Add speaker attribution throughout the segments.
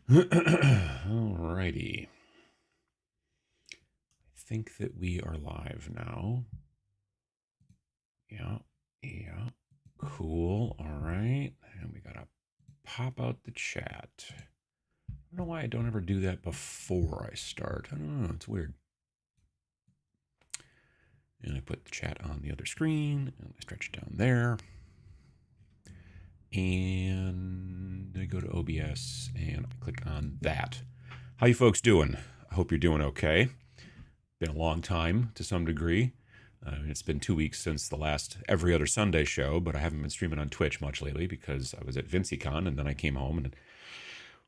Speaker 1: Alrighty. I think that we are live now. Yeah, yeah. Cool. All right. And we gotta pop out the chat. I don't know why I don't ever do that before I start. I don't know. It's weird. And I put the chat on the other screen, and I stretch it down there. And I go to OBS, and I click on that. How you folks doing? I hope you're doing okay. Been a long time to some degree. It's been 2 weeks since the last Every Other Sunday show, but I haven't been streaming on Twitch much lately because I was at VincyCon, and then I came home and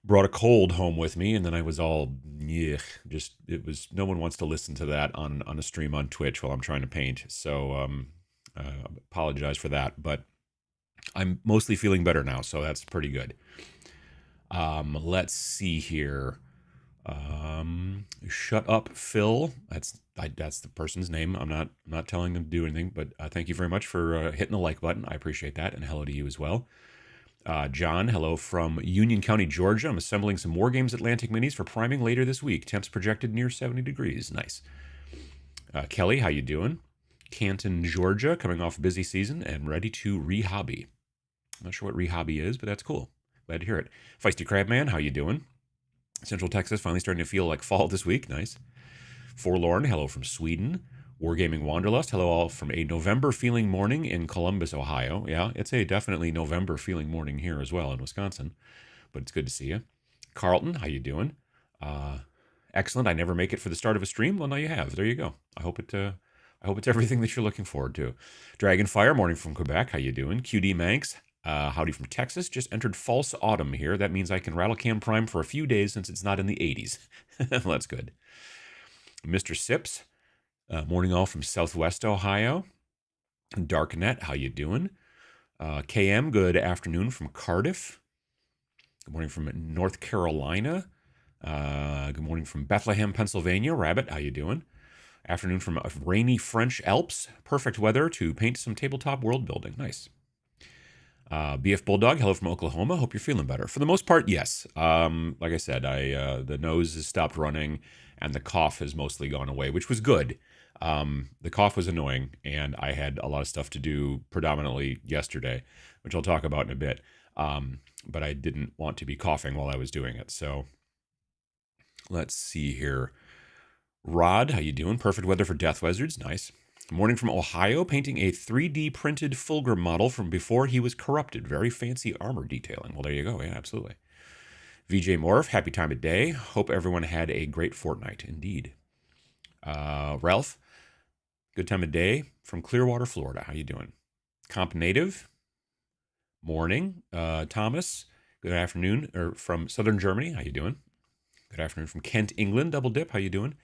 Speaker 1: brought a cold home with me, and then I was all, yeah, just, it was, no one wants to listen to that on a stream on Twitch while I'm trying to paint. So, apologize for that, but I'm mostly feeling better now, so that's pretty good. Let's see here. Shut up, Phil. That's the person's name. I'm not telling them to do anything, but thank you very much for hitting the like button. I appreciate that, and hello to you as well. John, hello from Union County, Georgia. I'm assembling some Wargames Atlantic minis for priming later this week. Temps projected near 70 degrees. Nice. Kelly, how you doing? Canton, Georgia, coming off busy season and ready to re-hobby. I'm not sure what re-hobby is, but that's cool. Glad to hear it. Feisty Crabman, how you doing? Central Texas finally starting to feel like fall this week. Nice. Forlorn, hello from Sweden. Wargaming Wanderlust, hello all from a November feeling morning in Columbus, Ohio. Yeah, it's a definitely November feeling morning here as well in Wisconsin, but it's good to see you. Carlton, how you doing? Excellent. I never make it for the start of a stream. Well, now you have. There you go. I hope it's everything that you're looking forward to. Dragonfire, morning from Quebec. How you doing? QD Manx, howdy from Texas. Just entered false autumn here. That means I can rattle cam prime for a few days since it's not in the 80s. Well, that's good. Mr. Sips, morning all from Southwest Ohio. Darknet, how you doing? KM, good afternoon from Cardiff. Good morning from North Carolina. Good morning from Bethlehem, Pennsylvania. Rabbit, how you doing? Afternoon from rainy French Alps. Perfect weather to paint some tabletop world building. Nice. BF Bulldog, hello from Oklahoma. Hope you're feeling better. For the most part, yes. Like I said, the nose has stopped running, and the cough has mostly gone away, which was good. The cough was annoying, and I had a lot of stuff to do predominantly yesterday, which I'll talk about in a bit. But I didn't want to be coughing while I was doing it. So let's see here. Rod, how you doing? Perfect weather for Death Wizards. Nice. Morning from Ohio, painting a 3D printed Fulgrim model from before he was corrupted. Very fancy armor detailing. Well, there you go. Yeah, absolutely. VJ Morph, happy time of day. Hope everyone had a great fortnight. Indeed. Ralph, good time of day from Clearwater, Florida. How you doing? Comp Native, morning. Thomas, good afternoon. Or from Southern Germany. How you doing? Good afternoon from Kent, England. Double dip. How you doing?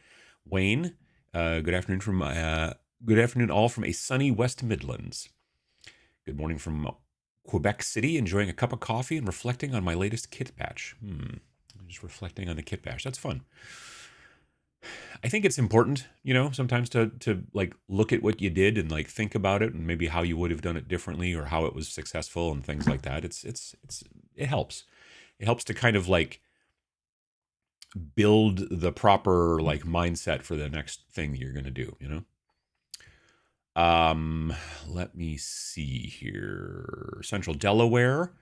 Speaker 1: Wayne, good afternoon from good afternoon all from a sunny West Midlands. Good morning from Quebec City, enjoying a cup of coffee and reflecting on my latest kit batch. Just reflecting on the kit batch. That's fun. I think it's important, sometimes to like look at what you did and like think about it and maybe how you would have done it differently or how it was successful and things like that. It helps. It helps to kind of like build the proper like mindset for the next thing you're going to do, Let me see here. Central Delaware.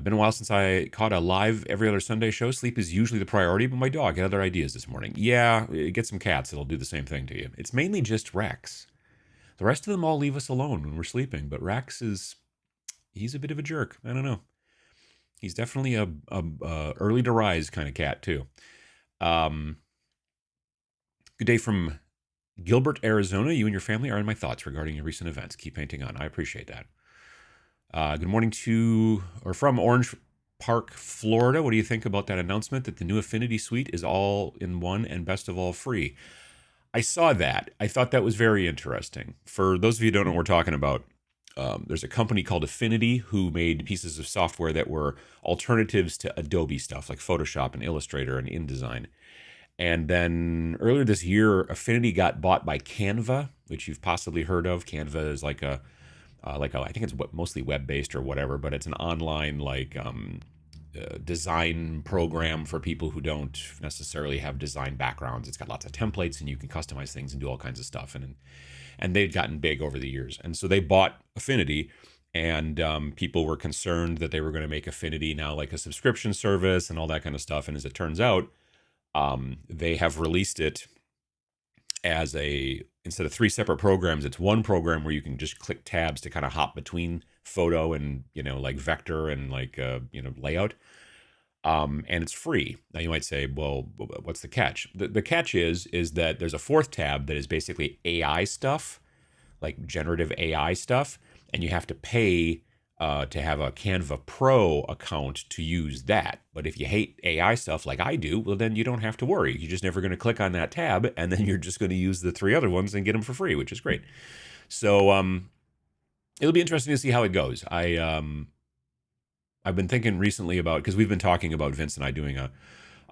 Speaker 1: Been a while since I caught a live Every Other Sunday show. Sleep is usually the priority, but my dog had other ideas this morning. Yeah, get some cats. It'll do the same thing to you. It's mainly just Rex. The rest of them all leave us alone when we're sleeping, but Rex he's a bit of a jerk. I don't know. He's definitely a early to rise kind of cat too. Good day from Gilbert, Arizona. You and your family are in my thoughts regarding your recent events. Keep painting on. I appreciate that. Good morning from Orange Park, Florida. What do you think about that announcement that the new Affinity Suite is all in one and best of all free? I saw that. I thought that was very interesting. For those of you who don't know what we're talking about, there's a company called Affinity who made pieces of software that were alternatives to Adobe stuff like Photoshop and Illustrator and InDesign. And then earlier this year, Affinity got bought by Canva, which you've possibly heard of. Canva is like I think it's mostly web-based or whatever, but it's an online design program for people who don't necessarily have design backgrounds. It's got lots of templates, and you can customize things and do all kinds of stuff. And they'd gotten big over the years, and so they bought Affinity. And people were concerned that they were going to make Affinity now like a subscription service and all that kind of stuff. And as it turns out, they have released it as instead of 3 separate programs, it's one program where you can just click tabs to kind of hop between photo and, like vector and like, layout. And it's free. Now you might say, well, what's the catch? The catch is that there's a 4th tab that is basically AI stuff, like generative AI stuff. And you have to pay to have a Canva Pro account to use that. But if you hate AI stuff like I do, well, then you don't have to worry. You're just never going to click on that tab, and then you're just going to use the 3 other ones and get them for free, which is great. So it'll be interesting to see how it goes. I've been thinking recently about, because we've been talking about, Vince and I, doing a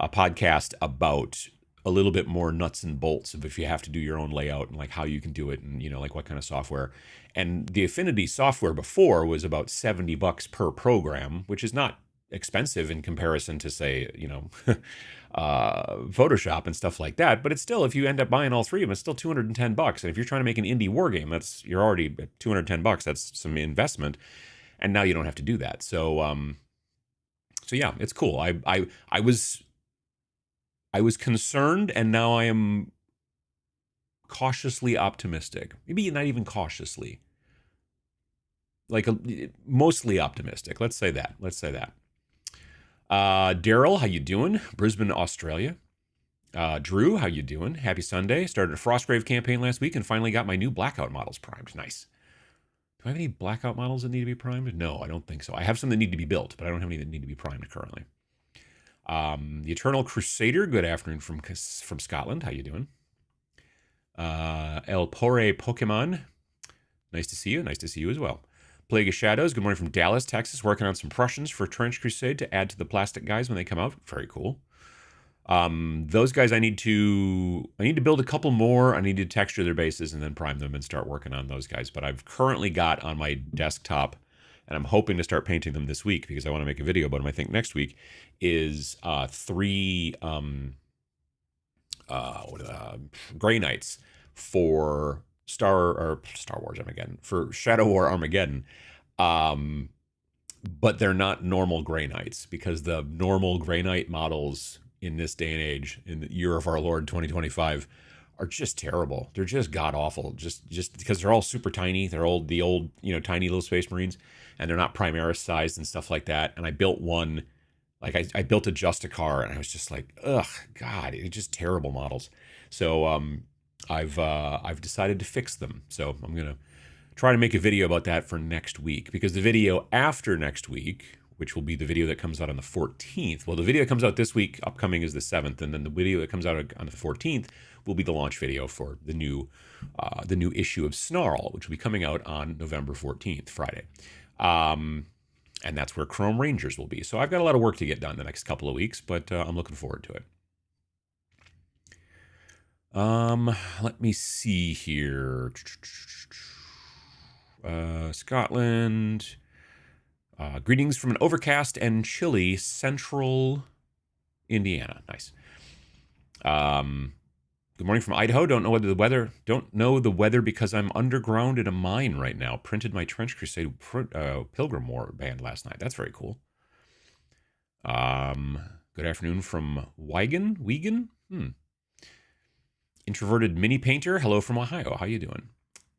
Speaker 1: podcast about a little bit more nuts and bolts of if you have to do your own layout and like how you can do it and, like what kind of software. And the Affinity software before was about $70 per program, which is not expensive in comparison to, say, Photoshop and stuff like that. But it's still, if you end up buying all 3 of them, it's still $210. And if you're trying to make an indie war game, you're already at $210. That's some investment. And now you don't have to do that. So yeah, it's cool. I was concerned, and now I am cautiously optimistic. Maybe not even cautiously. Like mostly optimistic. Let's say that. Daryl, how you doing? Brisbane, Australia. Drew, how you doing? Happy Sunday. Started a Frostgrave campaign last week and finally got my new Blackout models primed. Nice. Do I have any Blackout models that need to be primed? No, I don't think so. I have some that need to be built, but I don't have any that need to be primed currently. The Eternal Crusader, good afternoon from Scotland. How you doing? El Pore Pokemon, nice to see you. Nice to see you as well. Plague of Shadows, good morning from Dallas, Texas. Working on some Prussians for Trench Crusade to add to the plastic guys when they come out. Very cool. Those guys, I need to build a couple more. I need to texture their bases and then prime them and start working on those guys. But I've currently got on my desktop, and I'm hoping to start painting them this week because I want to make a video about them. I think next week is 3 Grey Knights for Star Wars Armageddon, for Shadow War Armageddon. But they're not normal Grey Knights, because the normal Grey Knight models in this day and age, in the year of our Lord 2025, are just terrible. They're just god awful. Just because they're all super tiny. They're the old tiny little Space Marines, and they're not Primaris sized and stuff like that. And I built one, like I built a Justicar, and I was just like, ugh, God, it's just terrible models. So I've decided to fix them. So I'm gonna try to make a video about that for next week, because the video after next week, which will be the video that comes out on the 14th. Well, the video that comes out this week, upcoming, is the 7th, and then the video that comes out on the 14th will be the launch video for the new issue of Snarl, which will be coming out on November 14th, Friday. And that's where Chrome Rangers will be. So I've got a lot of work to get done the next couple of weeks, but I'm looking forward to it. Let me see here. Scotland. Greetings from an overcast and chilly central Indiana. Nice. Good morning from Idaho. Don't know the weather because I'm underground in a mine right now. Printed my Trench Crusade Pilgrim War band last night. That's very cool. Good afternoon from Wigan. Introverted Mini Painter. Hello from Ohio. How you doing?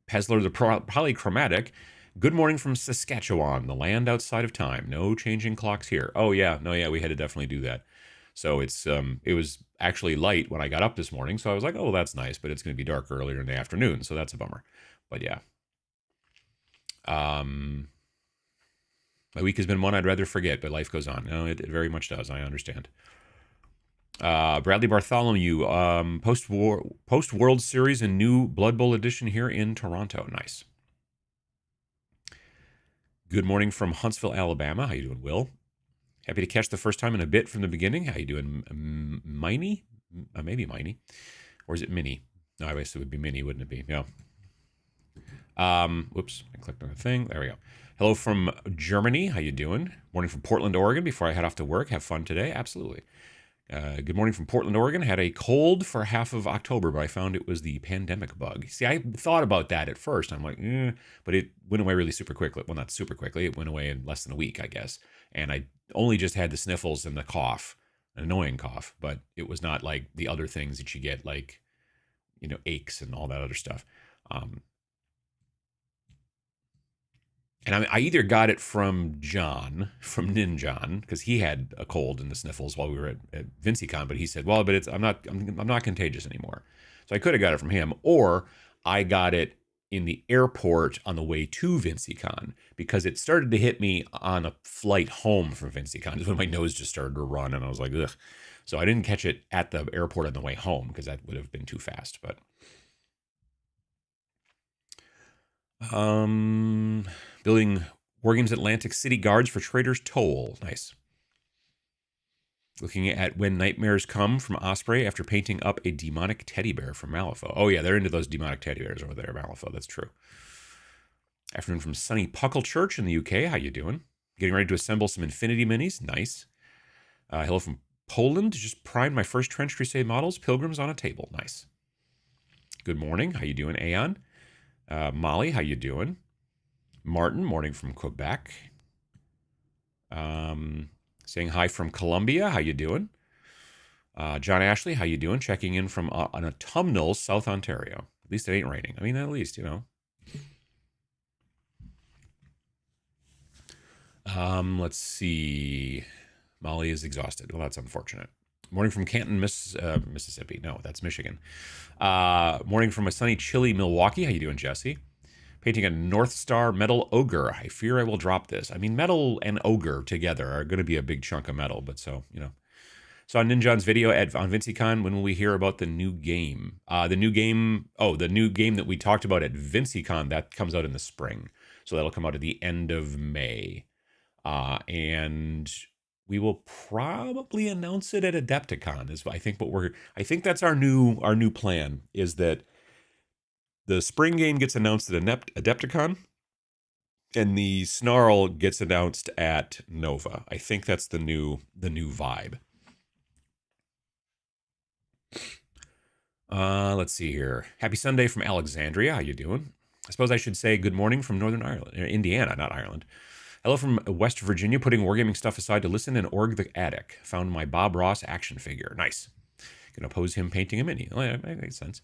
Speaker 1: Pesler the Polychromatic. Good morning from Saskatchewan, the land outside of time. No changing clocks here. Oh yeah, we had to definitely do that. So it was actually light when I got up this morning, so I was like, oh, that's nice, but it's going to be dark earlier in the afternoon, so that's a bummer. But yeah. My week has been one I'd rather forget, but life goes on. No, it very much does. I understand. Bradley Bartholomew, post World Series and new Blood Bowl edition here in Toronto. Nice. Good morning from Huntsville, Alabama. How you doing, Will? Happy to catch the first time in a bit from the beginning. How you doing, Miney? Maybe Miney. Or is it Minnie? No, I guess it would be Minnie, wouldn't it be? Yeah. Whoops, I clicked on the thing. There we go. Hello from Germany. How you doing? Morning from Portland, Oregon. Before I head off to work, have fun today. Absolutely. Good morning from Portland, Oregon. Had a cold for half of October, but I found it was the pandemic bug. See, I thought about that at first. I'm like, but it went away really super quickly. Well, not super quickly. It went away in less than a week, I guess. And I only just had the sniffles and the cough, an annoying cough, but it was not like the other things that you get, like, aches and all that other stuff. Um, and I either got it from John, from Ninjon, because he had a cold and the sniffles while we were at VinciCon, but he said, "Well, but I'm not contagious anymore." So I could have got it from him, or I got it in the airport on the way to VinciCon because it started to hit me on a flight home from VinciCon. Is when my nose just started to run, and I was like, ugh. So I didn't catch it at the airport on the way home because that would have been too fast. But building Wargames Atlantic City Guards for Trader's Toll. Nice. Looking at When Nightmares Come from Osprey after painting up a demonic teddy bear from Malifaux. Oh yeah, they're into those demonic teddy bears over there, Malifaux. That's true. Afternoon from sunny Puckle in the UK. How you doing? Getting ready to assemble some Infinity Minis. Nice. Hello from Poland. Just primed my first Trench Crusade models. Pilgrims on a table. Nice. Good morning. How you doing, Aeon? Molly, how you doing? Martin, morning from Quebec. Saying hi from Colombia. How you doing? John Ashley, how you doing? Checking in from an autumnal South Ontario. At least it ain't raining. I mean, at least, Let's see. Molly is exhausted. Well, that's unfortunate. Morning from Canton, Mississippi. No, that's Michigan. Morning from a sunny, chilly Milwaukee. How you doing, Jesse? Painting a North Star metal ogre. I fear I will drop this. I mean, metal and ogre together are going to be a big chunk of metal, but so, So on Ninjon's video on VinciCon, when will we hear about the new game? The new game that we talked about at VinciCon, that comes out in the spring. So that'll come out at the end of May. And we will probably announce it at Adepticon. I think that's our new plan, is that the spring game gets announced at Adepticon, and the Snarl gets announced at Nova. I think that's the new vibe. Let's see here. Happy Sunday from Alexandria. How you doing? I suppose I should say good morning from Northern Ireland, Indiana, not Ireland. Hello from West Virginia. Putting wargaming stuff aside to listen and org the attic. Found my Bob Ross action figure. Nice. Gonna oppose him painting a mini. Oh, yeah, that makes sense.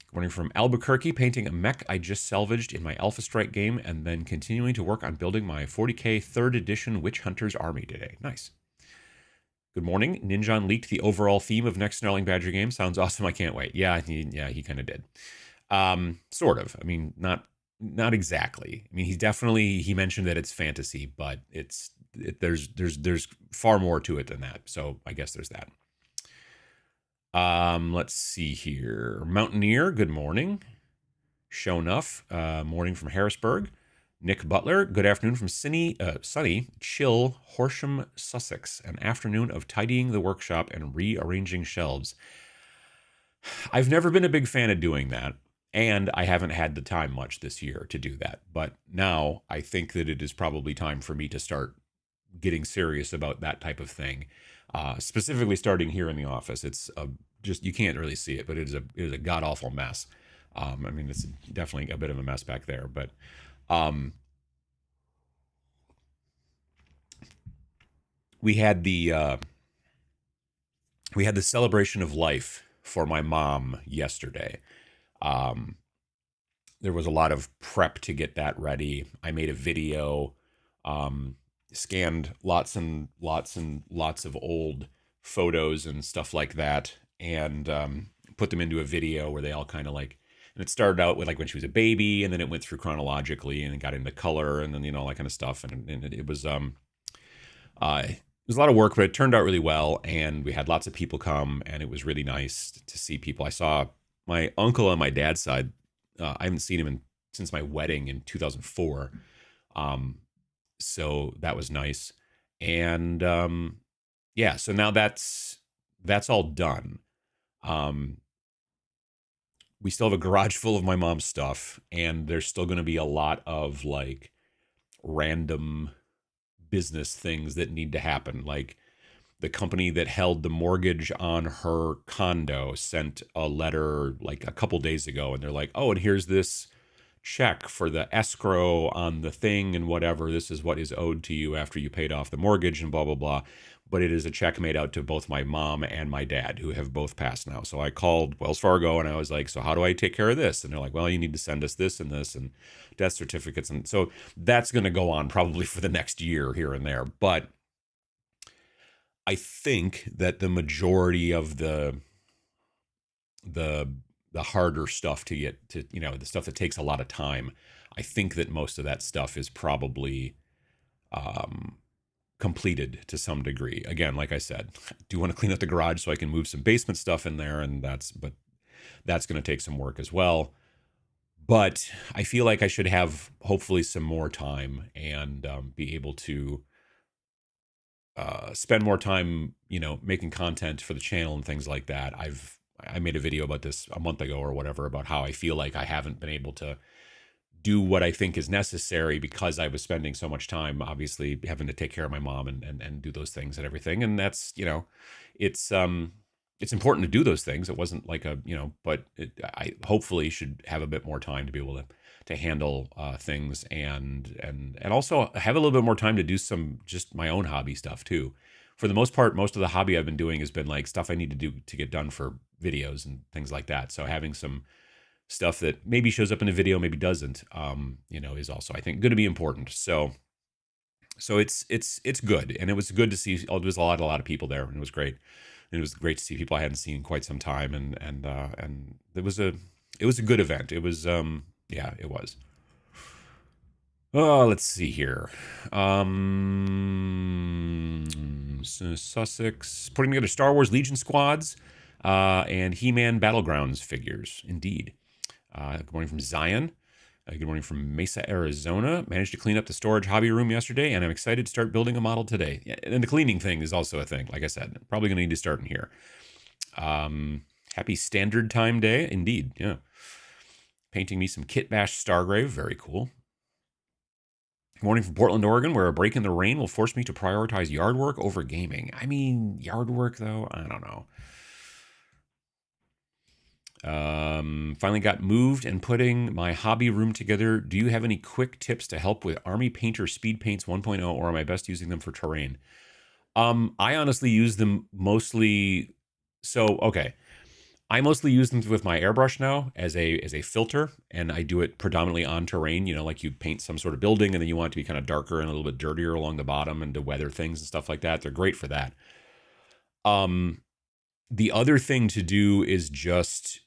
Speaker 1: Good morning from Albuquerque. Painting a mech I just salvaged in my Alpha Strike game, and then continuing to work on building my 40k 3rd edition Witch Hunters army today. Nice. Good morning. Ninjon leaked the overall theme of next Snarling Badger game. Sounds awesome. I can't wait. Yeah, he kind of did. Sort of. I mean, not exactly. I mean, he mentioned that it's fantasy, but there's far more to it than that. So I guess there's that. Let's see here. Mountaineer, good morning. Shonuff, morning from Harrisburg. Nick Butler, good afternoon from sunny, chill Horsham, Sussex. An afternoon of tidying the workshop and rearranging shelves. I've never been a big fan of doing that, and I haven't had the time much this year to do that. But now I think that it is probably time for me to start getting serious about that type of thing. Specifically starting here in the office. It's just, you can't really see it, but it is a god awful mess. I mean, it's definitely a bit of a mess back there, but we had the celebration of life for my mom yesterday. There was a lot of prep to get that ready. I made a video, scanned lots and lots of old photos and stuff like that, and put them into a video where they all kind of like, and it started out with like when she was a baby, and then it went through chronologically and it got into color, and then all that kind of stuff, and it was a lot of work, but it turned out really well, and we had lots of people come, and it was really nice to see people. I saw my uncle on my dad's side. I haven't seen him since my wedding in 2004. So that was nice. And yeah, so now that's all done. we still have a garage full of my mom's stuff, and there's still going to be a lot of like random business things that need to happen. Like the company that held the mortgage on her condo sent a letter like a couple days ago, and they're like, oh, and here's this check for the escrow on the thing and whatever. This is what is owed to you after you paid off the mortgage and blah, blah, blah. But it is a check made out to both my mom and my dad, who have both passed now. So I called Wells Fargo and I was like, so how do I take care of this? And they're like, well, you need to send us this and death certificates. And so that's going to go on probably for the next year here and there. But I think that the majority of the harder stuff to get to, the stuff that takes a lot of time, I think that most of that stuff is probably completed to some degree. Again, like I said, I do want to clean up the garage so I can move some basement stuff in there, and that's going to take some work as well. But I feel like I should have hopefully some more time and be able to spend more time, making content for the channel and things like that. I made a video about this a month ago or whatever about how I feel like I haven't been able to do what I think is necessary because I was spending so much time, obviously, having to take care of my mom and do those things and everything. And that's, it's important to do those things. It wasn't like but I hopefully should have a bit more time to be able to handle things and also have a little bit more time to do some just my own hobby stuff too. For the most part, most of the hobby I've been doing has been like stuff I need to do to get done for videos and things like that. So having some stuff that maybe shows up in a video, maybe doesn't, is also, I think, going to be important. So it's good. And it was good to see, there was a lot of people there, and it was great. And it was great to see people I hadn't seen in quite some time. And it was a good event. It was, yeah, it was. Oh, let's see here. Sussex putting together Star Wars Legion squads and He-Man Battlegrounds figures. Indeed. Good morning from Zion. Good morning from Mesa, Arizona. Managed to clean up the storage hobby room yesterday, and I'm excited to start building a model today. Yeah, and the cleaning thing is also a thing. Like I said, probably going to need to start in here. Happy Standard Time Day. Indeed, yeah. Painting me some Kit Bash Stargrave. Very cool. Good morning from Portland, Oregon, where a break in the rain will force me to prioritize yard work over gaming. I mean, yard work, though, I don't know. Finally got moved and putting my hobby room together. Do you have any quick tips to help with Army Painter Speed Paints 1.0, or am I best using them for terrain? I honestly use them mostly. So, okay. I mostly use them with my airbrush now as a filter, and I do it predominantly on terrain. Like you paint some sort of building and then you want it to be kind of darker and a little bit dirtier along the bottom and to weather things and stuff like that. They're great for that. The other thing to do is just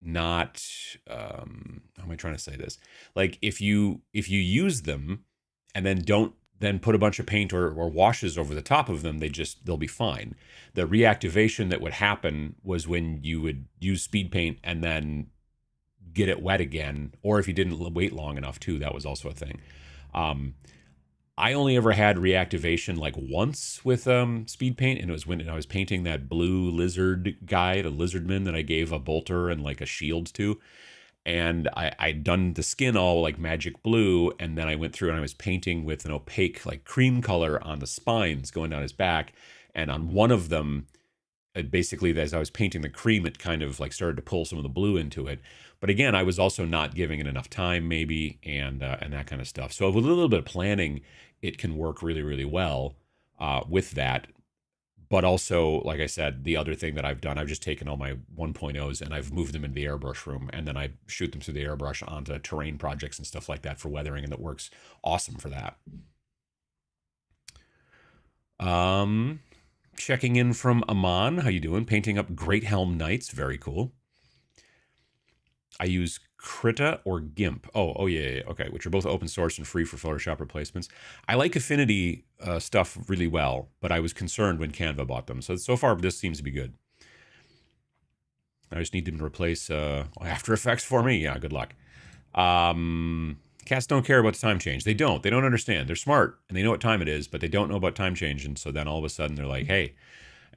Speaker 1: not, how am I trying to say this? Like if you use them and then don't then put a bunch of paint or washes over the top of them, they'll be fine. The reactivation that would happen was when you would use speed paint and then get it wet again, or if you didn't wait long enough too, that was also a thing. I only ever had reactivation like once with speed paint, and it was when I was painting that blue lizard guy, the lizardman that I gave a bolter and like a shield to. And I'd done the skin all like magic blue, and then I went through and I was painting with an opaque like cream color on the spines going down his back. And on one of them, basically as I was painting the cream, it kind of like started to pull some of the blue into it. But again, I was also not giving it enough time maybe, and that kind of stuff. So with a little bit of planning, it can work really, really well with that. But also, like I said, the other thing that I've done, I've just taken all my 1.0s and I've moved them into the airbrush room, and then I shoot them through the airbrush onto terrain projects and stuff like that for weathering, and that works awesome for that. Checking in from Aman. How you doing? Painting up Great Helm Knights. Very cool. I use Krita or GIMP. Oh yeah. Okay, which are both open source and free for Photoshop replacements. I like Affinity stuff really well, but I was concerned when Canva bought them. So far, this seems to be good. I just need them to replace After Effects for me. Yeah, good luck. Cats don't care about the time change. They don't understand. They're smart and they know what time it is, but they don't know about time change. And so then all of a sudden they're like, hey,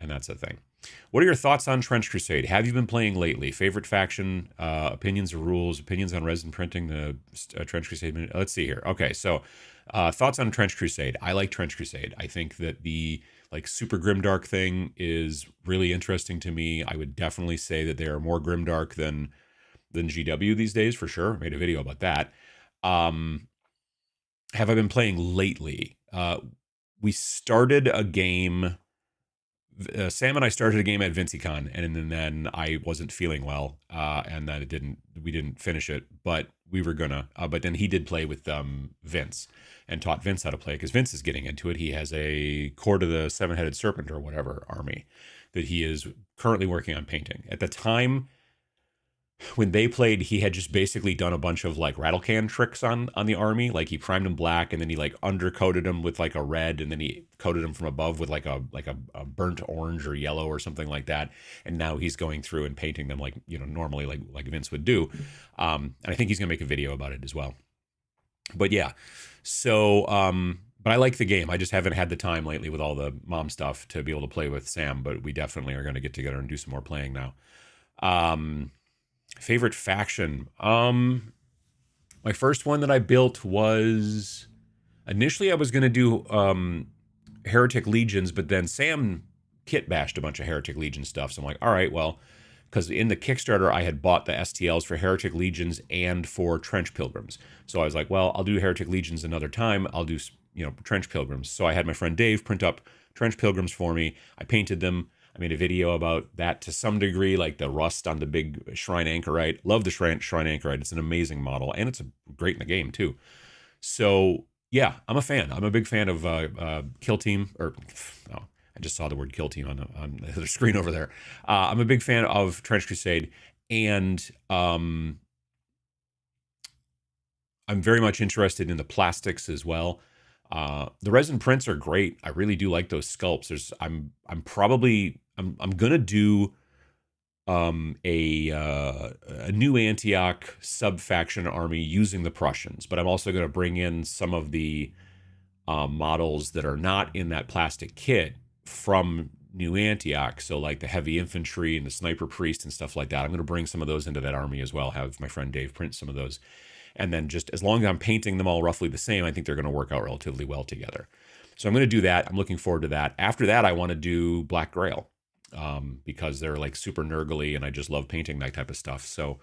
Speaker 1: and that's the thing. What are your thoughts on Trench Crusade? Have you been playing lately? Favorite faction, opinions or rules, opinions on resin printing, the Trench Crusade. Let's see here. Okay, so thoughts on Trench Crusade. I like Trench Crusade. I think that the like super grimdark thing is really interesting to me. I would definitely say that they are more grimdark than GW these days for sure. Made a video about that. Have I been playing lately? We started a game. Sam and I started a game at VinciCon, and then I wasn't feeling well, and then we didn't finish it, but we were gonna. But then he did play with Vince and taught Vince how to play because Vince is getting into it. He has a Court of the Seven-Headed Serpent or whatever army that he is currently working on painting. At the time when they played, he had just basically done a bunch of like rattle can tricks on the army. Like he primed them black, and then he like undercoated them with like a red, and then he coated them from above with like a burnt orange or yellow or something like that. And now he's going through and painting them like normally like Vince would do. And I think he's gonna make a video about it as well. But yeah, so but I like the game. I just haven't had the time lately with all the mom stuff to be able to play with Sam. But we definitely are going to get together and do some more playing now. Favorite faction. My first one that I built was initially I was going to do Heretic Legions, but then Sam kit bashed a bunch of Heretic Legion stuff. So I'm like, all right, well, because in the Kickstarter I had bought the STLs for Heretic Legions and for Trench Pilgrims. So I was like, well, I'll do Heretic Legions another time. I'll do Trench Pilgrims. So I had my friend Dave print up Trench Pilgrims for me. I painted them. I made a video about that to some degree, like the rust on the big Shrine Anchorite. Love the Shrine Anchorite. It's an amazing model, and it's great in the game, too. So, yeah, I'm a fan. I'm a big fan of Kill Team. No, I just saw the word Kill Team on the screen over there. I'm a big fan of Trench Crusade, and I'm very much interested in the plastics as well. The resin prints are great. I really do like those sculpts. I'm gonna do a new Antioch sub-faction army using the Prussians, but I'm also gonna bring in some of the models that are not in that plastic kit from New Antioch. So like the heavy infantry and the sniper priest and stuff like that. I'm gonna bring some of those into that army as well. Have my friend Dave print some of those. And then just as long as I'm painting them all roughly the same, I think they're going to work out relatively well together. So I'm going to do that. I'm looking forward to that. After that, I want to do Black Grail because they're like super nurgly and I just love painting that type of stuff. So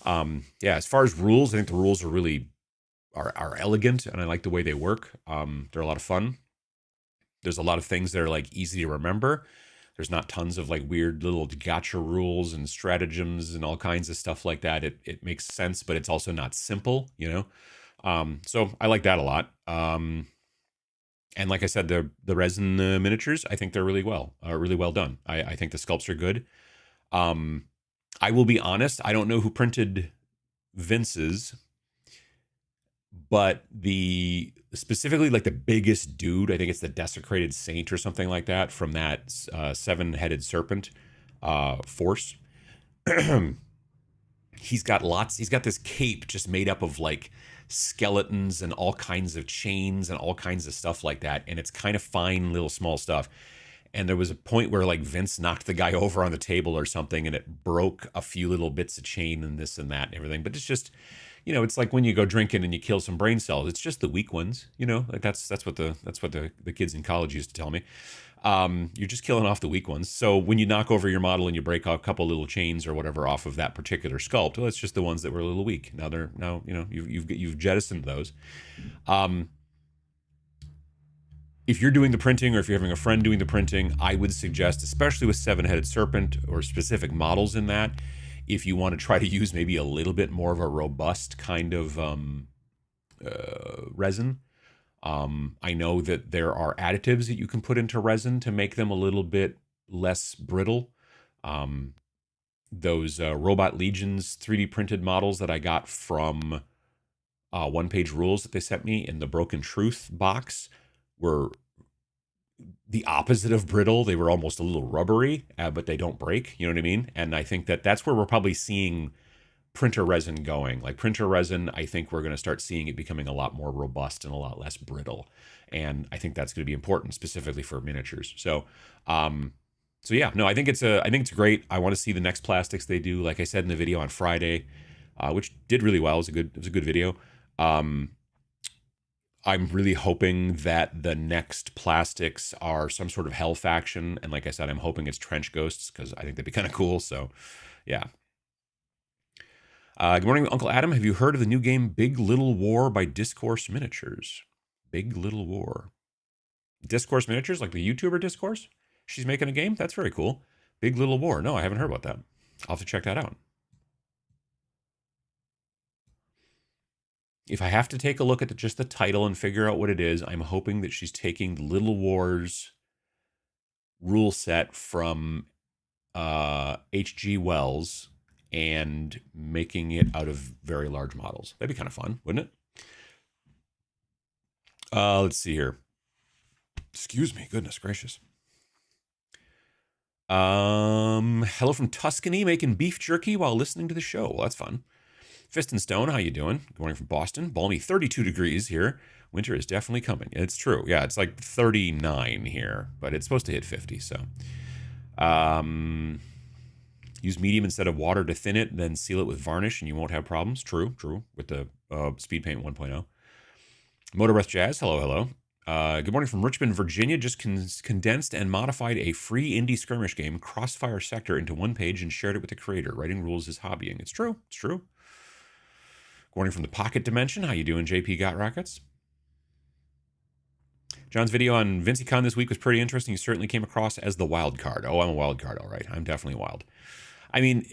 Speaker 1: yeah, as far as rules, I think the rules are really are elegant and I like the way they work. They're a lot of fun. There's a lot of things that are like easy to remember. There's not tons of like weird little gotcha rules and stratagems and all kinds of stuff like that. It makes sense, but it's also not simple, So I like that a lot. And like I said, the resin miniatures, I think they're really well done. I think the sculpts are good. I will be honest, I don't know who printed Vince's, but specifically like the biggest dude, I think it's the Desecrated Saint or something like that from that Seven-Headed Serpent force. He's got this cape just made up of like skeletons and all kinds of chains and all kinds of stuff like that, and it's kind of fine little small stuff. And there was a point where like Vince knocked the guy over on the table or something, and it broke a few little bits of chain and this and that and everything. But it's just, it's like when you go drinking and you kill some brain cells. It's just the weak ones, like that's what the kids in college used to tell me. You're just killing off the weak ones. So when you knock over your model and you break a couple little chains or whatever off of that particular sculpt, well, it's just the ones that were a little weak. Now you've jettisoned those. If you're doing the printing or if you're having a friend doing the printing, I would suggest, especially with Seven-Headed Serpent or specific models in that, if you want to try to use maybe a little bit more of a robust kind of resin. I know that there are additives that you can put into resin to make them a little bit less brittle. Those Robot Legions 3D printed models that I got from One Page Rules that they sent me in the Broken Truth box were the opposite of brittle. They were almost a little rubbery, but they don't break. You know what I mean? And I think that's where we're probably seeing printer resin going. Like printer resin, I think we're going to start seeing it becoming a lot more robust and a lot less brittle. And I think that's going to be important, specifically for miniatures. So So yeah, no, I think it's great. I want to see the next plastics they do. Like I said in the video on Friday, which did really well. It was a good video. Um, I'm really hoping that the next plastics are some sort of hell faction, and like I said, I'm hoping it's trench ghosts because I think that'd be kind of cool. So yeah. Good morning, Uncle Adam. Have you heard of the new game Big Little War by Discourse Miniatures? Big Little War. Discourse Miniatures, like the YouTuber Discourse? She's making a game? That's very cool. Big Little War. No, I haven't heard about that. I'll have to check that out. If I have to take a look at just the title and figure out what it is, I'm hoping that she's taking Little Wars rule set from H.G. Wells and making it out of very large models. That'd be kind of fun, wouldn't it? Let's see here. Excuse me. Goodness gracious. Hello from Tuscany, making beef jerky while listening to the show. Well, that's fun. Fist and Stone, how you doing? Good morning from Boston. Balmy 32 degrees here. Winter is definitely coming. It's true. Yeah, it's like 39 here, but it's supposed to hit 50. So, use medium instead of water to thin it, then seal it with varnish, and you won't have problems. True. With the Speed Paint 1.0. Motor Breath Jazz, hello. Good morning from Richmond, Virginia. Just condensed and modified a free indie skirmish game, Crossfire Sector, into one page and shared it with the creator. Writing rules is hobbying. It's true. Good morning from the Pocket Dimension. How you doing, JP Got Rockets? John's video on VinciCon this week was pretty interesting. You certainly came across as the wild card. Oh, I'm a wild card, all right. I'm definitely wild. I mean,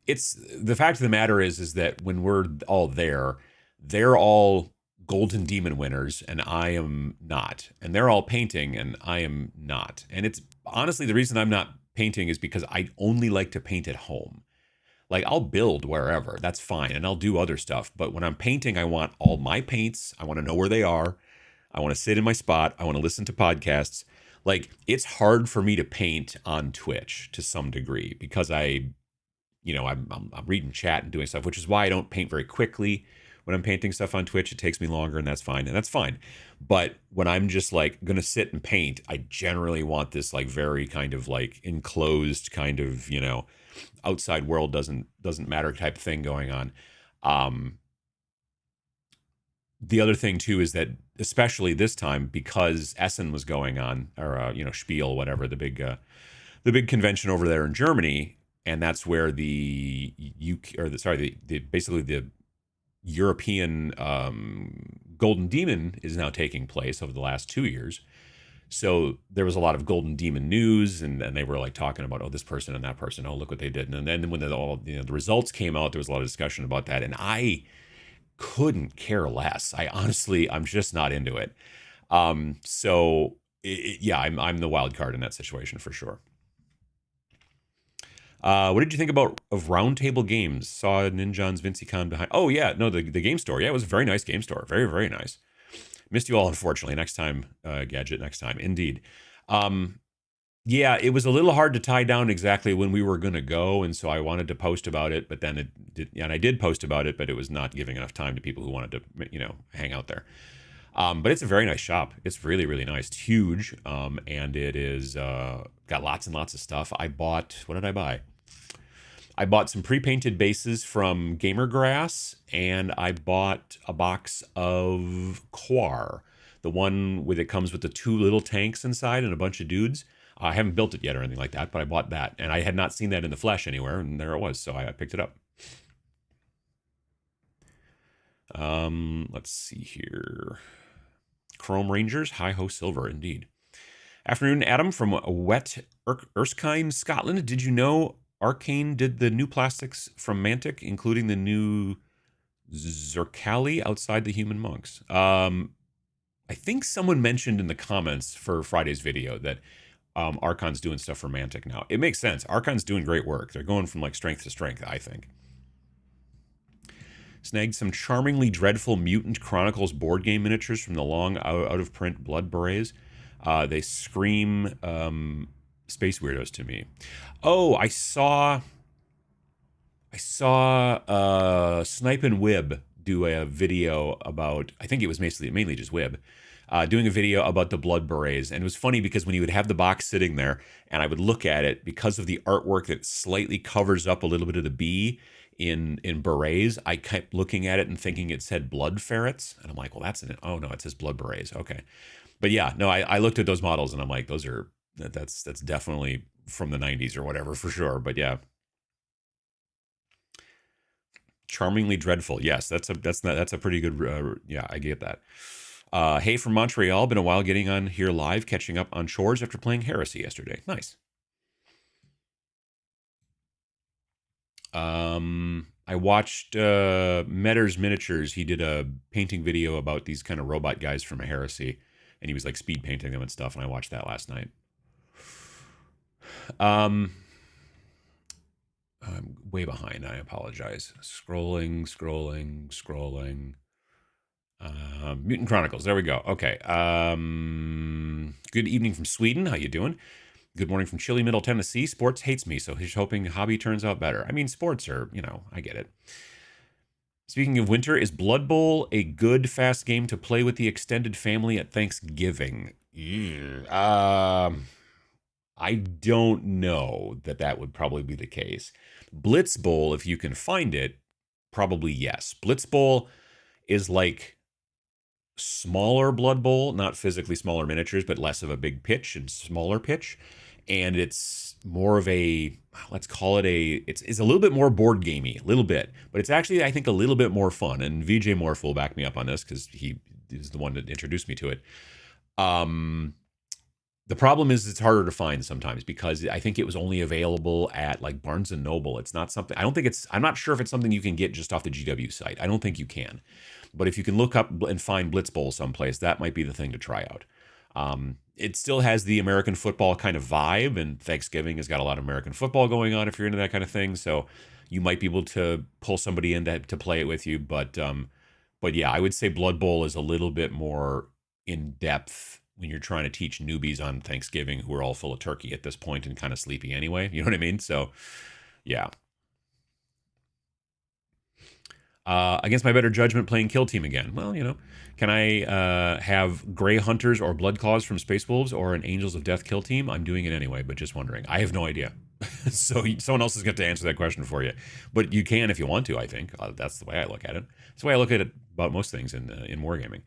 Speaker 1: it's the fact of the matter is that when we're all there, they're all Golden Demon winners, and I am not. And they're all painting, and I am not. And it's honestly the reason I'm not painting is because I only like to paint at home. Like, I'll build wherever, that's fine, and I'll do other stuff. But when I'm painting, I want all my paints. I want to know where they are. I want to sit in my spot. I want to listen to podcasts. Like, it's hard for me to paint on Twitch to some degree because I'm reading chat and doing stuff, which is why I don't paint very quickly. When I'm painting stuff on Twitch, it takes me longer, and that's fine. But when I'm just like going to sit and paint, I generally want this like very kind of like enclosed kind of, outside world doesn't matter type of thing going on. The other thing too is that especially this time because Essen was going on, or Spiel, whatever, the big convention over there in Germany, and that's where the basically the European Golden Demon is now taking place over the last 2 years. So there was a lot of Golden Demon news, and they were like talking about, oh, this person and that person, oh, look what they did. And then when the results came out, there was a lot of discussion about that, and I couldn't care less. I'm just not into it. So yeah, I'm the wild card in that situation for sure. What did you think of Roundtable Games? Saw Ninjon's VinciCon behind. Oh yeah, no, the game store. Yeah, it was a very nice game store. Very, very nice. Missed you all, unfortunately. Next time, Gadget. Next time, indeed. Yeah, it was a little hard to tie down exactly when we were going to go, and so I wanted to post about it, but then I did post about it, but it was not giving enough time to people who wanted to, hang out there. But it's a very nice shop. It's really, really nice. It's huge, and it is got lots and lots of stuff. What did I buy? I bought some pre-painted bases from Gamergrass, and I bought a box of Quar, the one where it comes with the 2 little tanks inside and a bunch of dudes. I haven't built it yet or anything like that, but I bought that, and I had not seen that in the flesh anywhere, and there it was, so I picked it up. Let's see here. Chrome Rangers, Hi-Ho Silver, indeed. Afternoon, Adam from Wet Erskine, Scotland. Did you know Arcane did the new plastics from Mantic, including the new Zerkali outside the human monks? I think someone mentioned in the comments for Friday's video that Archon's doing stuff for Mantic now. It makes sense. Archon's doing great work. They're going from like strength to strength, I think. Snagged some charmingly dreadful Mutant Chronicles board game miniatures from the long out-of-print Blood Berets. They scream space weirdos to me. Oh, I saw Snipe and Wib do a video about, I think it was mainly just Wib, doing a video about the blood berets. And it was funny because when you would have the box sitting there and I would look at it, because of the artwork that slightly covers up a little bit of the B in berets, I kept looking at it and thinking it said blood ferrets. And I'm like, well, oh no, it says blood berets. Okay. But yeah, no, I looked at those models and I'm like, that's definitely from the 90s or whatever for sure. But yeah. Charmingly dreadful. Yes, that's a pretty good. Yeah, I get that. Hey from Montreal. Been a while getting on here live, catching up on chores after playing Heresy yesterday. Nice. I watched Metter's Miniatures. He did a painting video about these kind of robot guys from a Heresy, and he was like speed painting them and stuff. And I watched that last night. I'm way behind. I apologize. Scrolling. Mutant Chronicles. There we go. Okay. Good evening from Sweden. How you doing? Good morning from chilly Middle Tennessee. Sports hates me, so he's hoping hobby turns out better. I mean, sports are, I get it. Speaking of winter, is Blood Bowl a good fast game to play with the extended family at Thanksgiving? I don't know that would probably be the case. Blitz Bowl, if you can find it, probably yes. Blitz Bowl is like smaller Blood Bowl, not physically smaller miniatures, but less of a big pitch and smaller pitch. And it's more of a, let's call it it's a little bit more board gamey, a little bit. But it's actually, I think, a little bit more fun. And VJ Morph will back me up on this because he is the one that introduced me to it. The problem is it's harder to find sometimes because I think it was only available at like Barnes and Noble. It's not something, I'm not sure if it's something you can get just off the GW site. I don't think you can. But if you can look up and find Blitz Bowl someplace, that might be the thing to try out. It still has the American football kind of vibe, and Thanksgiving has got a lot of American football going on if you're into that kind of thing. So you might be able to pull somebody in to play it with you. But yeah, I would say Blood Bowl is a little bit more in depth when you're trying to teach newbies on Thanksgiving who are all full of turkey at this point and kind of sleepy anyway. You know what I mean? So, yeah. Against my better judgment, playing Kill Team again. Well, can I have Grey Hunters or Blood Claws from Space Wolves or an Angels of Death Kill Team? I'm doing it anyway, but just wondering. I have no idea. So someone else is going to answer that question for you. But you can if you want to, I think. That's the way I look at it. That's the way I look at it about most things in wargaming.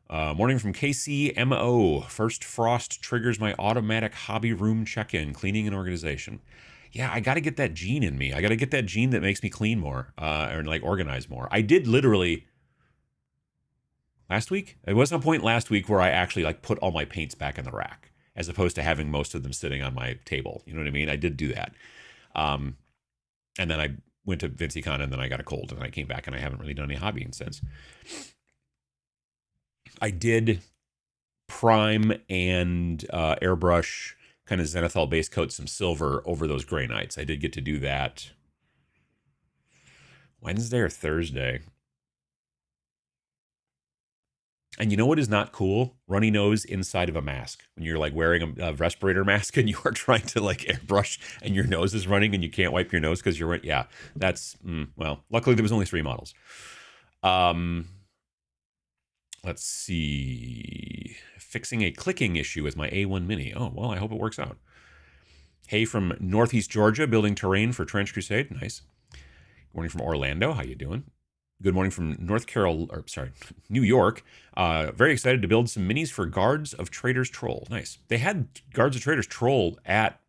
Speaker 1: Morning from KCMO. First frost triggers my automatic hobby room check-in, cleaning and organization. Yeah, I got to get that gene in me. I got to get that gene that makes me clean more or like organize more. I did literally last week. There was some point last week where I actually like put all my paints back in the rack as opposed to having most of them sitting on my table. You know what I mean? I did do that. And then I went to VincyCon and then I got a cold and I came back and I haven't really done any hobbying since. I did prime and airbrush kind of Zenithal base coat some silver over those Grey Knights. I did get to do that Wednesday or Thursday. And you know what is not cool? Runny nose inside of a mask. When you're like wearing a respirator mask and you are trying to like airbrush and your nose is running and you can't wipe your nose because you're, yeah, that's, well, luckily there was only 3 models. Let's see. Fixing a clicking issue with my A1 Mini. Oh, well, I hope it works out. Hey from Northeast Georgia, building terrain for Trench Crusade. Nice. Good morning from Orlando. How you doing? Good morning from New York. Very excited to build some minis for Guards of Traitors Troll. Nice. They had Guards of Traitors Troll at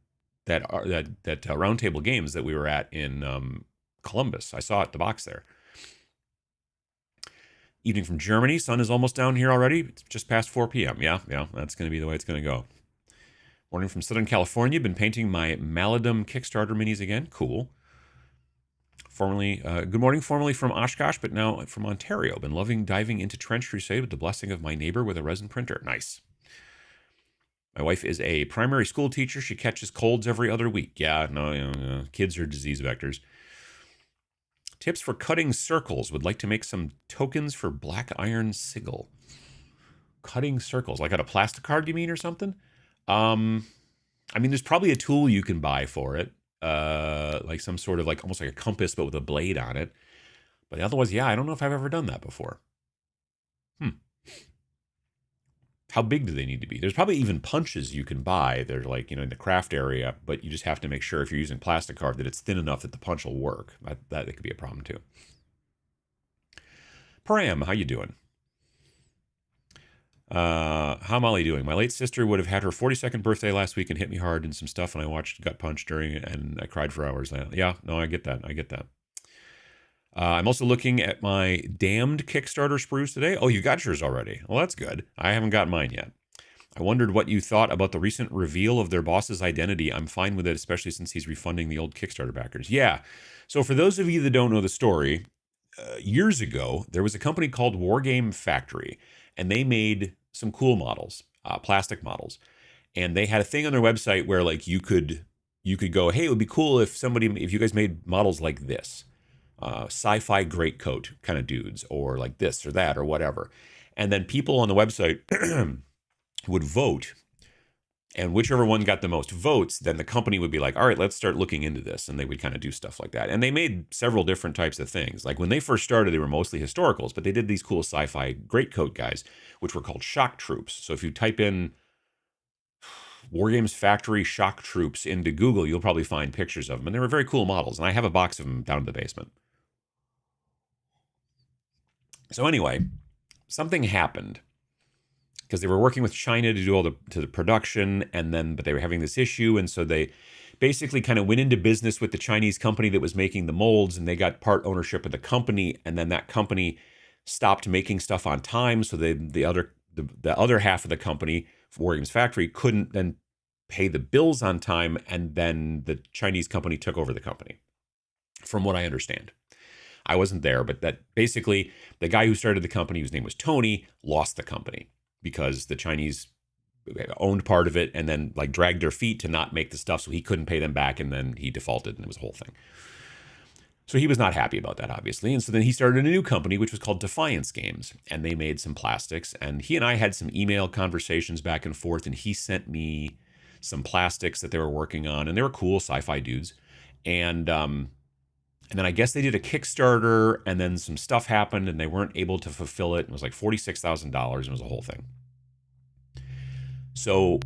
Speaker 1: that roundtable games that we were at in Columbus. I saw it, the box there. Evening from Germany. Sun is almost down here already. It's just past 4 p.m. Yeah, that's going to be the way it's going to go. Morning from Southern California. Been painting my Maladum Kickstarter minis again. Cool. Good morning, formerly from Oshkosh, but now from Ontario. Been loving diving into Trench Crusade with the blessing of my neighbor with a resin printer. Nice. My wife is a primary school teacher. She catches colds every other week. Yeah, no, kids are disease vectors. Tips for cutting circles. Would like to make some tokens for black iron sigil. Cutting circles, like out of plastic card, you mean, or something? I mean, there's probably a tool you can buy for it. Like some sort of like almost like a compass, but with a blade on it. But otherwise, yeah, I don't know if I've ever done that before. how big do they need to be? There's probably even punches you can buy. They're like, in the craft area, but you just have to make sure if you're using plastic card that it's thin enough that the punch will work. That could be a problem too. Param, how you doing? How Molly doing? My late sister would have had her 42nd birthday last week and hit me hard and some stuff, and I watched Gut Punch during it, and I cried for hours. Yeah, no, I get that. I'm also looking at my Damned Kickstarter sprues today. Oh, you got yours already. Well, that's good. I haven't got mine yet. I wondered what you thought about the recent reveal of their boss's identity. I'm fine with it, especially since he's refunding the old Kickstarter backers. Yeah. So for those of you that don't know the story, years ago, there was a company called Wargame Factory, and they made some cool models, plastic models. And they had a thing on their website where like you could go, hey, it would be cool if you guys made models like this. Sci-fi greatcoat kind of dudes, or like this or that or whatever. And then people on the website would vote, and whichever one got the most votes, then the company would be like, all right, let's start looking into this. And they would kind of do stuff like that. And they made several different types of things. Like when they first started, they were mostly historicals, but they did these cool sci-fi greatcoat guys, which were called shock troops. So if you type in Wargames Factory shock troops into Google, you'll probably find pictures of them. And they were very cool models. And I have a box of them down in the basement. So anyway, something happened because they were working with China to do all the production, but they were having this issue, and so they basically kind of went into business with the Chinese company that was making the molds, and they got part ownership of the company, and then that company stopped making stuff on time, so the other half of the company, Wargames Factory, couldn't then pay the bills on time, and then the Chinese company took over the company, from what I understand. I wasn't there, but that basically the guy who started the company, whose name was Tony, lost the company because the Chinese owned part of it and then like dragged their feet to not make the stuff, so he couldn't pay them back, and then he defaulted, and it was a whole thing. So he was not happy about that, obviously. And so then he started a new company, which was called Defiance Games, and they made some plastics. And he and I had some email conversations back and forth, and he sent me some plastics that they were working on, and they were cool sci-fi dudes. And then I guess they did a Kickstarter, and then some stuff happened, and they weren't able to fulfill it. It was like $46,000, and it was a whole thing. So,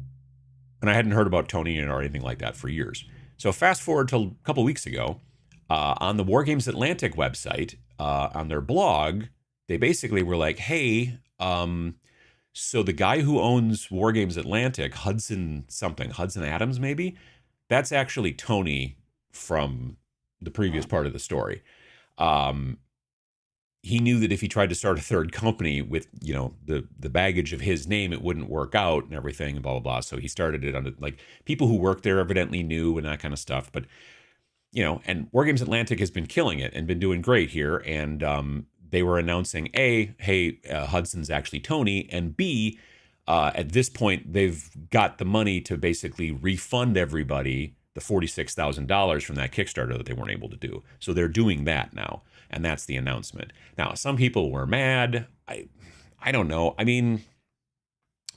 Speaker 1: and I hadn't heard about Tony or anything like that for years. So fast forward till a couple weeks ago, on the Wargames Atlantic website, on their blog, they basically were like, hey, so the guy who owns Wargames Atlantic, Hudson Adams maybe, that's actually Tony from the previous part of the story. He knew that if he tried to start a third company with, the baggage of his name, it wouldn't work out and everything and blah, blah, blah. So he started it under, like, people who worked there evidently knew and that kind of stuff. But, and Wargames Atlantic has been killing it and been doing great here. And they were announcing, A, hey, Hudson's actually Tony, and B, at this point, they've got the money to basically refund everybody the $46,000 from that Kickstarter that they weren't able to do. So they're doing that now, and that's the announcement. Now, some people were mad. I don't know. I mean,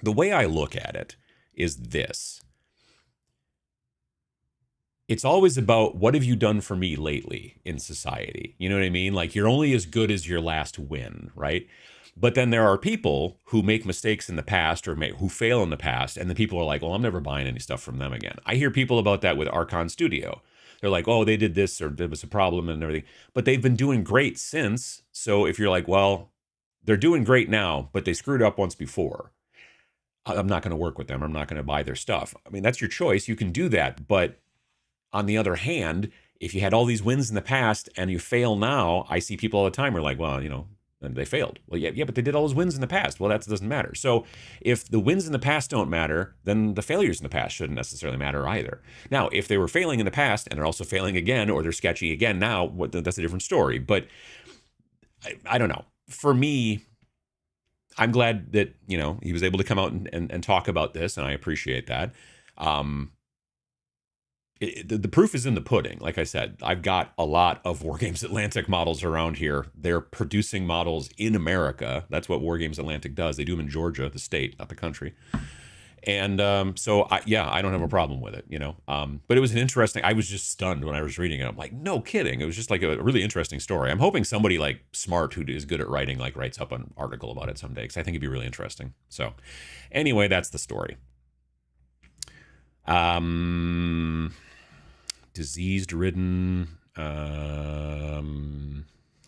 Speaker 1: the way I look at it is this. It's always about, what have you done for me lately in society? You know what I mean? Like, you're only as good as your last win, right? But then there are people who make mistakes in the past or who fail in the past, and the people are like, well, I'm never buying any stuff from them again. I hear people about that with Archon Studio. They're like, oh, they did this, or there was a problem and everything. But they've been doing great since. So if you're like, well, they're doing great now, but they screwed up once before, I'm not going to work with them. I'm not going to buy their stuff. I mean, that's your choice. You can do that. But on the other hand, if you had all these wins in the past and you fail now, I see people all the time who are like, well, and they failed. Well, yeah, but they did all those wins in the past. Well, that doesn't matter. So if the wins in the past don't matter, then the failures in the past shouldn't necessarily matter either. Now, if they were failing in the past and they're also failing again, or they're sketchy again now, that's a different story. But I don't know. For me, I'm glad that, he was able to come out and talk about this, and I appreciate that. The proof is in the pudding. Like I said, I've got a lot of Wargames Atlantic models around here. They're producing models in America. That's what Wargames Atlantic does. They do them in Georgia, the state, not the country. And so yeah, I don't have a problem with it, but it was an interesting, I was just stunned when I was reading it. I'm like, no kidding. It was just like a really interesting story. I'm hoping somebody like smart who is good at writing like writes up an article about it someday, because I think it'd be really interesting. So anyway, that's the story. Diseased ridden,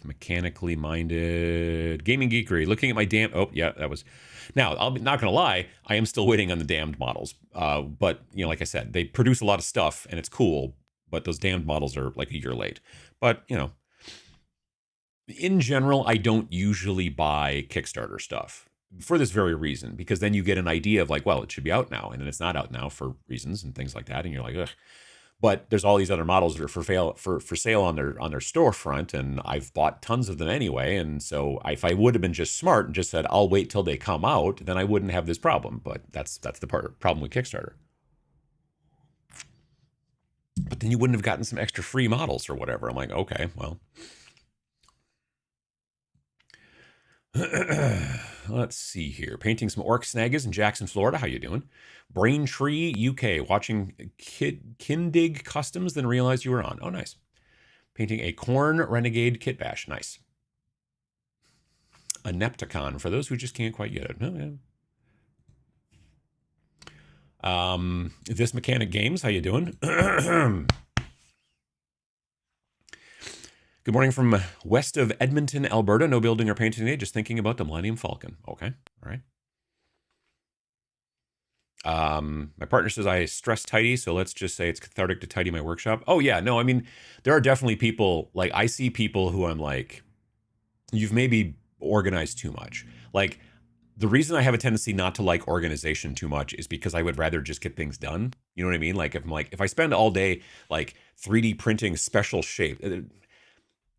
Speaker 1: mechanically minded, gaming geekery. Looking at my oh yeah, that was. Now I'm not gonna lie, I am still waiting on the damned models. But like I said, they produce a lot of stuff and it's cool. But those damned models are like a year late. But in general, I don't usually buy Kickstarter stuff for this very reason, because then you get an idea of like, well, it should be out now, and then it's not out now for reasons and things like that, and you're like, ugh. But there's all these other models that are for sale on their storefront, and I've bought tons of them anyway. And so if I would have been just smart and just said I'll wait till they come out, then I wouldn't have this problem. But that's the problem with Kickstarter. But then you wouldn't have gotten some extra free models or whatever. I'm like, okay, well. Let's see here. Painting some orc snaggas in Jackson, Florida. How you doing? Braintree, UK. Watching Kindig Customs, then realized you were on. Oh, nice. Painting a Corn Renegade Kit Bash. Nice. A Nepticon, for those who just can't quite get it. Oh, yeah. This Mechanic Games. How you doing? Good morning from west of Edmonton, Alberta. No building or painting today. Just thinking about the Millennium Falcon. Okay. All right. My partner says I stress tidy, so let's just say it's cathartic to tidy my workshop. Oh yeah, no, I mean, there are definitely people, like I see people who I'm like, you've maybe organized too much. Like the reason I have a tendency not to like organization too much is because I would rather just get things done. You know what I mean? Like if I spend all day like 3D printing special shape,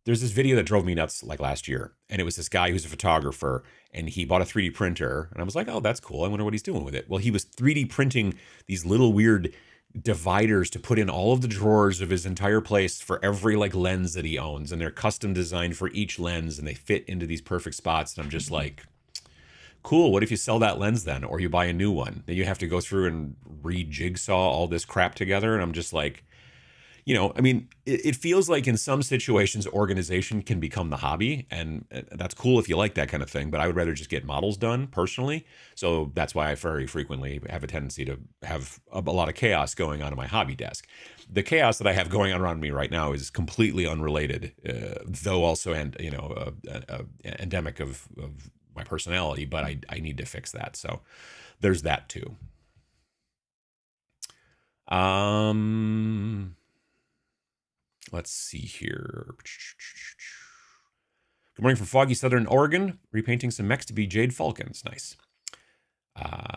Speaker 1: there's this video that drove me nuts like last year, and it was this guy who's a photographer, and he bought a 3D printer, and I was like, oh, that's cool. I wonder what he's doing with it. Well, he was 3D printing these little weird dividers to put in all of the drawers of his entire place for every like lens that he owns, and they're custom designed for each lens, and they fit into these perfect spots. And I'm just like, cool. What if you sell that lens then, or you buy a new one? Then you have to go through and re-jigsaw all this crap together, and I'm just like, I mean, it feels like in some situations, organization can become the hobby, and that's cool if you like that kind of thing. But I would rather just get models done personally. So that's why I very frequently have a tendency to have a lot of chaos going on in my hobby desk. The chaos that I have going on around me right now is completely unrelated, though also endemic of my personality. But I need to fix that. So there's that too. Let's see here. Good morning from foggy southern Oregon. Repainting some mechs to be Jade Falcons. Nice.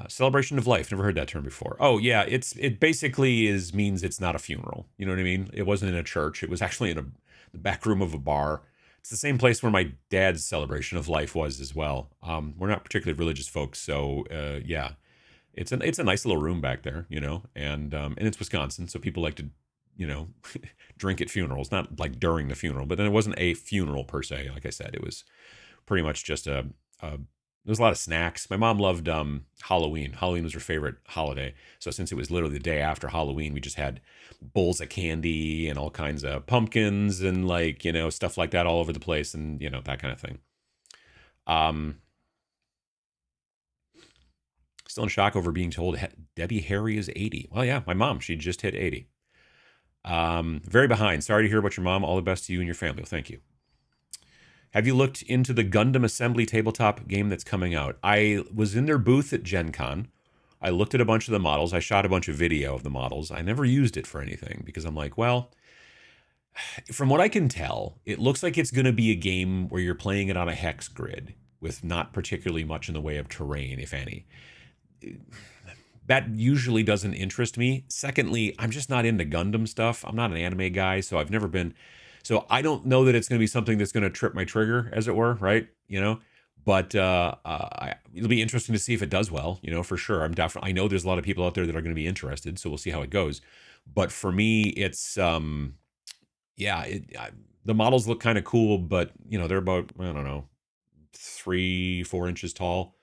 Speaker 1: Celebration of life. Never heard that term before. Oh yeah, it basically means it's not a funeral. You know what I mean? It wasn't in a church. It was actually in the back room of a bar. It's the same place where my dad's celebration of life was as well. We're not particularly religious folks, so yeah, it's a nice little room back there, and it's Wisconsin, so people like to drink at funerals, not like during the funeral, but then it wasn't a funeral per se. Like I said, it was pretty much just there was a lot of snacks. My mom loved Halloween. Halloween was her favorite holiday. So since it was literally the day after Halloween, we just had bowls of candy and all kinds of pumpkins and like, stuff like that all over the place, and, that kind of thing. Still in shock over being told Debbie Harry is 80. Well, yeah, my mom, she just hit 80. Very behind. Sorry to hear about your mom. All the best to you and your family. Well, thank you. Have you looked into the Gundam Assembly tabletop game that's coming out? I was in their booth at Gen Con. I looked at a bunch of the models. I shot a bunch of video of the models. I never used it for anything because I'm like, well, from what I can tell, it looks like it's going to be a game where you're playing it on a hex grid with not particularly much in the way of terrain, if any. That usually doesn't interest me. Secondly, I'm just not into Gundam stuff. I'm not an anime guy, so I've never been. So I don't know that it's going to be something that's going to trip my trigger, as it were, right? But it'll be interesting to see if it does well, for sure. I know there's a lot of people out there that are going to be interested, so we'll see how it goes. But for me, it's, the models look kind of cool, but, they're about, I don't know, 3-4 inches tall.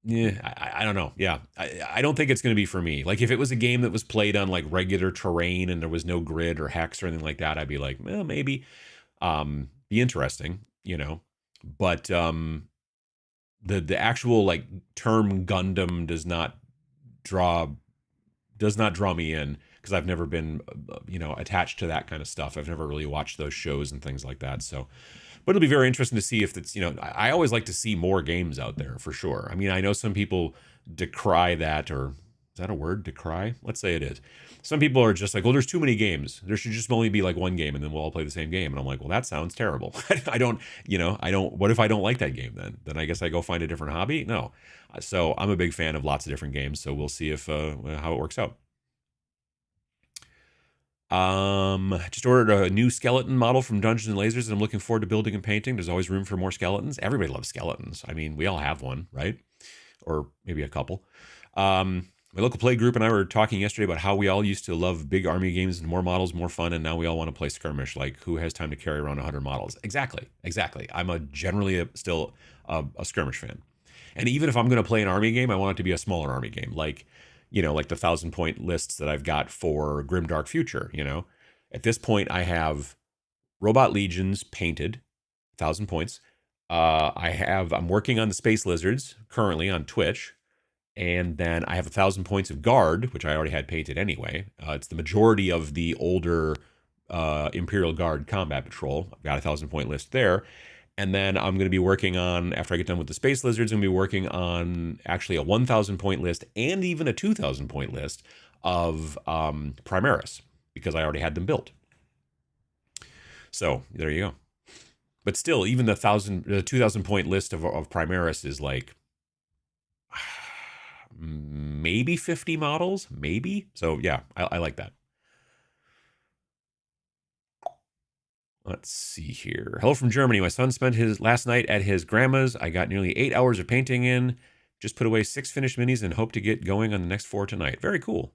Speaker 1: Yeah, I don't know. Yeah, I don't think it's going to be for me. Like if it was a game that was played on like regular terrain and there was no grid or hex or anything like that, I'd be like, well, maybe be interesting, you know. But the actual like term Gundam draw does not draw me in because I've never been attached to that kind of stuff. I've never really watched those shows and things like that. So, but it'll be very interesting to see if it's, I always like to see more games out there for sure. I mean, I know some people decry that, or is that a word? Decry? Let's say it is. Some people are just like, well, there's too many games. There should just only be like one game and then we'll all play the same game. And I'm like, well, that sounds terrible. I don't, what if I don't like that game then? Then I guess I go find a different hobby? No. So I'm a big fan of lots of different games. So we'll see if how it works out. Just ordered a new skeleton model from Dungeons and Lasers, and I'm looking forward to building and painting. There's always room for more skeletons. Everybody loves skeletons. I mean, we all have one, right? Or maybe a couple. My local play group and I were talking yesterday about how we all used to love big army games and more models, more fun, and now we all want to play skirmish. Like, who has time to carry around 100 models? Exactly. I'm still a skirmish fan. And even if I'm going to play an army game, I want it to be a smaller army game, like like the 1,000-point lists that I've got for Grimdark Future. At this point, I have Robot Legions painted, 1,000 points. I'm working on the Space Lizards currently on Twitch. And then I have 1,000 points of Guard, which I already had painted anyway. It's the majority of the older Imperial Guard Combat Patrol. I've got a 1,000-point list there. And then I'm going to be working on, after I get done with the Space Lizards, I'm going to be working on actually a 1,000-point list and even a 2,000-point list of Primaris, because I already had them built. So there you go. But still, even the 2,000-point list of Primaris is like maybe 50 models, maybe. So yeah, I like that. Let's see here. Hello from Germany. My son spent his last night at his grandma's. I got nearly 8 hours of painting in. Just put away 6 finished minis and hope to get going on the next 4 tonight. Very cool.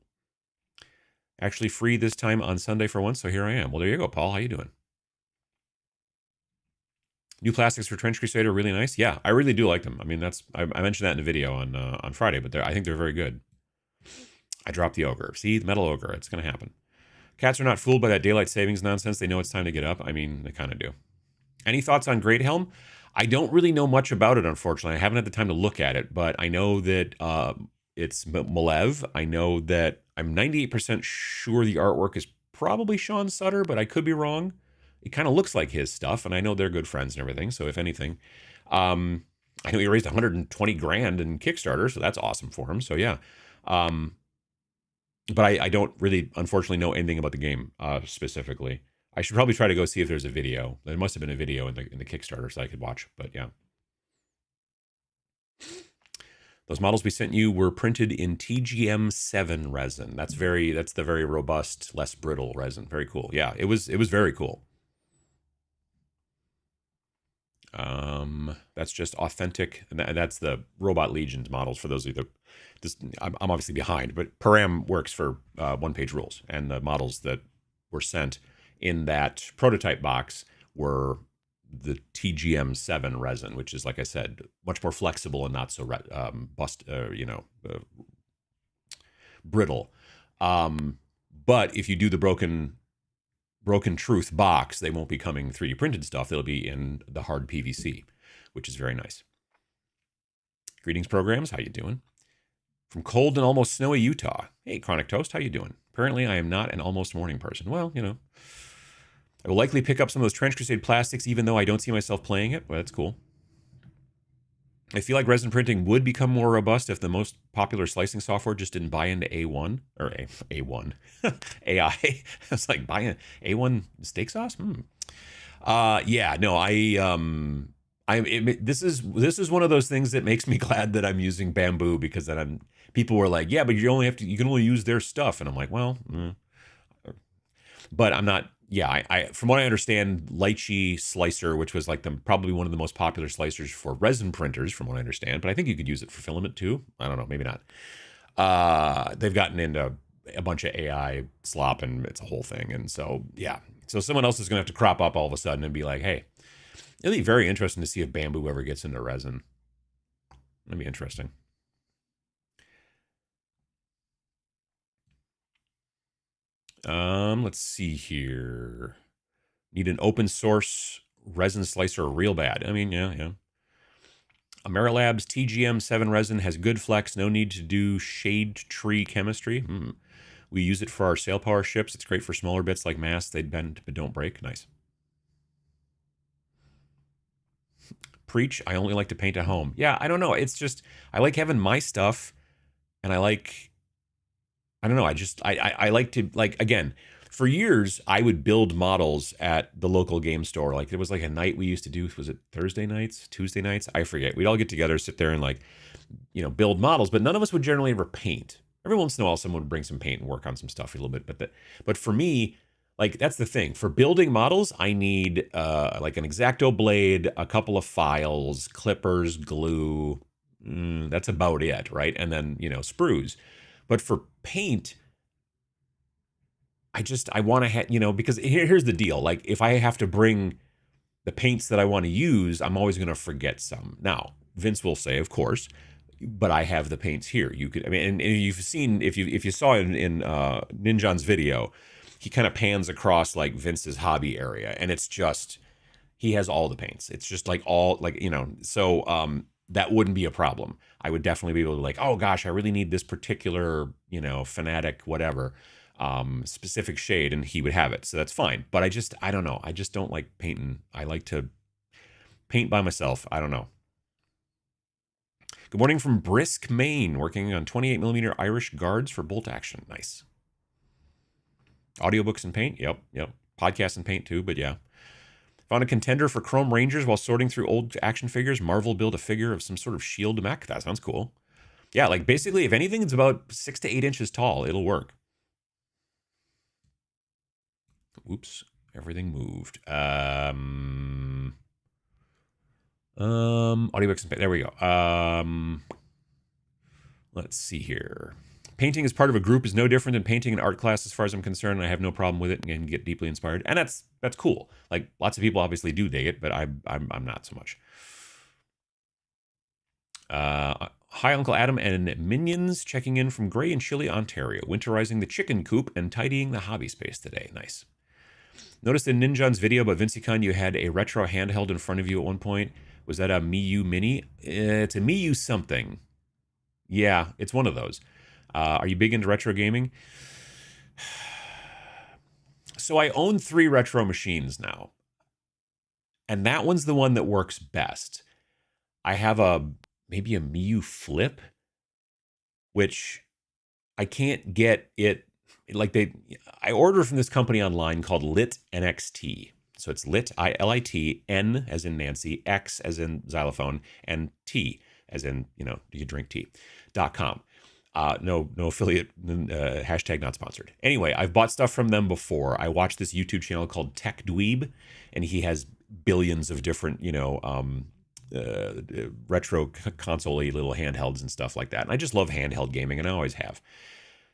Speaker 1: Actually free this time on Sunday for once, so here I am. Well, there you go, Paul. How you doing? New plastics for Trench Crusader, really nice. Yeah, I really do like them. I mean, I mentioned that in a video on Friday, but I think they're very good. I dropped the ogre. See, the metal ogre. It's going to happen. Cats are not fooled by that daylight savings nonsense. They know it's time to get up. I mean, they kind of do. Any thoughts on Great Helm? I don't really know much about it, unfortunately. I haven't had the time to look at it, but I know that it's Malev. I know that I'm 98% sure the artwork is probably Sean Sutter, but I could be wrong. It kind of looks like his stuff, and I know they're good friends and everything. So if anything, I know he raised 120 grand in Kickstarter, so that's awesome for him. So yeah. But I don't really, unfortunately, know anything about the game specifically. I should probably try to go see if there's a video. There must have been a video in the Kickstarter so I could watch. But yeah, those models we sent you were printed in TGM7 resin. That's the very robust, less brittle resin. Very cool. Yeah, it was very cool. That's just authentic, and that's the Robot Legions models. For those of you I'm obviously behind, but Param works for one-page rules, and the models that were sent in that prototype box were the TGM7 resin, which is, like I said, much more flexible and not so brittle. But if you do the Broken Truth box, they won't be coming 3D printed stuff. They'll be in the hard PVC, which is very nice. Greetings, programs. How you doing? From cold and almost snowy Utah. Hey, Chronic Toast. How you doing? Apparently, I am not an almost morning person. Well, I will likely pick up some of those Trench Crusade plastics, even though I don't see myself playing it. Well, that's cool. I feel like resin printing would become more robust if the most popular slicing software just didn't buy into A1 or A1 AI. I was like, buying A1 steak sauce. Yeah, no, this is one of those things that makes me glad that I'm using Bamboo, because then people were like, yeah, but you can only use their stuff, and I'm like, well, but I'm not. Yeah, I from what I understand, Lychee Slicer, which was like probably one of the most popular slicers for resin printers, from what I understand, but I think you could use it for filament too. I don't know, maybe not. They've gotten into a bunch of AI slop, and it's a whole thing. And so, yeah, so someone else is going to have to crop up all of a sudden and be like, hey, it'll be very interesting to see if Bamboo ever gets into resin. That'd be interesting. Let's see here. Need an open source resin slicer real bad. I mean, yeah. Amerilab's TGM7 resin has good flex, no need to do shade tree chemistry. We use it for our sail power ships. It's great for smaller bits like masts. They bend but don't break. Nice. Preach. I only like to paint at home. Yeah, I don't know. It's just, I like having my stuff, and I don't know. I like to, like, again, for years, I would build models at the local game store. Like, there was like a night we used to do, was it Thursday nights, Tuesday nights? I forget. We'd all get together, sit there and, like, build models, but none of us would generally ever paint. Every once in a while, someone would bring some paint and work on some stuff a little bit. But for me, like, that's the thing. For building models, I need like an X-Acto blade, a couple of files, clippers, glue. That's about it, right? And then, sprues. But for paint, I want to have, because here's the deal. Like, if I have to bring the paints that I want to use, I'm always going to forget some. Now, Vince will say, of course, but I have the paints here. You could, I mean, and you've seen, if you saw in Ninjon's video, he kind of pans across like Vince's hobby area, and it's just, he has all the paints. It's just like all, like, so that wouldn't be a problem. I would definitely be able to, like, oh gosh, I really need this particular, fanatic, whatever, specific shade, and he would have it. So that's fine. But I don't know. I just don't like painting. I like to paint by myself. I don't know. Good morning from Brisk, Maine, working on 28mm Irish guards for bolt action. Nice. Audiobooks and paint? Yep. Podcasts and paint too, but yeah. Found a contender for Chrome Rangers while sorting through old action figures. Marvel built a figure of some sort of shield mech. That sounds cool. Yeah, like, basically, if anything is about 6 to 8 inches tall, it'll work. Oops, everything moved. Audiobooks and paint. There we go. Let's see here. Painting as part of a group is no different than painting an art class as far as I'm concerned. I have no problem with it and can get deeply inspired. And that's cool. Like, lots of people obviously do dig it, but I'm not so much. Hi, Uncle Adam and Minions, checking in from Grey and Chilly, Ontario. Winterizing the chicken coop and tidying the hobby space today. Nice. Noticed in Ninjon's video about VinciCon, you had a retro handheld in front of you at one point. Was that a Miu Mini? It's a Miu something. Yeah, it's one of those. Are you big into retro gaming? So I own 3 retro machines now, and that one's the one that works best. I have maybe a Miu Flip, which I can't get it. Like, I order from this company online called Lit NXT. So it's Lit, ILIT, N as in Nancy, X as in xylophone, and T as in, you drink tea.com. No affiliate, hashtag not sponsored. Anyway, I've bought stuff from them before. I watched this YouTube channel called Tech Dweeb, and he has billions of different, retro console-y little handhelds and stuff like that. And I just love handheld gaming, and I always have.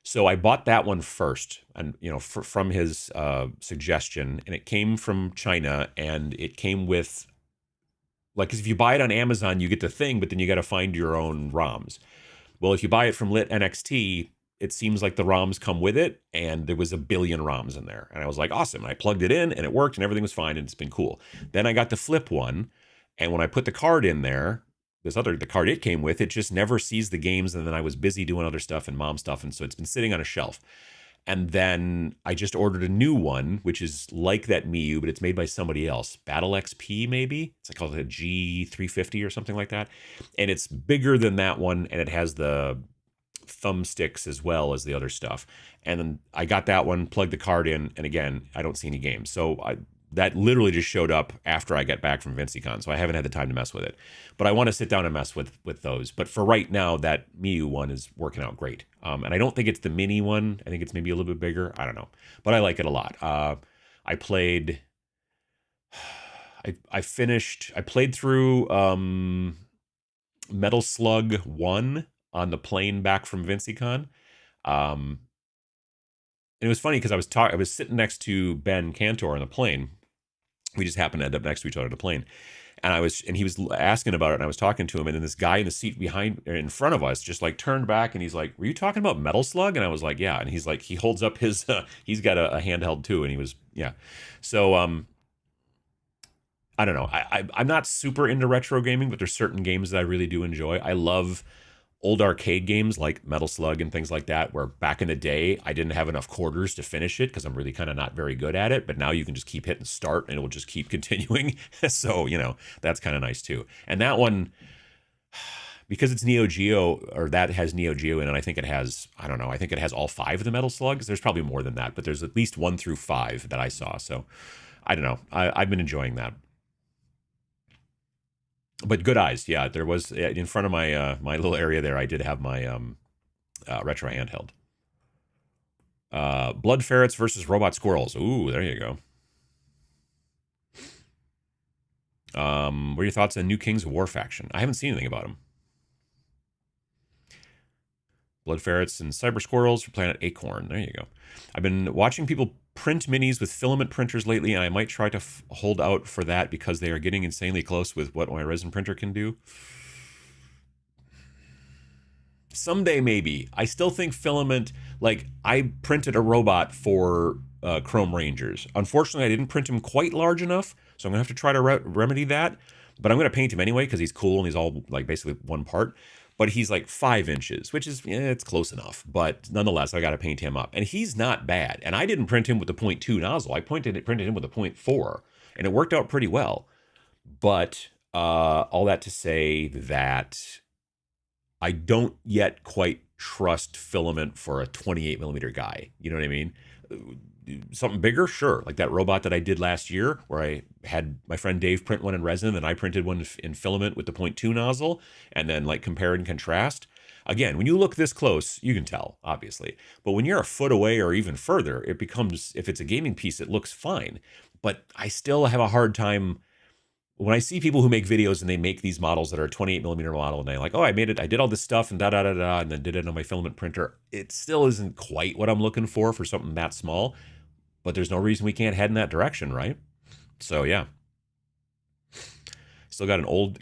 Speaker 1: So I bought that one first, and from his suggestion, and it came from China, and it came with, like, 'cause if you buy it on Amazon, you get the thing, but then you got to find your own ROMs. Well, if you buy it from Lit NXT, it seems like the ROMs come with it, and there was a billion ROMs in there. And I was like, awesome. And I plugged it in, and it worked, and everything was fine, and it's been cool. Then I got the Flip one, and when I put the card in there, the card it came with, it just never sees the games, and then I was busy doing other stuff and mom stuff, and so it's been sitting on a shelf. And then I just ordered a new one, which is like that Miu, but it's made by somebody else. Battle XP, maybe? It's called a G350 or something like that. And it's bigger than that one, and it has the thumbsticks as well as the other stuff. And then I got that one, plugged the card in, and again, I don't see any games. So that literally just showed up after I got back from VinciCon, so I haven't had the time to mess with it. But I want to sit down and mess with those. But for right now, that Miu one is working out great. And I don't think it's the mini one. I think it's maybe a little bit bigger. I don't know. But I like it a lot. I played through Metal Slug 1 on the plane back from VinciCon. And it was funny because I was sitting next to Ben Cantor on the plane, We just happened to end up next to each other on a plane. And he was asking about it, and I was talking to him, and then this guy in the seat behind, or in front of us, just like turned back, and he's like, "Were you talking about Metal Slug?" And I was like, "Yeah." And he's like, he holds up his, he's got a handheld too, and he was, yeah. So, I don't know. I'm not super into retro gaming, but there's certain games that I really do enjoy. I love old arcade games like Metal Slug and things like that, where back in the day I didn't have enough quarters to finish it because I'm really kind of not very good at it. But now you can just keep hitting start and it will just keep continuing. So, that's kind of nice too. And that one, because it's Neo Geo, or that has Neo Geo in it, I think it has, I don't know, I think it has all 5 of the Metal Slugs. There's probably more than that, but there's at least 1 through 5 that I saw. So I don't know. I've been enjoying that. But good eyes, yeah. There was in front of my my little area there. I did have my retro handheld. Blood ferrets versus robot squirrels. Ooh, there you go. What are your thoughts on New Kings War faction? I haven't seen anything about them. Blood ferrets and cyber squirrels for Planet Acorn. There you go. I've been watching people print minis with filament printers lately, and I might try to hold out for that because they are getting insanely close with what my resin printer can do. Someday, maybe. I still think filament, like, I printed a robot for Chrome Rangers. Unfortunately, I didn't print him quite large enough, so I'm going to have to try to remedy that. But I'm going to paint him anyway because he's cool and he's all, like, basically one part. But he's like 5 inches, which is, it's close enough. But nonetheless, I got to paint him up. And he's not bad. And I didn't print him with the 0.2 nozzle. I printed him with a 0.4. And it worked out pretty well. But all that to say that I don't yet quite trust filament for a 28 millimeter guy. You know what I mean? Something bigger, sure. Like that robot that I did last year, where I had my friend Dave print one in resin, and I printed one in filament with the 0.2 nozzle, and then like compare and contrast. Again, when you look this close, you can tell, obviously. But when you're a foot away or even further, it becomes, if it's a gaming piece, it looks fine. But I still have a hard time when I see people who make videos and they make these models that are a 28 millimeter model, and they're like, oh, I made it, I did all this stuff and da da da da, and then did it on my filament printer. It still isn't quite what I'm looking for something that small, but there's no reason we can't head in that direction, right? So yeah, still got an old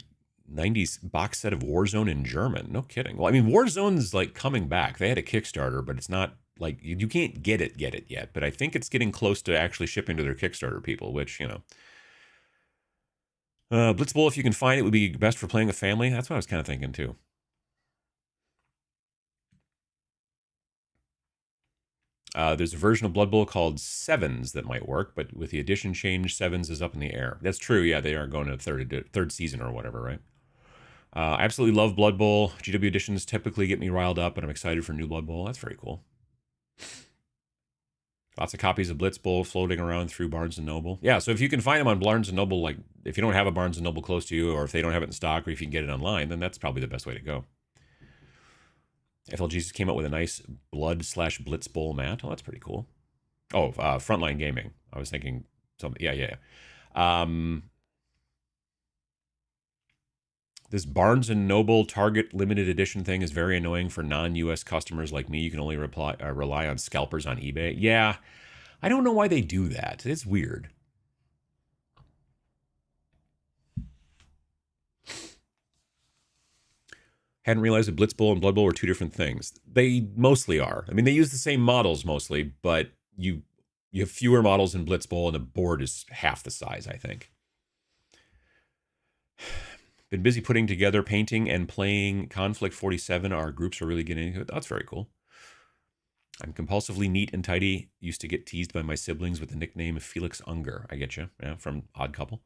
Speaker 1: 90s box set of Warzone in German. No kidding. Well, I mean, Warzone's like coming back. They had a Kickstarter, but it's not like you can't get it yet. But I think it's getting close to actually shipping to their Kickstarter people, which, Blitzbowl, if you can find it, would be best for playing with family. That's what I was kind of thinking too. There's a version of Blood Bowl called Sevens that might work, but with the edition change, Sevens is up in the air. That's true. Yeah, they are going to third season or whatever, right? I absolutely love Blood Bowl. GW editions typically get me riled up, but I'm excited for new Blood Bowl. That's very cool. Lots of copies of Blitz Bowl floating around through Barnes & Noble. Yeah, so if you can find them on Barnes & Noble, like if you don't have a Barnes & Noble close to you, or if they don't have it in stock, or if you can get it online, then that's probably the best way to go. FLGs came out with a nice Blood/Blitz Bowl mat. Oh, that's pretty cool. Oh, Frontline Gaming. I was thinking something. Yeah. This Barnes & Noble Target limited edition thing is very annoying for non-US customers like me. You can only rely on scalpers on eBay. Yeah, I don't know why they do that. It's weird. Hadn't realized that Blitz Bowl and Blood Bowl were 2 different things. They mostly are. I mean, they use the same models mostly, but you have fewer models in Blitz Bowl, and the board is half the size, I think. Been busy putting together, painting, and playing Conflict 47. Our groups are really getting into it. That's very cool. I'm compulsively neat and tidy. Used to get teased by my siblings with the nickname Felix Unger. I get you. Yeah, from Odd Couple.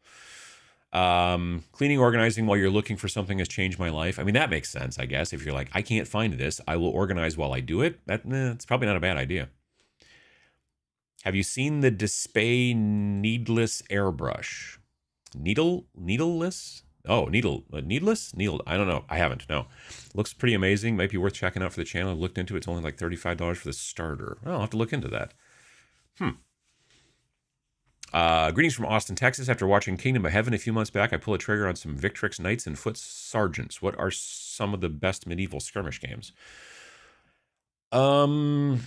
Speaker 1: Cleaning, organizing while you're looking for something has changed my life. I mean, that makes sense, I guess. If you're like, I can't find this, I will organize while I do it. That's probably not a bad idea. Have you seen the Display Needless Airbrush? Needleless? Oh, needless? I don't know. I haven't, no. Looks pretty amazing. Might be worth checking out for the channel. I looked into it. It's only like $35 for the starter. Well, I'll have to look into that. Greetings from Austin, Texas. After watching Kingdom of Heaven a few months back, I pulled a trigger on some Victrix Knights and Foot Sergeants. What are some of the best medieval skirmish games? That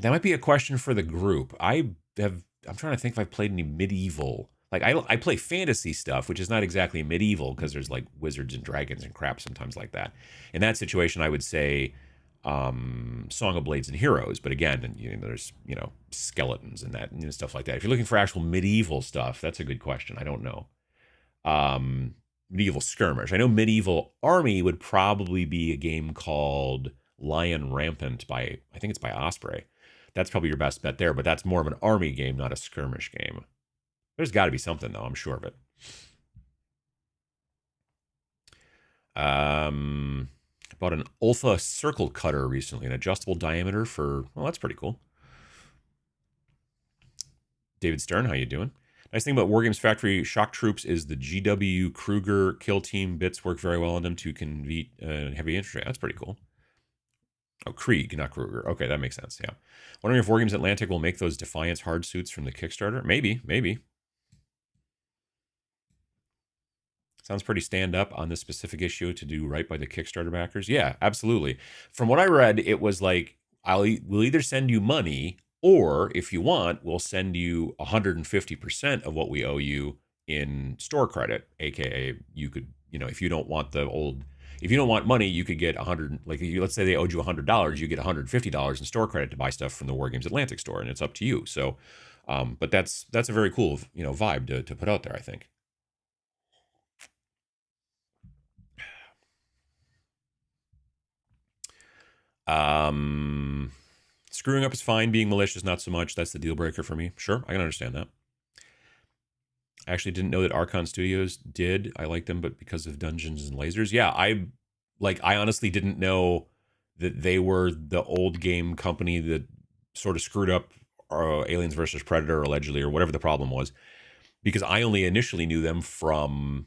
Speaker 1: might be a question for the group. I'm trying to think if I've played any medieval. Like I play fantasy stuff, which is not exactly medieval because there's like wizards and dragons and crap sometimes like that. In that situation, I would say Song of Blades and Heroes, but again, there's skeletons and that stuff like that. If you're looking for actual medieval stuff, that's a good question. I don't know. Medieval skirmish. I know medieval army would probably be a game called Lion Rampant by, I think it's by Osprey. That's probably your best bet there, but that's more of an army game, not a skirmish game. There's got to be something though, I'm sure of it. I bought an Ulfa circle cutter recently, an adjustable diameter for, well, that's pretty cool. David Stern, how you doing? Nice thing about Wargames Factory Shock Troops is the GW Kruger kill team bits work very well on them to convert heavy infantry. That's pretty cool. Oh, Krieg, not Kruger. Okay, that makes sense. Yeah. Wondering if Wargames Atlantic will make those Defiance hard suits from the Kickstarter. Maybe. Sounds pretty stand up on this specific issue to do right by the Kickstarter backers. Yeah, absolutely. From what I read, it was like, we'll either send you money, or if you want, we'll send you 150% of what we owe you in store credit. AKA, you could, if you don't want if you don't want money, you could get 100. Like, let's say they owed you $100, you get $150 in store credit to buy stuff from the Wargames Atlantic store, and it's up to you. So, but that's a very cool, vibe to put out there, I think. Screwing up is fine. Being malicious, not so much. That's the deal breaker for me. Sure, I can understand that. I actually didn't know that Archon Studios did. I like them, but because of Dungeons and Lasers. Yeah, I honestly didn't know that they were the old game company that sort of screwed up Aliens versus Predator, allegedly, or whatever the problem was, because I only initially knew them from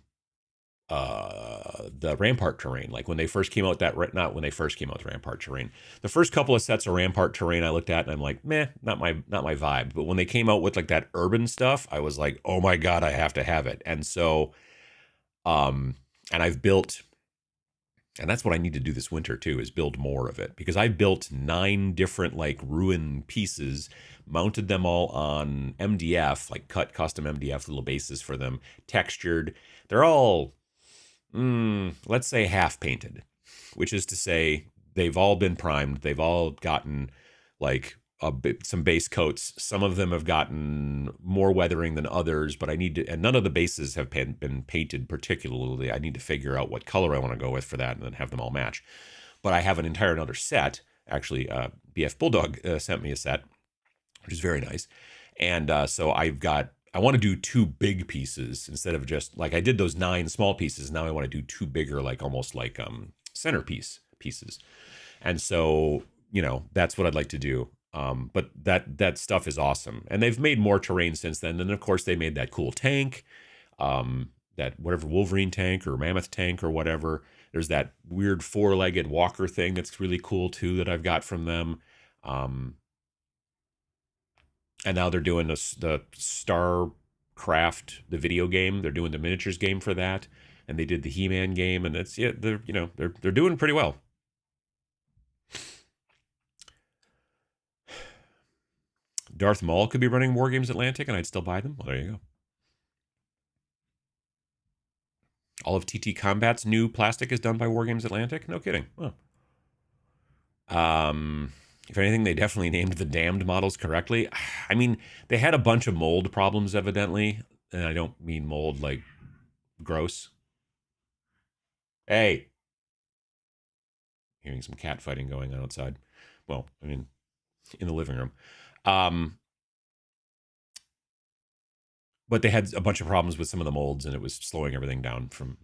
Speaker 1: the Rampart terrain. Like when they first came out, not when they first came out with Rampart terrain. The first couple of sets of Rampart terrain I looked at and I'm like, meh, not my vibe. But when they came out with like that urban stuff, I was like, oh my God, I have to have it. And so, and I've built, and that's what I need to do this winter too, is build more of it, because I've built 9 different like ruin pieces, mounted them all on MDF, like cut custom MDF little bases for them, textured. They're all, let's say half painted, which is to say they've all been primed. They've all gotten like some base coats. Some of them have gotten more weathering than others, but I need to, and none of the bases have been painted particularly. I need to figure out what color I want to go with for that and then have them all match. But I have an entire another set. Actually, BF Bulldog sent me a set, which is very nice. And so I want to do 2 big pieces instead of just like I did those 9 small pieces. Now I want to do 2 bigger, like almost like centerpiece pieces. And so, that's what I'd like to do. But that stuff is awesome. And they've made more terrain since then. And of course they made that cool tank, that whatever Wolverine tank or Mammoth tank or whatever. There's that weird 4-legged walker thing that's really cool too that I've got from them. And now they're doing the StarCraft, the video game. They're doing the miniatures game for that, and they did the He-Man game, and they're doing pretty well. Darth Maul could be running Wargames Atlantic, and I'd still buy them. Well, there you go. All of TT Combat's new plastic is done by Wargames Atlantic. No kidding. Oh. If anything, they definitely named the damned models correctly. I mean, they had a bunch of mold problems, evidently. And I don't mean mold like gross. Hey. Hearing some cat fighting going on outside. Well, I mean, in the living room. But they had a bunch of problems with some of the molds, and it was slowing everything down from...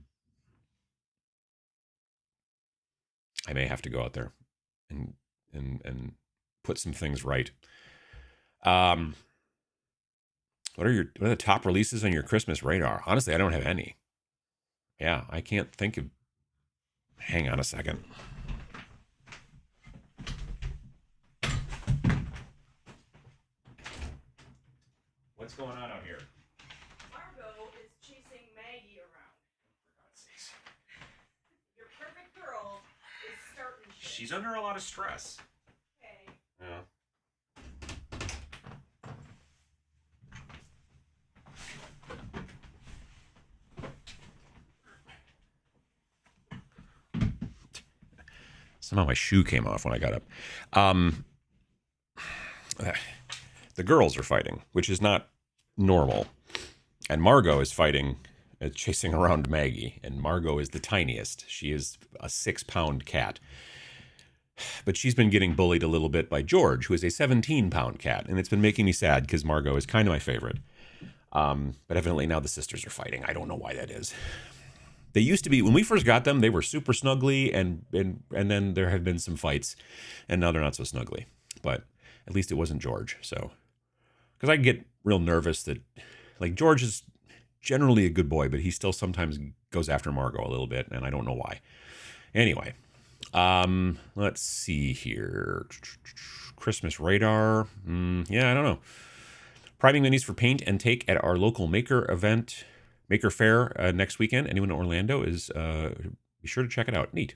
Speaker 1: I may have to go out there and put some things right. What are the top releases on your Christmas radar? Honestly, I don't have any. Yeah, I can't think of... Hang on a second. What's going on out here?
Speaker 2: Margot is chasing Maggie around. For God's sakes. Your perfect girl is starting shit.
Speaker 1: She's under a lot of stress.
Speaker 2: Okay.
Speaker 1: Yeah. Somehow my shoe came off when I got up. Um, the girls are fighting, which is not normal. And Margot is fighting, chasing around Maggie. And Margot is the tiniest. She is a 6-pound cat. But she's been getting bullied a little bit by George, who is a 17-pound cat. And it's been making me sad because Margot is kind of my favorite. But evidently now the sisters are fighting. I don't know why that is. They used to be, when we first got them, they were super snuggly, and then there have been some fights, and now they're not so snuggly. But at least it wasn't George. So, because I get real nervous that, like, George is generally a good boy, but he still sometimes goes after Margot a little bit, and I don't know why. Anyway, let's see here. Christmas radar. Yeah, I don't know. Priming minis for paint and take at our local maker fair next weekend. Anyone in Orlando is be sure to check it out. Neat.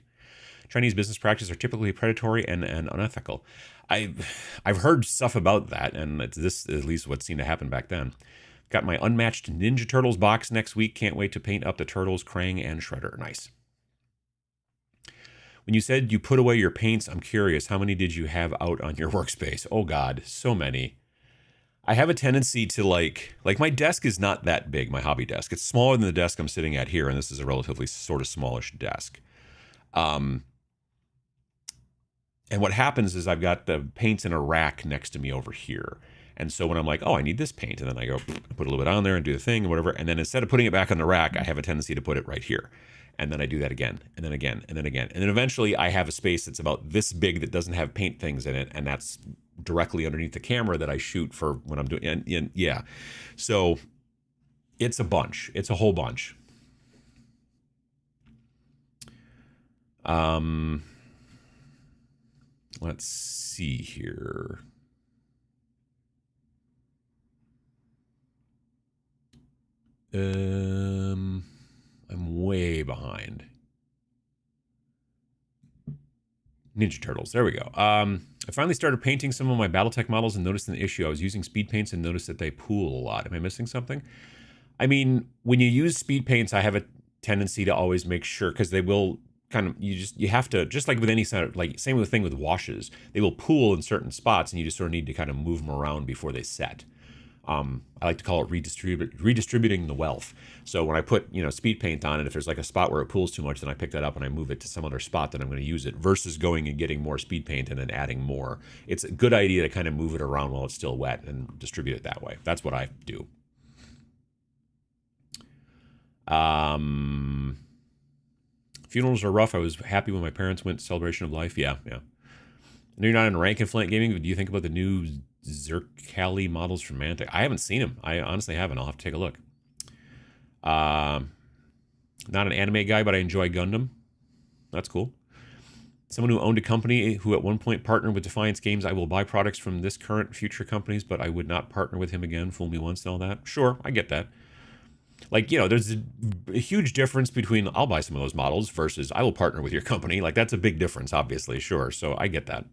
Speaker 1: Chinese business practices are typically predatory and unethical. I've heard stuff about that, and this is at least what seemed to happen back then. Got my unmatched Ninja Turtles box next week. Can't wait to paint up the Turtles, Krang, and Shredder. Nice. When you said you put away your paints, I'm curious, how many did you have out on your workspace? Oh God, so many. I have a tendency to like my desk is not that big, my hobby desk. It's smaller than the desk I'm sitting at here, and this is a relatively sort of smallish desk. And what happens is I've got the paints in a rack next to me over here. And so when I'm like, oh, I need this paint, and then I go put a little bit on there and do the thing and whatever, and then instead of putting it back on the rack, I have a tendency to put it right here. And then I do that again, and then again, and then again. And then eventually I have a space that's about this big that doesn't have paint things in it, and that's directly underneath the camera that I shoot for when I'm doing, and yeah. So it's a bunch. It's a whole bunch. Let's see here. I'm way behind. Ninja Turtles. There we go. I finally started painting some of my Battletech models and noticed an issue. I was using speed paints and noticed that they pool a lot. Am I missing something? I mean, when you use speed paints, I have a tendency to always make sure, because they will kind of, you have to, just like with any sort of, like, same with the thing with washes, they will pool in certain spots, and you just sort of need to kind of move them around before they set. I like to call it redistributing the wealth. So when I put, speed paint on it, if there's like a spot where it pools too much, then I pick that up and I move it to some other spot that I'm going to use it, versus going and getting more speed paint and then adding more. It's a good idea to kind of move it around while it's still wet and distribute it that way. That's what I do. Funerals are rough. I was happy when my parents went to Celebration of Life. Yeah. I know you're not in rank and flank gaming, but do you think about the new Zerkali models from Mantic? I haven't seen them. I honestly haven't. I'll have to take a look. Not an anime guy, but I enjoy Gundam. That's cool. Someone who owned a company who at one point partnered with Defiance Games. I will buy products from this current future companies, but I would not partner with him again. Fool me once and all that. Sure, I get that. Like, there's a huge difference between I'll buy some of those models versus I will partner with your company. Like, that's a big difference, obviously. Sure. So I get that.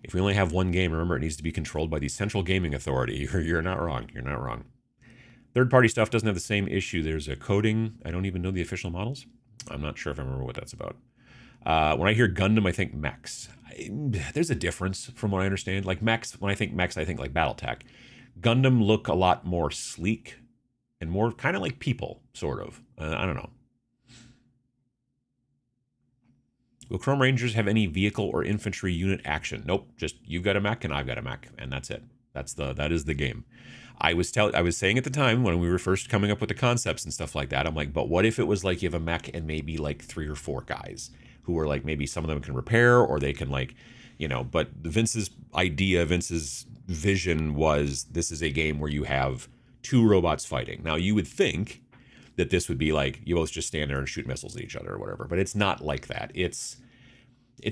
Speaker 1: If we only have one game, remember it needs to be controlled by the Central Gaming Authority. You're not wrong. You're not wrong. Third-party stuff doesn't have the same issue. There's a coding. I don't even know the official models. I'm not sure if I remember what that's about. When I hear Gundam, I think mechs. There's a difference from what I understand. Like mechs, when I think mechs, I think like Battletech. Gundam look a lot more sleek and more kind of like people, sort of. I don't know. Will Chrome Rangers have any vehicle or infantry unit action? Nope. Just you've got a mech and I've got a mech, and that's it. That is the game. I was saying at the time when we were first coming up with the concepts and stuff like that, I'm like, but what if it was like you have a mech and maybe like 3 or 4 guys who are like, maybe some of them can repair or they can like, but Vince's vision was this is a game where you have 2 robots fighting. Now you would think that this would be like you both just stand there and shoot missiles at each other or whatever, but it's not like that. It's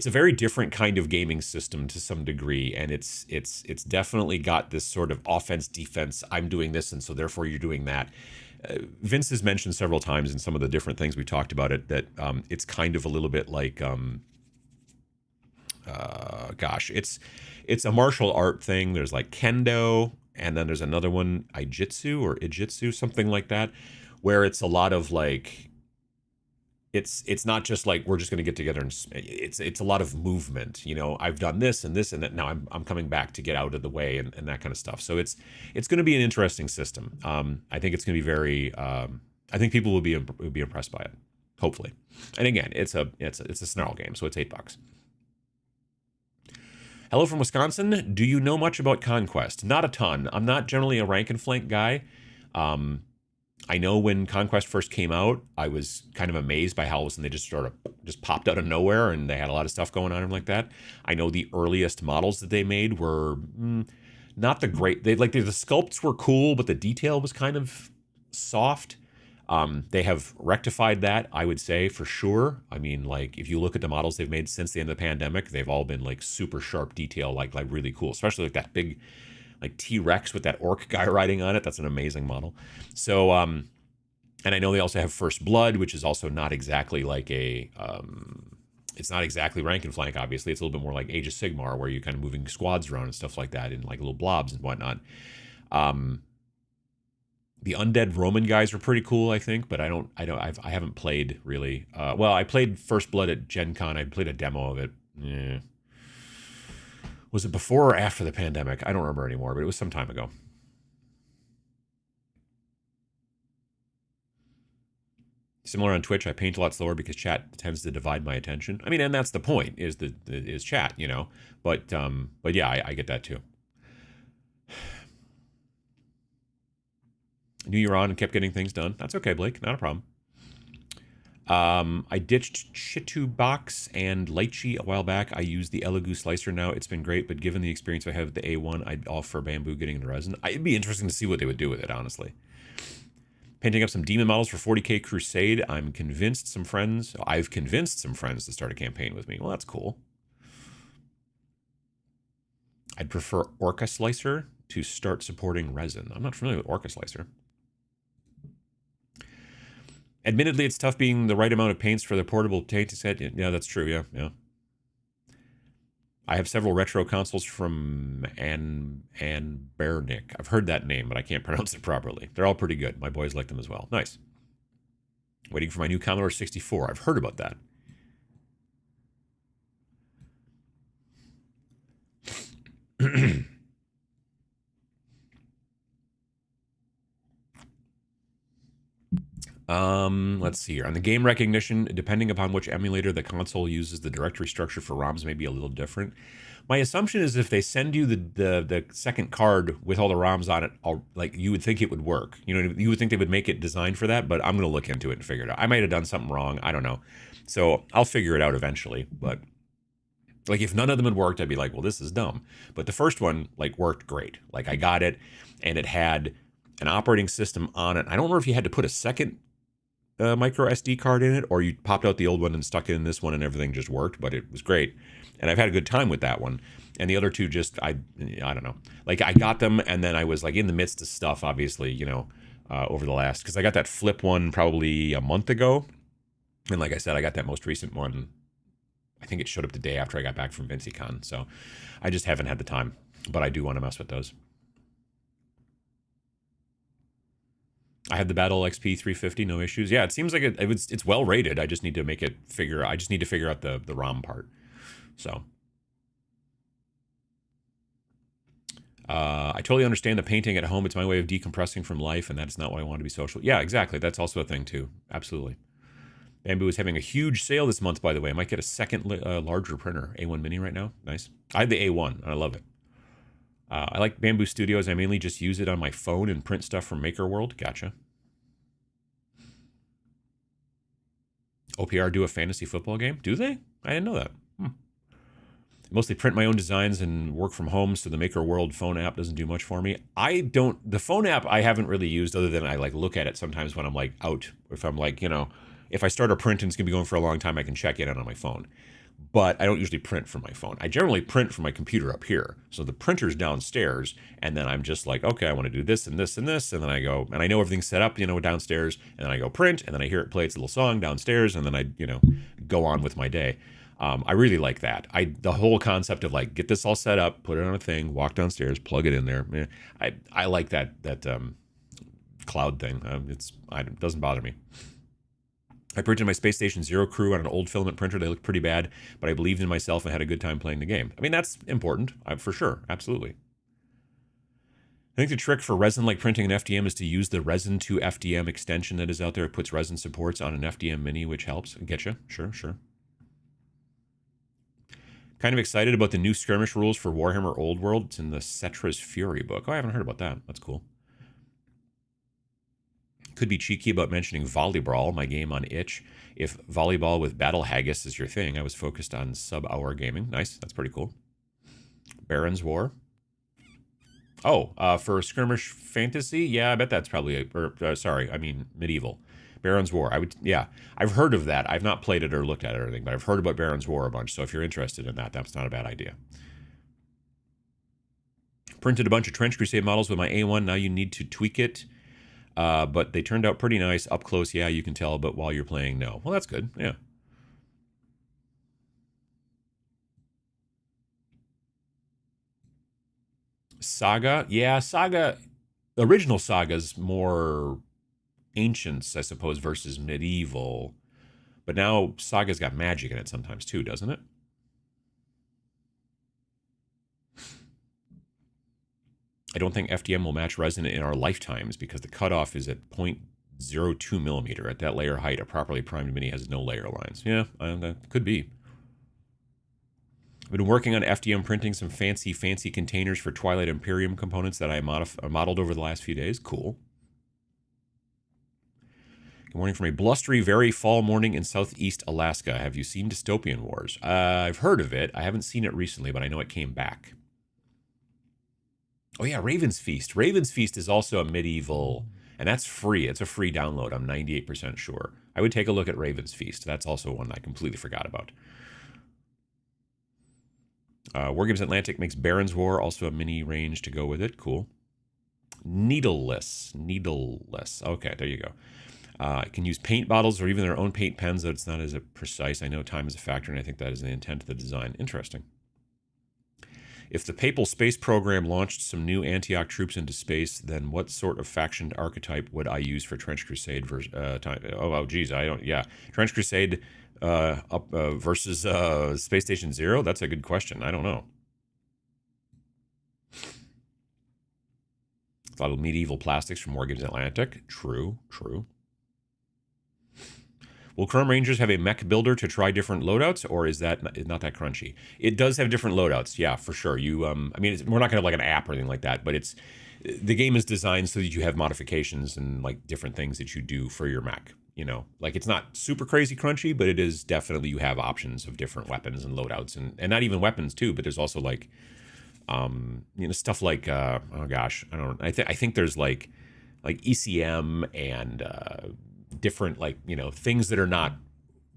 Speaker 1: a very different kind of gaming system to some degree, and it's definitely got this sort of offense defense. I'm doing this, and so therefore you're doing that. Vince has mentioned several times in some of the different things we talked about it that it's kind of a little bit like it's a martial art thing. There's like kendo, and then there's another one, ijitsu or ijitsu, something like that, where it's a lot of like it's not just like we're just going to get together and it's a lot of movement. You know, I've done this and this and that. Now I'm coming back to get out of the way and that kind of stuff. So it's going to be an interesting system. I think it's going to be very. I think people will be impressed by it. Hopefully, and again, it's a snarl game, so it's $8. Hello from Wisconsin. Do you know much about Conquest? Not a ton. I'm not generally a rank and flank guy. I know when Conquest first came out, I was kind of amazed by how all of a sudden they just popped out of nowhere and they had a lot of stuff going on and like that. I know the earliest models that they made were not the great. The sculpts were cool, but the detail was kind of soft. They have rectified that, I would say, for sure. I mean, like, if you look at the models they've made since the end of the pandemic, they've all been like super sharp detail, like really cool, especially like that big like T-Rex with that orc guy riding on it. That's an amazing model. So, and I know they also have First Blood, which is also not exactly like it's not exactly rank and flank, obviously. It's a little bit more like Age of Sigmar, where you're kind of moving squads around and stuff like that in like little blobs and whatnot. The undead Roman guys are pretty cool, I think, but I haven't played really. Well, I played First Blood at Gen Con. I played a demo of it. Was it before or after the pandemic? I don't remember anymore, but it was some time ago. Similar on Twitch, I paint a lot slower because chat tends to divide my attention. I mean, and that's the point, is chat, you know. But yeah, I get that too. Knew you were on and kept getting things done. That's okay, Blake. Not a problem. I ditched Chitu Box and Lychee a while back. I use the Elegoo slicer now. It's been great, but given the experience I have with the A1, I'd offer Bamboo getting into resin. It'd be interesting to see what they would do with it, honestly. Painting up some demon models for 40k Crusade. I've convinced some friends to start a campaign with me. Well, that's cool. I'd prefer Orca Slicer to start supporting resin. I'm not familiar with Orca Slicer. Admittedly, it's tough being the right amount of paints for the portable painting set. Yeah, that's true. Yeah. I have several retro consoles from Ann Bernick. I've heard that name, but I can't pronounce it properly. They're all pretty good. My boys like them as well. Nice. Waiting for my new Commodore 64. I've heard about that. Let's see here. On the game recognition, depending upon which emulator the console uses, the directory structure for ROMs may be a little different. My assumption is if they send you the second card with all the ROMs on it, like, you would think it would work. You know, you would think they would make it designed for that, but I'm going to look into it and figure it out. I might have done something wrong. I don't know. So I'll figure it out eventually. But like, if none of them had worked, I'd be like, well, this is dumb. But the first one, like, worked great. Like, I got it, and it had an operating system on it. I don't remember if you had to put a second micro SD card in it, or you popped out the old one and stuck it in this one and everything just worked, but it was great. And I've had a good time with that one. And the other two just, I don't know. Like, I got them, and then I was like in the midst of stuff, obviously, you know, over the last, because I got that flip one probably a month ago. And like I said, I got that most recent one, I think it showed up the day after I got back from VincyCon. So I just haven't had the time, but I do want to mess with those. I have the Battle XP 350, no issues. Yeah, it seems like it's well rated. I just need to figure out the ROM part. So I totally understand the painting at home. It's my way of decompressing from life, and that's not why I want to be social. Yeah, exactly. That's also a thing too. Absolutely. Bamboo is having a huge sale this month, by the way. I might get a second larger printer, A1 Mini right now. Nice. I have the A1, and I love it. I like Bamboo Studios. I mainly just use it on my phone and print stuff from Maker World. Gotcha. OPR do a fantasy football game? Do they? I didn't know that. Mostly print my own designs and work from home, so the Maker World phone app doesn't do much for me. The phone app I haven't really used, other than I like look at it sometimes when I'm like out. If I'm like, you know, if I start a print and it's gonna be going for a long time, I can check in on my phone. But I don't usually print from my phone. I generally print from my computer up here. So the printer's downstairs, and then I'm just like, okay, I want to do this and this and this, and then I go, and I know everything's set up, you know, downstairs, and then I go print, and then I hear it play its little song downstairs, and then I, you know, go on with my day. I really like that. The whole concept of like, get this all set up, put it on a thing, walk downstairs, plug it in there. I like that cloud thing. It doesn't bother me. I printed my Space Station Zero crew on an old filament printer. They looked pretty bad, but I believed in myself and had a good time playing the game. I mean, that's important, for sure. Absolutely. I think the trick for resin-like printing an FDM is to use the Resin to FDM extension that is out there. It puts resin supports on an FDM Mini, which helps. Getcha. Sure, sure. Kind of excited about the new skirmish rules for Warhammer Old World. It's in the Cetra's Fury book. Oh, I haven't heard about that. That's cool. Could be cheeky about mentioning volleyball, my game on itch. If volleyball with battle haggis is your thing, I was focused on sub-hour gaming. Nice. That's pretty cool. Baron's War. Oh, for skirmish fantasy? Yeah, I bet that's probably sorry, I mean medieval. Baron's War. Yeah, I've heard of that. I've not played it or looked at it or anything, but I've heard about Baron's War a bunch. So if you're interested in that, that's not a bad idea. Printed a bunch of Trench Crusade models with my A1. Now you need to tweak it, but they turned out pretty nice up close. Yeah, you can tell, but while you're playing, no. Well, that's good. Yeah. Saga, yeah, Saga. Original Saga's more ancients, I suppose, versus medieval. But now Saga's got magic in it sometimes too, doesn't it? I don't think FDM will match resin in our lifetimes because the cutoff is at 0.02 millimeter. At that layer height, a properly primed mini has no layer lines. Yeah, that could be. I've been working on FDM printing some fancy containers for Twilight Imperium components that I modeled over the last few days. Cool. Good morning from a blustery, very fall morning in southeast Alaska. Have you seen Dystopian Wars? I've heard of it. I haven't seen it recently, but I know it came back. Oh yeah, Raven's Feast. Raven's Feast is also a medieval, and that's free. It's a free download. I'm 98% sure. I would take a look at Raven's Feast. That's also one I completely forgot about. Wargames Atlantic makes Baron's War, also a mini range to go with it. Cool. Needleless. Okay, there you go. Can use paint bottles or even their own paint pens, though it's not as precise. I know time is a factor, and I think that is the intent of the design. Interesting. If the Papal Space Program launched some new Antioch troops into space, then what sort of factioned archetype would I use for Trench Crusade geez, I don't. Yeah, Trench Crusade versus Space Station Zero. That's a good question. I don't know. A lot of medieval plastics from Wargames Atlantic. True. Will Chrome Rangers have a mech builder to try different loadouts, or is that not that crunchy? It does have different loadouts, yeah, for sure. You, I mean, we're not going to have like an app or anything like that, but the game is designed so that you have modifications and like different things that you do for your mech. You know, like it's not super crazy crunchy, but it is definitely, you have options of different weapons and loadouts, and not even weapons too, but there's also like, stuff like, oh gosh, I think there's like ECM and different things that are not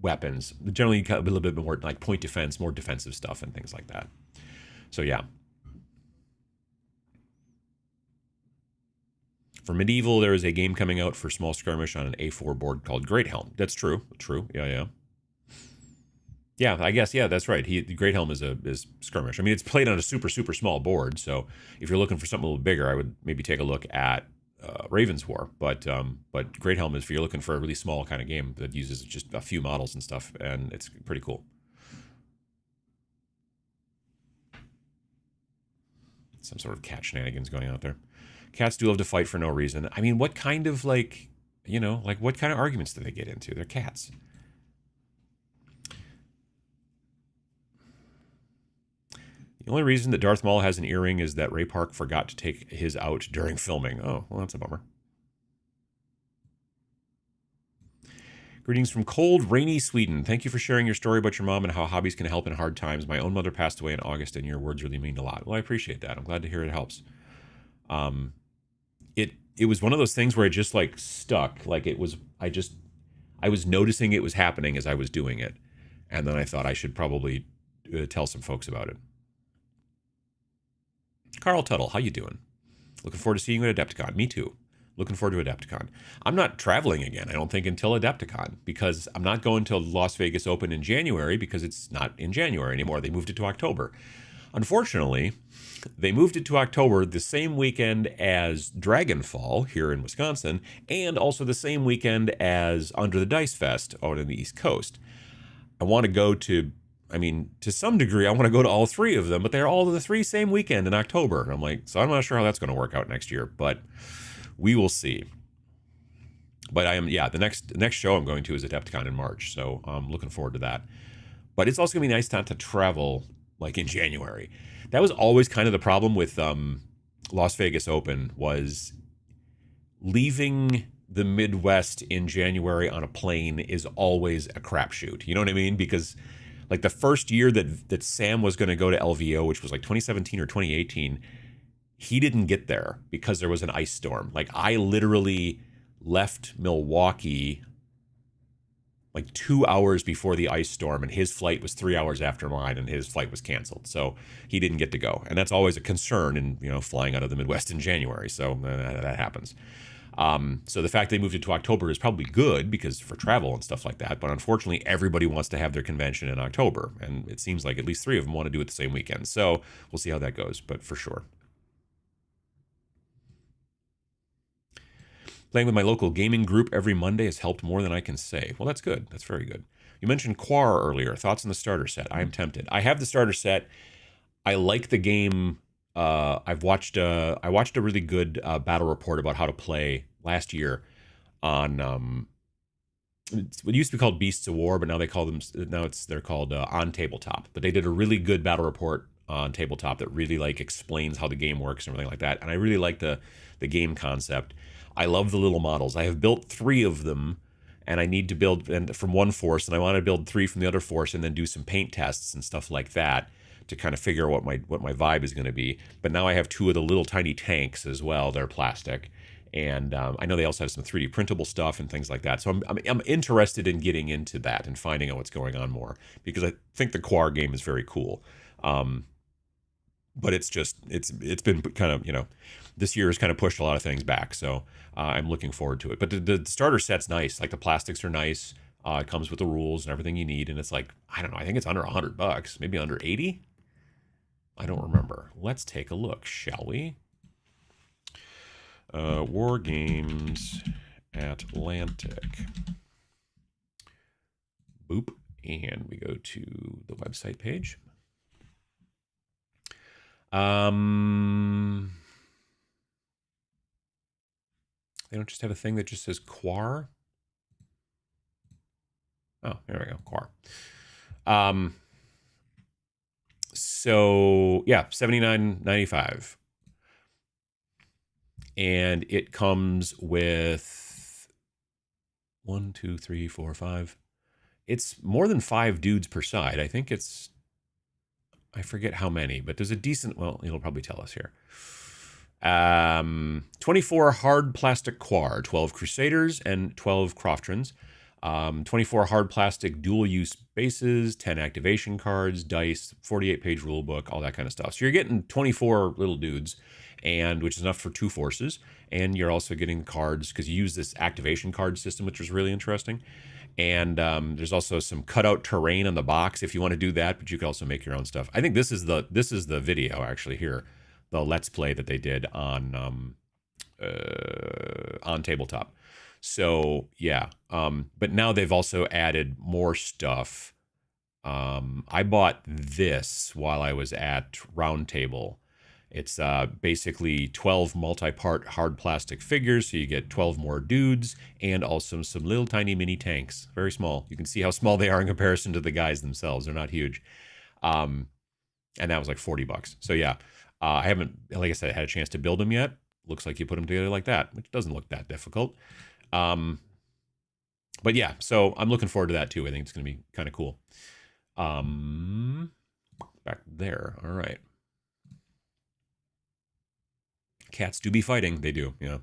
Speaker 1: weapons. Generally, a little bit more like point defense, more defensive stuff and things like that. So yeah. For medieval, there is a game coming out for small skirmish on an A4 board called Great Helm. That's true. Yeah. Yeah, I guess, yeah, that's right. The Great Helm is skirmish. I mean, it's played on a super small board, so if you're looking for something a little bigger, I would maybe take a look at Raven's War. But Great Helm is if you're looking for a really small kind of game that uses just a few models and stuff, and it's pretty cool. Some sort of cat shenanigans going out there. Cats do love to fight for no reason. I mean, what kind of what kind of arguments do they get into? They're cats. The only reason that Darth Maul has an earring is that Ray Park forgot to take his out during filming. Oh, well, that's a bummer. Greetings from cold, rainy Sweden. Thank you for sharing your story about your mom and how hobbies can help in hard times. My own mother passed away in August, and your words really mean a lot. Well, I appreciate that. I'm glad to hear it helps. It was one of those things where it just stuck. I was noticing it was happening as I was doing it, and then I thought I should probably tell some folks about it. Carl Tuttle, how you doing? Looking forward to seeing you at Adepticon. Me too. Looking forward to Adepticon. I'm not traveling again, I don't think, until Adepticon, because I'm not going to Las Vegas Open in January, because it's not in January anymore. They moved it to October. Unfortunately, they moved it to October, the same weekend as Dragonfall here in Wisconsin, and also the same weekend as Under the Dice Fest out in the East Coast. I want to go to, I mean, to some degree, I want to go to all three of them, but they're all the three same weekend in October. And I'm like, so I'm not sure how that's going to work out next year, but we will see. But I am, yeah, the next show I'm going to is Adepticon in March, so I'm looking forward to that. But it's also going to be nice not to travel like in January. That was always kind of the problem with Las Vegas Open, was leaving the Midwest in January on a plane is always a crapshoot. You know what I mean? Because like the first year that Sam was going to go to LVO, which was like 2017 or 2018, he didn't get there because there was an ice storm. Like I literally left Milwaukee like 2 hours before the ice storm, and his flight was 3 hours after mine, and his flight was canceled. So he didn't get to go. And that's always a concern in, flying out of the Midwest in January. So that happens. So the fact they moved it to October is probably good because for travel and stuff like that. But unfortunately, everybody wants to have their convention in October. And it seems like at least 3 of them want to do it the same weekend. So we'll see how that goes, but for sure. Playing with my local gaming group every Monday has helped more than I can say. Well, that's good. That's very good. You mentioned Quar earlier. Thoughts on the starter set? I am tempted. I have the starter set. I like the game. I watched a really good battle report about how to play last year on it used to be called Beasts of War, but now they're called on Tabletop. But they did a really good battle report on Tabletop that really like explains how the game works and everything like that. And I really like the game concept. I love the little models. I have built 3 of them, and I need to build from one force, and I want to build 3 from the other force, and then do some paint tests and stuff like that to kind of figure out what my vibe is going to be. But now I have 2 of the little tiny tanks as well. They're plastic, and I know they also have some 3D printable stuff and things like that. So I'm interested in getting into that and finding out what's going on more, because I think the Quar game is very cool. But it's been kind of, this year has kind of pushed a lot of things back. So I'm looking forward to it. But the starter set's nice. Like the plastics are nice. It comes with the rules and everything you need. And it's like, I don't know, I think it's under $100, maybe under 80. I don't remember. Let's take a look, shall we? War Games Atlantic. Boop. And we go to the website page. They don't just have a thing that just says Quar. Oh, there we go, Quar. So yeah, $79.95, and it comes with 1, 2, 3, 4, 5. It's more than 5 dudes per side. I think it's, I forget how many, but there's a decent, well, it'll probably tell us here. 24 hard plastic Quar, 12 Crusaders and 12 Croftrons. 24 hard plastic dual-use bases, 10 activation cards, dice, 48-page rulebook, all that kind of stuff. So you're getting 24 little dudes, and which is enough for 2 forces. And you're also getting cards because you use this activation card system, which is really interesting. And there's also some cutout terrain on the box if you want to do that, but you can also make your own stuff. I think this is the video actually here, the Let's Play that they did on Tabletop. So yeah, but now they've also added more stuff. I bought this while I was at Roundtable. It's basically 12 multi-part hard plastic figures, so you get 12 more dudes, and also some little tiny mini tanks, very small. You can see how small they are in comparison to the guys themselves. They're not huge. And that was like $40. So yeah, I haven't, like I said, had a chance to build them yet. Looks like you put them together like that, which doesn't look that difficult. But yeah, so I'm looking forward to that too. I think it's going to be kind of cool. Back there. All right. Cats do be fighting. They do, yeah.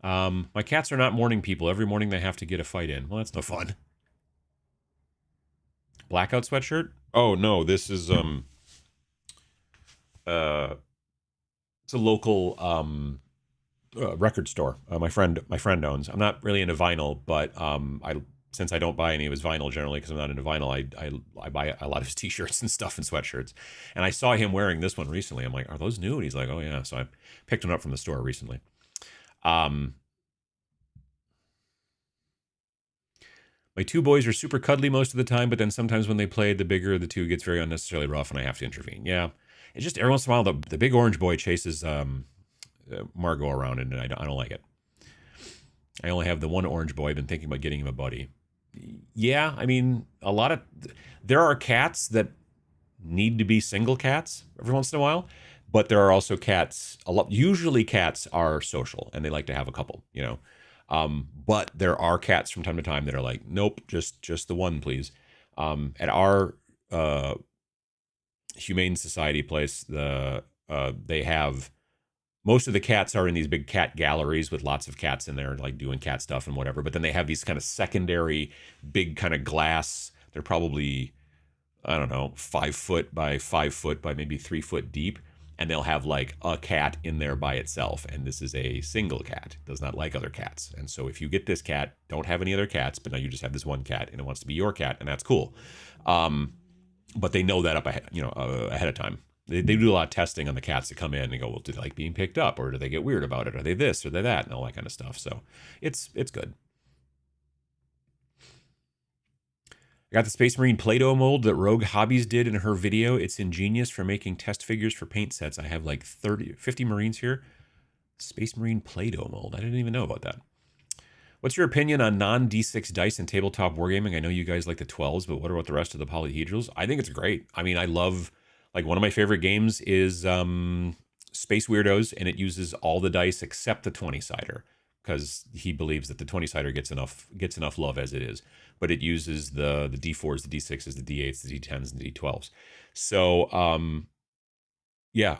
Speaker 1: My cats are not morning people. Every morning they have to get a fight in. Well, that's no fun. Blackout sweatshirt? Oh no, this is it's a local record store. My friend owns. I'm not really into vinyl, but I since I don't buy any of his vinyl generally because I'm not into vinyl, I buy a lot of his t-shirts and stuff and sweatshirts. And I saw him wearing this one recently. I'm like, are those new? And he's like, oh yeah. So I picked one up from the store recently. My two boys are super cuddly most of the time, but then sometimes when they play, the bigger of the two gets very unnecessarily rough and I have to intervene. Yeah. It's just every once in a while, the big orange boy chases Margot around and I don't like it. I only have the one orange boy. I've been thinking about getting him a buddy. Yeah, I mean, there are cats that need to be single cats every once in a while, but there are also cats, usually cats are social and they like to have a couple, you know. But there are cats from time to time that are like, nope, just the one, please. At our Humane Society place, they have most of the cats are in these big cat galleries with lots of cats in there, like doing cat stuff and whatever. But then they have these kind of secondary, big kind of glass. They're probably, I don't know, 5 foot by 5 foot by maybe 3 foot deep. And they'll have like a cat in there by itself. And this is a single cat, does not like other cats. And so if you get this cat, don't have any other cats, but now you just have this one cat and it wants to be your cat, and that's cool. But they know that up ahead, ahead of time. They do a lot of testing on the cats that come in and go, well, do they like being picked up, or do they get weird about it? Are they this or they that, and all that kind of stuff. So it's good. I got the Space Marine Play-Doh mold that Rogue Hobbies did in her video. It's ingenious for making test figures for paint sets. I have like 50 Marines here. Space Marine Play-Doh mold. I didn't even know about that. What's your opinion on non-D6 dice and tabletop wargaming? I know you guys like the 12s, but what about the rest of the polyhedrals? I think it's great. I mean, I love, like, one of my favorite games is Space Weirdos, and it uses all the dice except the 20-sider because he believes that the 20-sider gets enough love as it is. But it uses the D4s, the D6s, the D8s, the D10s, and the D12s. So, yeah,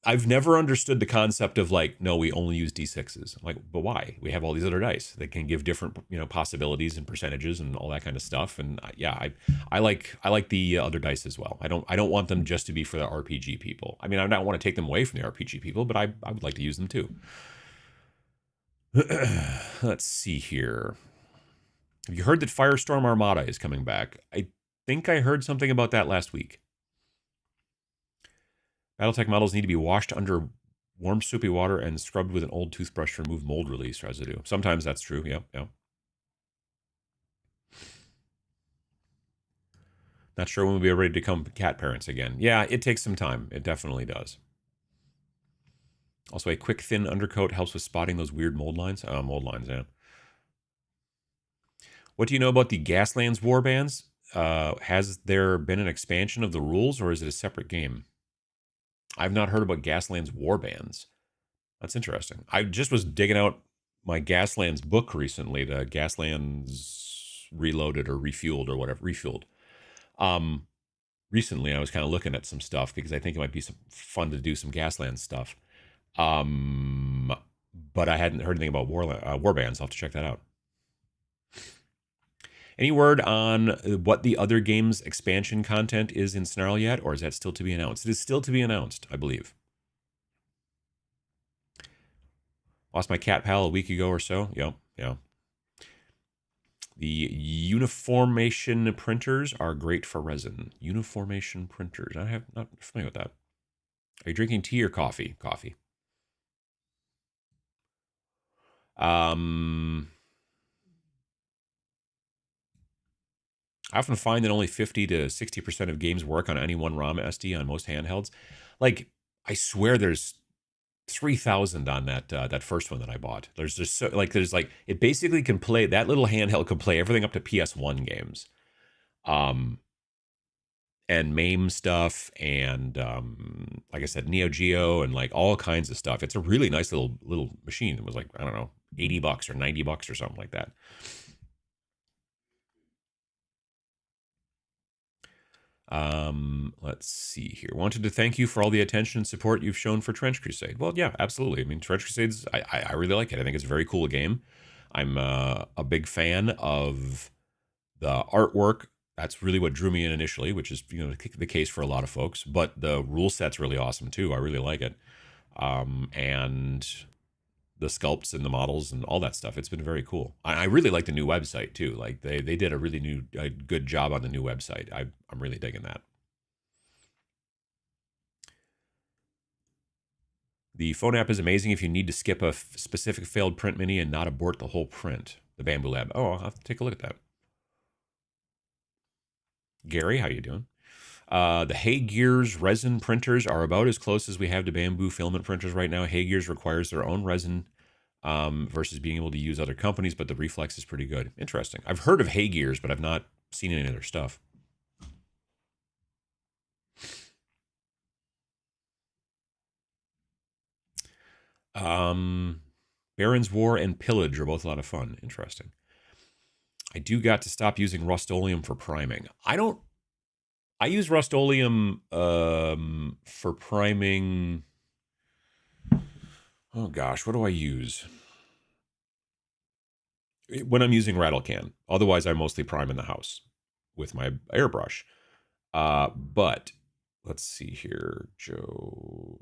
Speaker 1: I've never understood the concept of like, no, we only use D6s. I'm like, but why? We have all these other dice that can give different, possibilities and percentages and all that kind of stuff. And yeah, I like the other dice as well. I don't want them just to be for the RPG people. I mean, I don't want to take them away from the RPG people, but I would like to use them too. Let's see here. Have you heard that Firestorm Armada is coming back? I think I heard something about that last week. Battletech models need to be washed under warm soapy water and scrubbed with an old toothbrush to remove mold release residue. Sometimes that's true. Yeah. Not sure when we'll be ready to become cat parents again. Yeah, it takes some time. It definitely does. Also, a quick, thin undercoat helps with spotting those weird mold lines. Mold lines, yeah. What do you know about the Gaslands warbands? Has there been an expansion of the rules, or is it a separate game? I've not heard about Gaslands warbands. That's interesting. I just was digging out my Gaslands book recently, the Gaslands Reloaded or Refueled or whatever, Refueled. Recently, I was kind of looking at some stuff because I think it might be some fun to do some Gaslands stuff. But I hadn't heard anything about warbands. I'll have to check that out. Any word on what the other game's expansion content is in Snarl yet, or is that still to be announced? It is still to be announced, I believe. Lost my cat pal a week ago or so. Yeah. The uniformation printers are great for resin. Uniformation printers. I have not familiar with that. Are you drinking tea or coffee? Coffee. I often find that only 50 to 60% of games work on any one ROM SD on most handhelds. Like, I swear there's 3,000 on that first one that I bought. There's just it basically can play, that little handheld can play everything up to PS1 games. And MAME stuff and like I said, Neo Geo and like all kinds of stuff. It's a really nice little machine. It was like, I don't know, $80 or $90 or something like that. Let's see here. Wanted to thank you for all the attention and support you've shown for Trench Crusade. Well, yeah, absolutely. I mean, Trench Crusade's, I really like it. I think it's a very cool game. I'm a big fan of the artwork. That's really what drew me in initially, which is, the case for a lot of folks. But the rule set's really awesome too. I really like it. And the sculpts and the models and all that stuff. It's been very cool. I really like the new website too. Like they did a really good job on the new website. I'm really digging that. The phone app is amazing if you need to skip a specific failed print mini and not abort the whole print. The Bamboo Lab. Oh, I'll have to take a look at that. Gary, how you doing? The Hay Gears resin printers are about as close as we have to bamboo filament printers right now. Hay Gears requires their own resin versus being able to use other companies, but the reflex is pretty good. Interesting. I've heard of Hay Gears, but I've not seen any of their stuff. Baron's War and Pillage are both a lot of fun. Interesting. I do got to stop using Rust-Oleum for priming. I use Rust-Oleum for priming. Oh gosh, what do I use? When I'm using rattle can. Otherwise, I mostly prime in the house with my airbrush. But let's see here, Joe.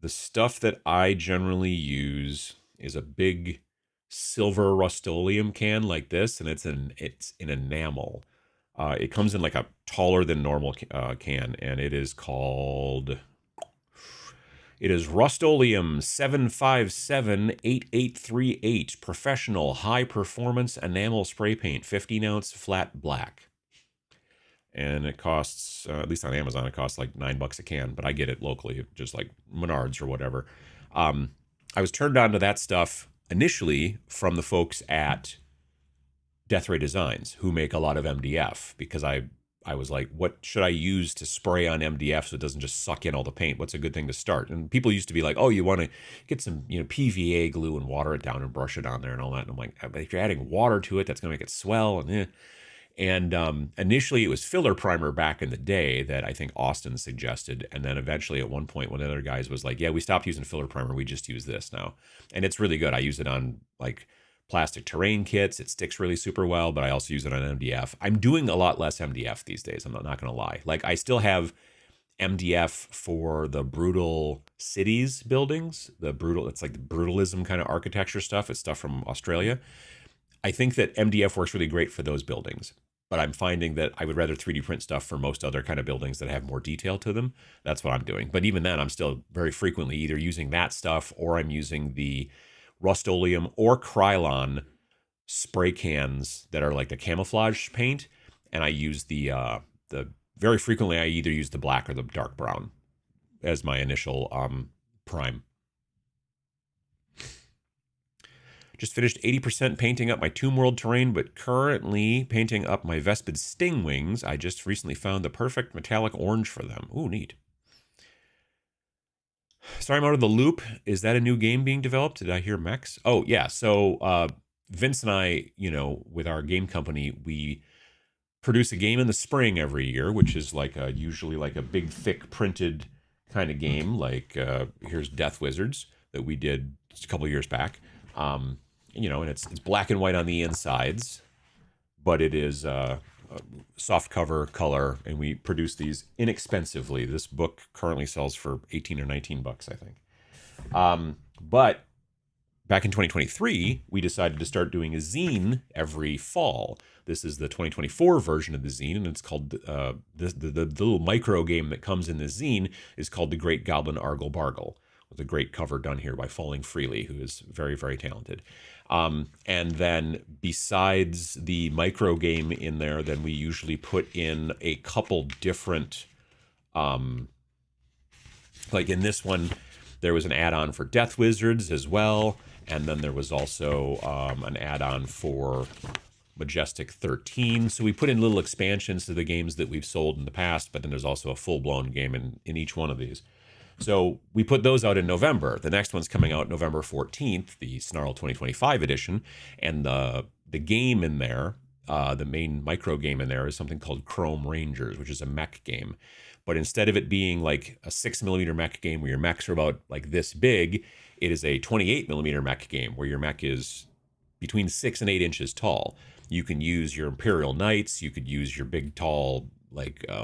Speaker 1: The stuff that I generally use is a big silver Rust-Oleum can like this, and it's in enamel. It comes in like a taller than normal can, and it is Rust-Oleum 7578838 Professional High Performance Enamel Spray Paint, 15-ounce flat black. And it costs, at least on Amazon, it costs like $9 a can, but I get it locally, just like Menards or whatever. I was turned on to that stuff initially from the folks at Death Ray Designs, who make a lot of MDF, because I was like, what should I use to spray on MDF so it doesn't just suck in all the paint? What's a good thing to start? And people used to be like, oh, you want to get some, PVA glue and water it down and brush it on there and all that. And I'm like, if you're adding water to it, that's going to make it swell. And initially it was filler primer back in the day that I think Austin suggested. And then eventually at one point, one of the other guys was like, yeah, we stopped using filler primer. We just use this now. And it's really good. I use it on like plastic terrain kits. It sticks really super well, but I also use it on MDF. I'm doing a lot less MDF these days. I'm not going to lie. Like I still have MDF for the brutal cities buildings, it's like the brutalism kind of architecture stuff. It's stuff from Australia. I think that MDF works really great for those buildings, but I'm finding that I would rather 3D print stuff for most other kind of buildings that have more detail to them. That's what I'm doing. But even then, I'm still very frequently either using that stuff or I'm using the Rust-Oleum or Krylon spray cans that are like the camouflage paint. And I use the very frequently, I either use the black or the dark brown as my initial prime. Just finished 80% painting up my Tomb World terrain, but currently painting up my Vespid Sting Wings. I just recently found the perfect metallic orange for them. Ooh, neat. Sorry, I'm out of the loop. Is that a new game being developed? Did I hear Mex? Oh, yeah. So Vince and I, with our game company, we produce a game in the spring every year, which is like usually like a big, thick printed kind of game. Like here's Death Wizards that we did a couple of years back. And it's black and white on the insides, but it is soft cover color, and we produce these inexpensively. This book currently sells for $18 or $19, I think. But back in 2023, we decided to start doing a zine every fall. This is the 2024 version of the zine, and it's called the little micro game that comes in the zine is called The Great Goblin Argle Bargle, with a great cover done here by Falling Freely, who is very, very talented. And then besides the micro game in there, then we usually put in a couple different, like in this one, there was an add-on for Death Wizards as well. And then there was also an add-on for Majestic 13. So we put in little expansions to the games that we've sold in the past, but then there's also a full-blown game in each one of these. So we put those out in November. The next one's coming out November 14th, the Snarl 2025 edition. And the game in there, the main micro game in there is something called Chrome Rangers, which is a mech game. But instead of it being like a 6mm mech game where your mechs are about like this big, it is a 28mm mech game where your mech is between 6 and 8 inches tall. You can use your Imperial Knights. You could use your big, tall,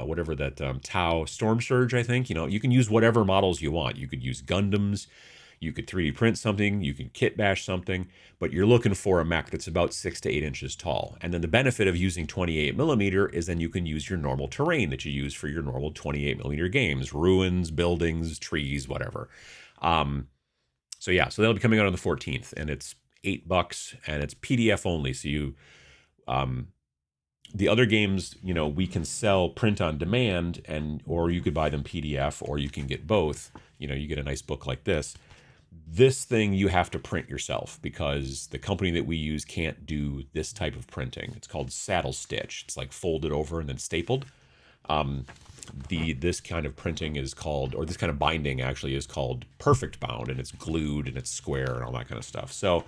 Speaker 1: whatever that Tau Storm Surge, I think. You can use whatever models you want. You could use Gundams, you could 3D print something, you can kit bash something, but you're looking for a mech that's about 6 to 8 inches tall. And then the benefit of using 28 millimeter is then you can use your normal terrain that you use for your normal 28 millimeter games, ruins, buildings, trees, whatever. So that'll be coming out on the 14th, and it's $8, and it's PDF only. So the other games, we can sell print on demand, or you could buy them PDF, or you can get both. You get a nice book like this. This thing you have to print yourself because the company that we use can't do this type of printing. It's called saddle stitch. It's like folded over and then stapled. This kind of printing is called, or this kind of binding actually is called perfect bound, and it's glued and it's square and all that kind of stuff. So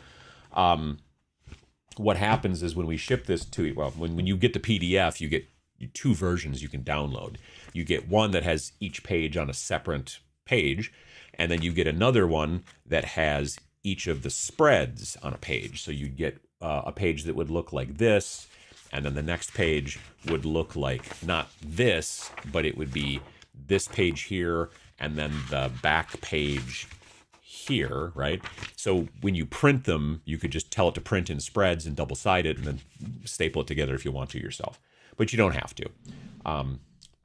Speaker 1: what happens is when we ship this to you, well, when you get the PDF, you get 2 versions you can download. You get one that has each page on a separate page, and then you get another one that has each of the spreads on a page. So you get a page that would look like this, and then the next page would look like not this, but it would be this page here, and then the back page here, right? So when you print them, you could just tell it to print in spreads and double-side it and then staple it together if you want to yourself. But you don't have to.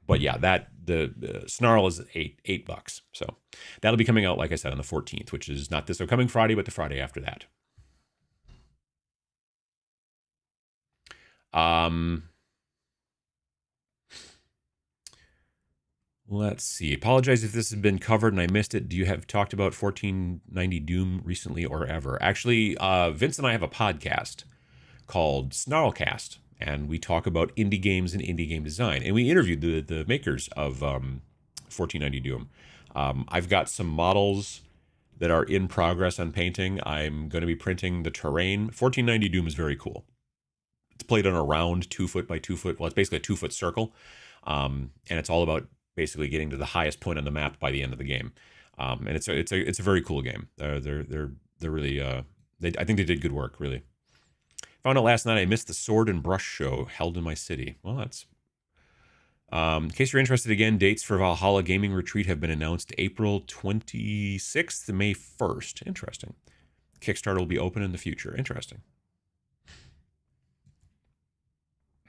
Speaker 1: But yeah, the Snarl is $8. So that'll be coming out, like I said, on the 14th, which is not this upcoming Friday, but the Friday after that. Let's see. Apologize if this has been covered and I missed it. Do you have talked about 1490 Doom recently or ever? Actually, Vince and I have a podcast called Snarlcast, and we talk about indie games and indie game design. And we interviewed the makers of 1490 Doom. I've got some models that are in progress on painting. I'm going to be printing the terrain. 1490 Doom is very cool. It's played on a round 2 foot by 2 foot. Well, it's basically a 2 foot circle. And it's all about basically getting to the highest point on the map by the end of the game. And it's a very cool game. They're really, I think they did good work, really. Found out last night I missed the Sword and Brush show held in my city. Well, that's... in case you're interested again, dates for Valhalla Gaming Retreat have been announced April 26th to May 1st. Interesting. Kickstarter will be open in the future. Interesting.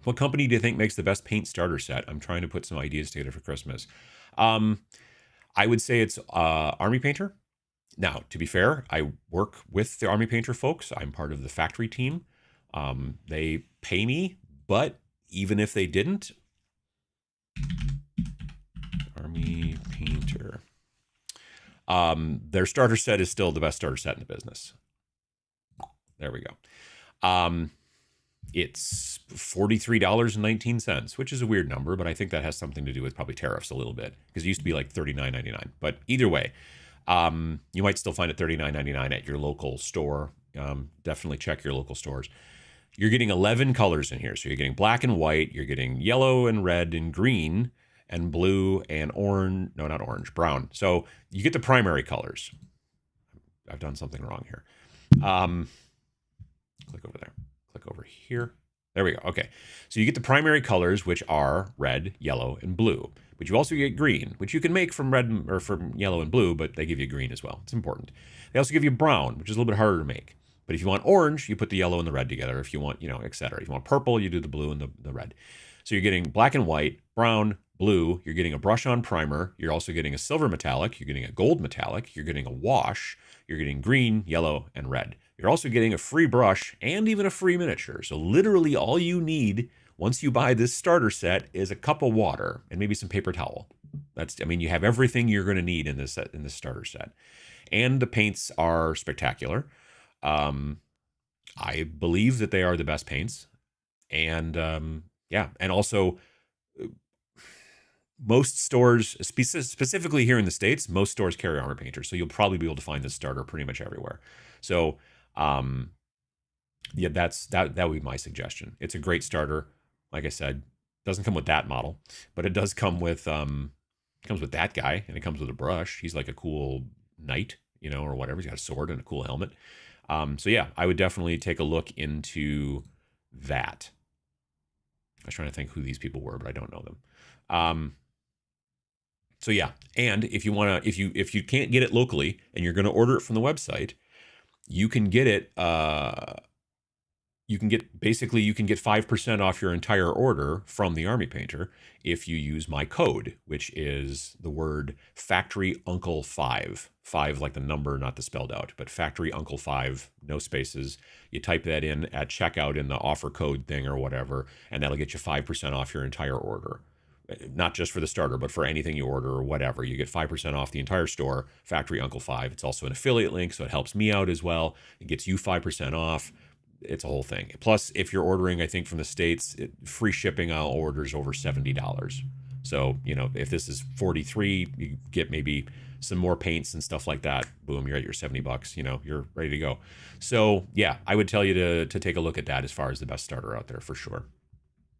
Speaker 1: What company do you think makes the best paint starter set? I'm trying to put some ideas together for Christmas. I would say it's Army Painter. Now, to be fair, I work with the Army Painter folks. I'm part of the factory team. They pay me, but even if they didn't, Army Painter, their starter set is still the best starter set in the business. There we go. It's $43.19, which is a weird number, but I think that has something to do with probably tariffs a little bit, because it used to be like $39.99. But either way, you might still find it $39.99 at your local store. Definitely check your local stores. You're getting 11 colors in here. So you're getting black and white, you're getting yellow and red and green and blue and orange. No, not orange, brown. So you get the primary colors. I've done something wrong here. Click over there. Click over here. There we go. Okay. So you get the primary colors, which are red, yellow, and blue. But you also get green, which you can make from red or from yellow and blue, but they give you green as well. It's important. They also give you brown, which is a little bit harder to make. But if you want orange, you put the yellow and the red together. If you want, etc. If you want purple, you do the blue and the red. So you're getting black and white, brown, blue. You're getting a brush-on primer. You're also getting a silver metallic. You're getting a gold metallic. You're getting a wash. You're getting green, yellow, and red. You're also getting a free brush and even a free miniature. So literally all you need once you buy this starter set is a cup of water and maybe some paper towel. You have everything you're going to need in this starter set. And the paints are spectacular. I believe that they are the best paints. And and also most stores, specifically here in the States, most stores carry Armor Painter. So you'll probably be able to find this starter pretty much everywhere. So that would be my suggestion. It's a great starter. Like I said, doesn't come with that model, but it does come with comes with that guy, and it comes with a brush. He's like a cool knight, or whatever. He's got a sword and a cool helmet. So yeah, I would definitely take a look into that. I was trying to think who these people were, but I don't know them. So yeah, and if you want to, if you can't get it locally and you're going to order it from the website, you can get it. You can get 5% off your entire order from the Army Painter if you use my code, which is the word Factory Uncle 5. 5 like the number, not the spelled out, but Factory Uncle 5, no spaces. You type that in at checkout in the offer code thing or whatever, and that'll get you 5% off your entire order. Not just for the starter, but for anything you order or whatever. You get 5% off the entire store, Factory Uncle 5. It's also an affiliate link, so it helps me out as well. It gets you 5% off. It's a whole thing. Plus, if you're ordering, I think from the States, free shipping on orders over $70. So, you know, if this is 43, you get maybe some more paints and stuff like that. Boom, you're at your $70. You know, you're ready to go. So, yeah, I would tell you to take a look at that as far as the best starter out there for sure.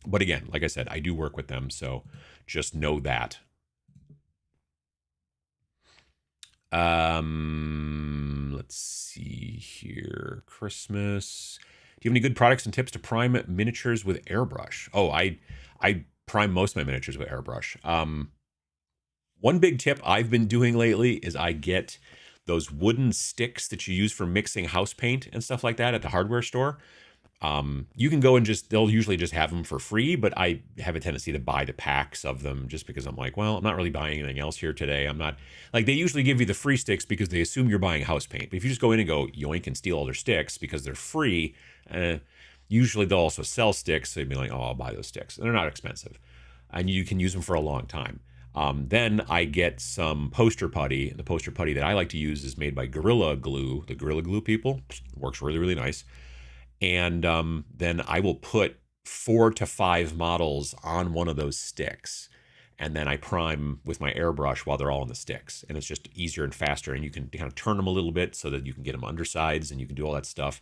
Speaker 1: But again, like I said, I do work with them, so just know that. Let's see here. Christmas. Do you have any good products and tips to prime miniatures with airbrush? Oh, I prime most of my miniatures with airbrush. One big tip I've been doing lately is I get those wooden sticks that you use for mixing house paint and stuff like that at the hardware store. You can go and they'll usually just have them for free, but I have a tendency to buy the packs of them just because I'm like, well, I'm not really buying anything else here today. I'm not like, they usually give you the free sticks because they assume you're buying house paint. But if you just go in and go yoink and steal all their sticks because they're free, usually they'll also sell sticks. So you'd be like, oh, I'll buy those sticks. And they're not expensive. And you can use them for a long time. Then I get some poster putty. The poster putty that I like to use is made by Gorilla Glue, the Gorilla Glue people. Works really, really nice. And then I will put 4 to 5 models on one of those sticks. And then I prime with my airbrush while they're all on the sticks. And it's just easier and faster. And you can kind of turn them a little bit so that you can get them undersides and you can do all that stuff.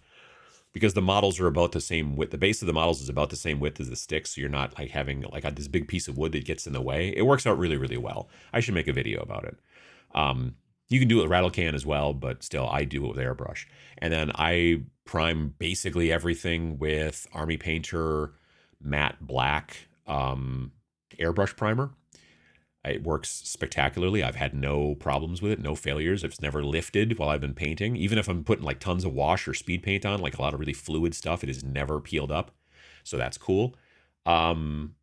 Speaker 1: Because the models are about the same width. The base of the models is about the same width as the sticks. So you're not like having like this big piece of wood that gets in the way. It works out really, really well. I should make a video about it. You can do it with rattle can as well, but still I do it with airbrush. And then I prime basically everything with Army Painter matte black airbrush primer. It works spectacularly. I've had no problems with it, no failures. It's never lifted while I've been painting. Even if I'm putting like tons of wash or speed paint on, like a lot of really fluid stuff, it has never peeled up. So that's cool. And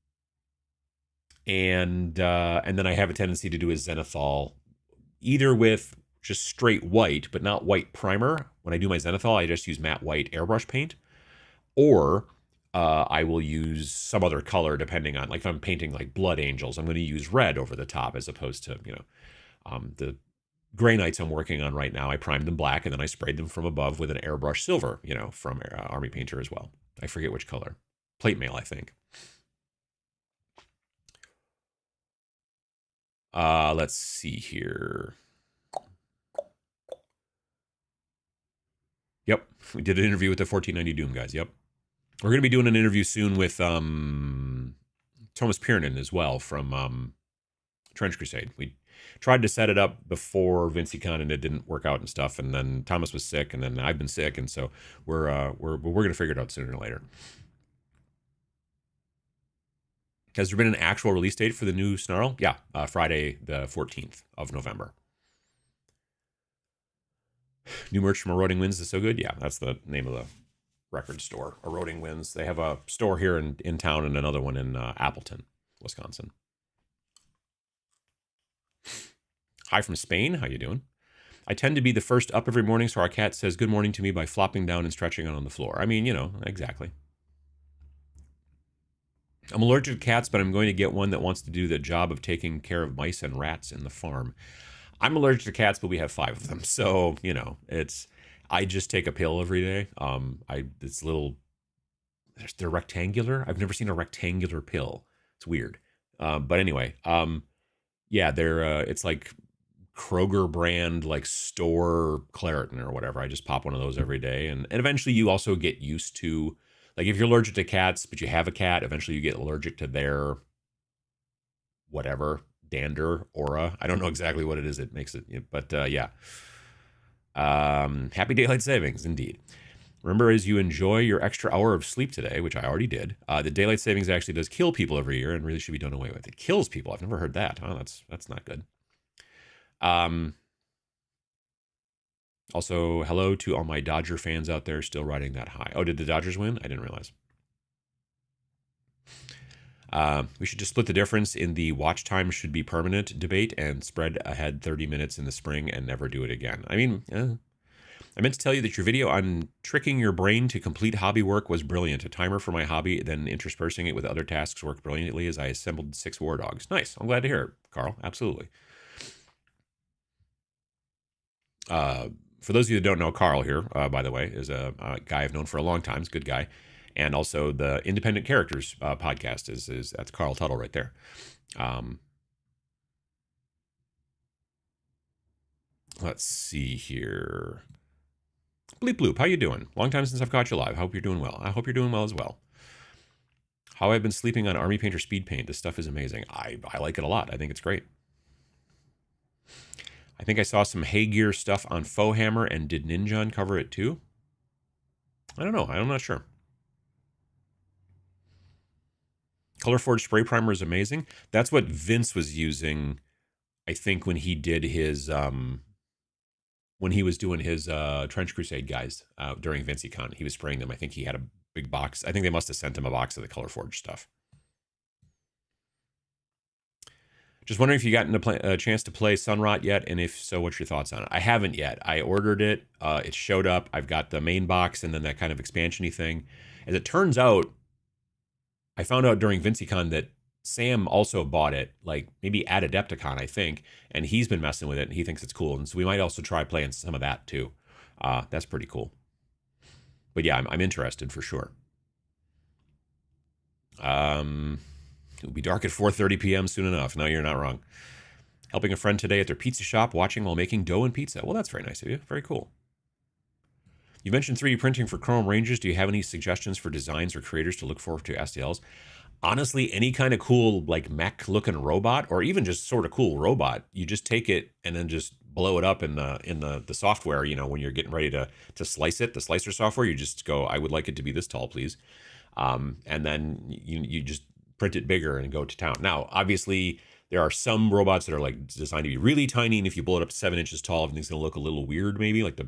Speaker 1: then I have a tendency to do a zenithal either with just straight white, but not white primer. When I do my zenithal, I just use matte white airbrush paint, or I will use some other color depending on, like if I'm painting like Blood Angels, I'm going to use red over the top as opposed to, you know, the Grey Knights I'm working on right now. I primed them black and then I sprayed them from above with an airbrush silver, you know, from Army Painter as well. I forget which color. Plate mail, I think. Let's see here. Yep, we did an interview with the 1490 Doom guys. Yep. We're going to be doing an interview soon with Thomas Piernan as well from Trench Crusade. We tried to set it up before VincyCon and it didn't work out and stuff. And then Thomas was sick, and then I've been sick, and so we're going to figure it out sooner or later. Has there been an actual release date for the new Snarl? Yeah, Friday the 14th of November. New merch from Eroding Winds is so good. Yeah, that's the name of the record store, Eroding Winds. They have a store here in town and another one in Appleton, Wisconsin. Hi from Spain. How you doing? I tend to be the first up every morning, so our cat says good morning to me by flopping down and stretching out on the floor. I mean, you know, exactly. I'm allergic to cats, but I'm going to get one that wants to do the job of taking care of mice and rats in the farm. I'm allergic to cats, but we have 5 of them. So, you know, I just take a pill every day. They're rectangular. I've never seen a rectangular pill. It's weird. But anyway, yeah, it's like Kroger brand, like store Claritin or whatever. I just pop one of those every day. And eventually you also get used to, like if you're allergic to cats, but you have a cat, eventually you get allergic to their whatever, dander, aura. I don't know exactly what it is that makes it, but yeah. Happy daylight savings, indeed. Remember, as you enjoy your extra hour of sleep today, which I already did, the daylight savings actually does kill people every year and really should be done away with. It kills people. I've never heard that. Oh, that's not good. Also, hello to all my Dodger fans out there still riding that high. Oh, did the Dodgers win? I didn't realize. We should just split the difference in the watch time should be permanent debate and spread ahead 30 minutes in the spring and never do it again. I mean, I meant to tell you that your video on tricking your brain to complete hobby work was brilliant. A timer for my hobby, then interspersing it with other tasks worked brilliantly as I assembled 6 war dogs. Nice. I'm glad to hear it, Carl. Absolutely. For those of you that don't know, Carl here, by the way, is a guy I've known for a long time. He's a good guy. And also the Independent Characters podcast is that's Carl Tuttle right there. Let's see here. Bleep Bloop, how you doing? Long time since I've caught you live. I hope you're doing well. I hope you're doing well as well. How I've been sleeping on Army Painter Speed Paint. This stuff is amazing. I like it a lot. I think it's great. I think I saw some Hay Gear stuff on Faux Hammer, and did Ninja uncover it too? I don't know. I'm not sure. Color Forge Spray Primer is amazing. That's what Vince was using, I think, when he did his when he was doing his Trench Crusade guys during VinceyCon. He was spraying them. I think he had a big box. I think they must have sent him a box of the Color Forge stuff. Just wondering if you gotten a chance to play Sunrot yet, and if so, what's your thoughts on it? I haven't yet. I ordered it. It showed up. I've got the main box and then that kind of expansion-y thing. As it turns out, I found out during VinceyCon that Sam also bought it, like maybe at Adepticon, I think, and he's been messing with it, and he thinks it's cool. And so we might also try playing some of that too. That's pretty cool. But yeah, I'm interested for sure. It'll be dark at 4:30 p.m. soon enough. No, you're not wrong. Helping a friend today at their pizza shop, watching while making dough and pizza. Well, that's very nice of you. Very cool. You mentioned 3D printing for Chrome Rangers. Do you have any suggestions for designs or creators to look for STLs? Honestly, any kind of cool, like mech-looking robot, or even just sort of cool robot, you just take it and then just blow it up in the software. You know, when you're getting ready to slice it, the slicer software, you just go, I would like it to be this tall, please. And then you just print it bigger and go to town. Now, obviously, there are some robots that are like designed to be really tiny, and if you blow it up to 7 inches tall, everything's going to look a little weird, maybe like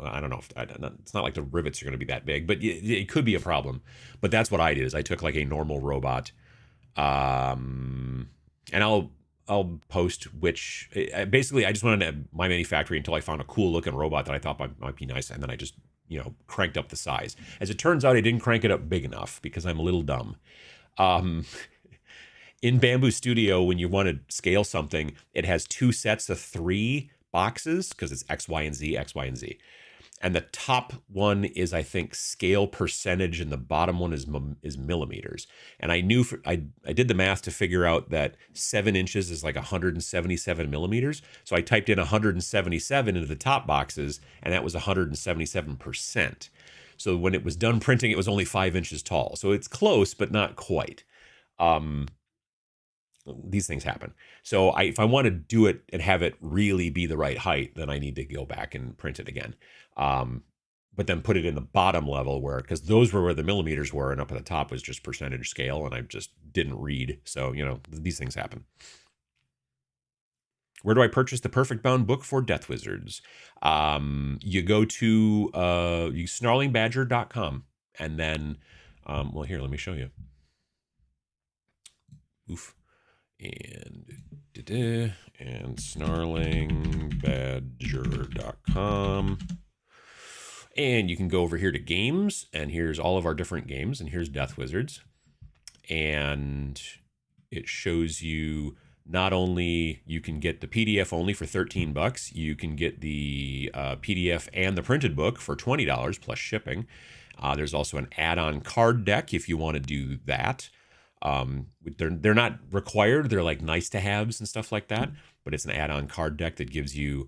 Speaker 1: I don't know. It's not like the rivets are going to be that big, but it could be a problem. But that's what I did. Is I took like a normal robot, and I'll post which. Basically, I just went into my manufactory until I found a cool looking robot that I thought might be nice, and then I just cranked up the size. As it turns out, I didn't crank it up big enough because I'm a little dumb. In Bamboo Studio, when you want to scale something, it has 2 sets of 3 boxes because it's X, Y, and Z, X, Y, and Z. And the top one is, I think, scale percentage, and the bottom one is millimeters. And I knew I did the math to figure out that 7 inches is like 177 millimeters. So I typed in 177 into the top boxes, and that was 177%. So when it was done printing, it was only 5 inches tall. So it's close, but not quite. These things happen. So if I want to do it and have it really be the right height, then I need to go back and print it again. But then put it in the bottom level because those were where the millimeters were, and up at the top was just percentage scale, and I just didn't read. So, these things happen. Where do I purchase the Perfect Bound book for Death Wizards? You go to snarlingbadger.com, and then, well, here, let me show you. Oof. And snarlingbadger.com. And you can go over here to games, and here's all of our different games, and here's Death Wizards. And it shows you not only you can get the PDF only for $13, you can get the PDF and the printed book for $20 plus shipping. There's also an add-on card deck if you want to do that. They're not required. They're like nice to haves and stuff like that, but it's an add-on card deck that gives you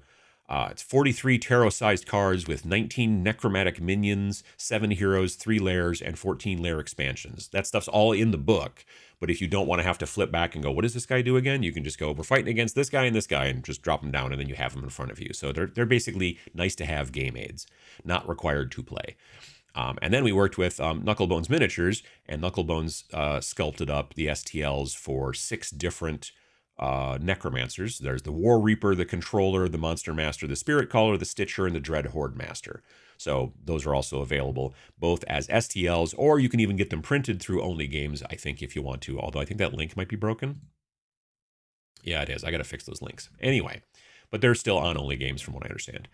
Speaker 1: it's 43 tarot-sized cards with 19 necromantic minions, 7 heroes, 3 layers, and 14 layer expansions. That stuff's all in the book, but if you don't want to have to flip back and go, what does this guy do again? You can just go, we're fighting against this guy, and just drop them down, and then you have them in front of you. So they're basically nice to have game aids, not required to play. And then we worked with Knucklebones Miniatures, and Knucklebones sculpted up the STLs for 6 different necromancers. There's the War Reaper, the Controller, the Monster Master, the Spirit Caller, the Stitcher, and the Dread Horde Master. So those are also available both as STLs, or you can even get them printed through Only Games, I think, if you want to. Although I think that link might be broken. Yeah, it is. I got to fix those links. Anyway, but they're still on Only Games from what I understand.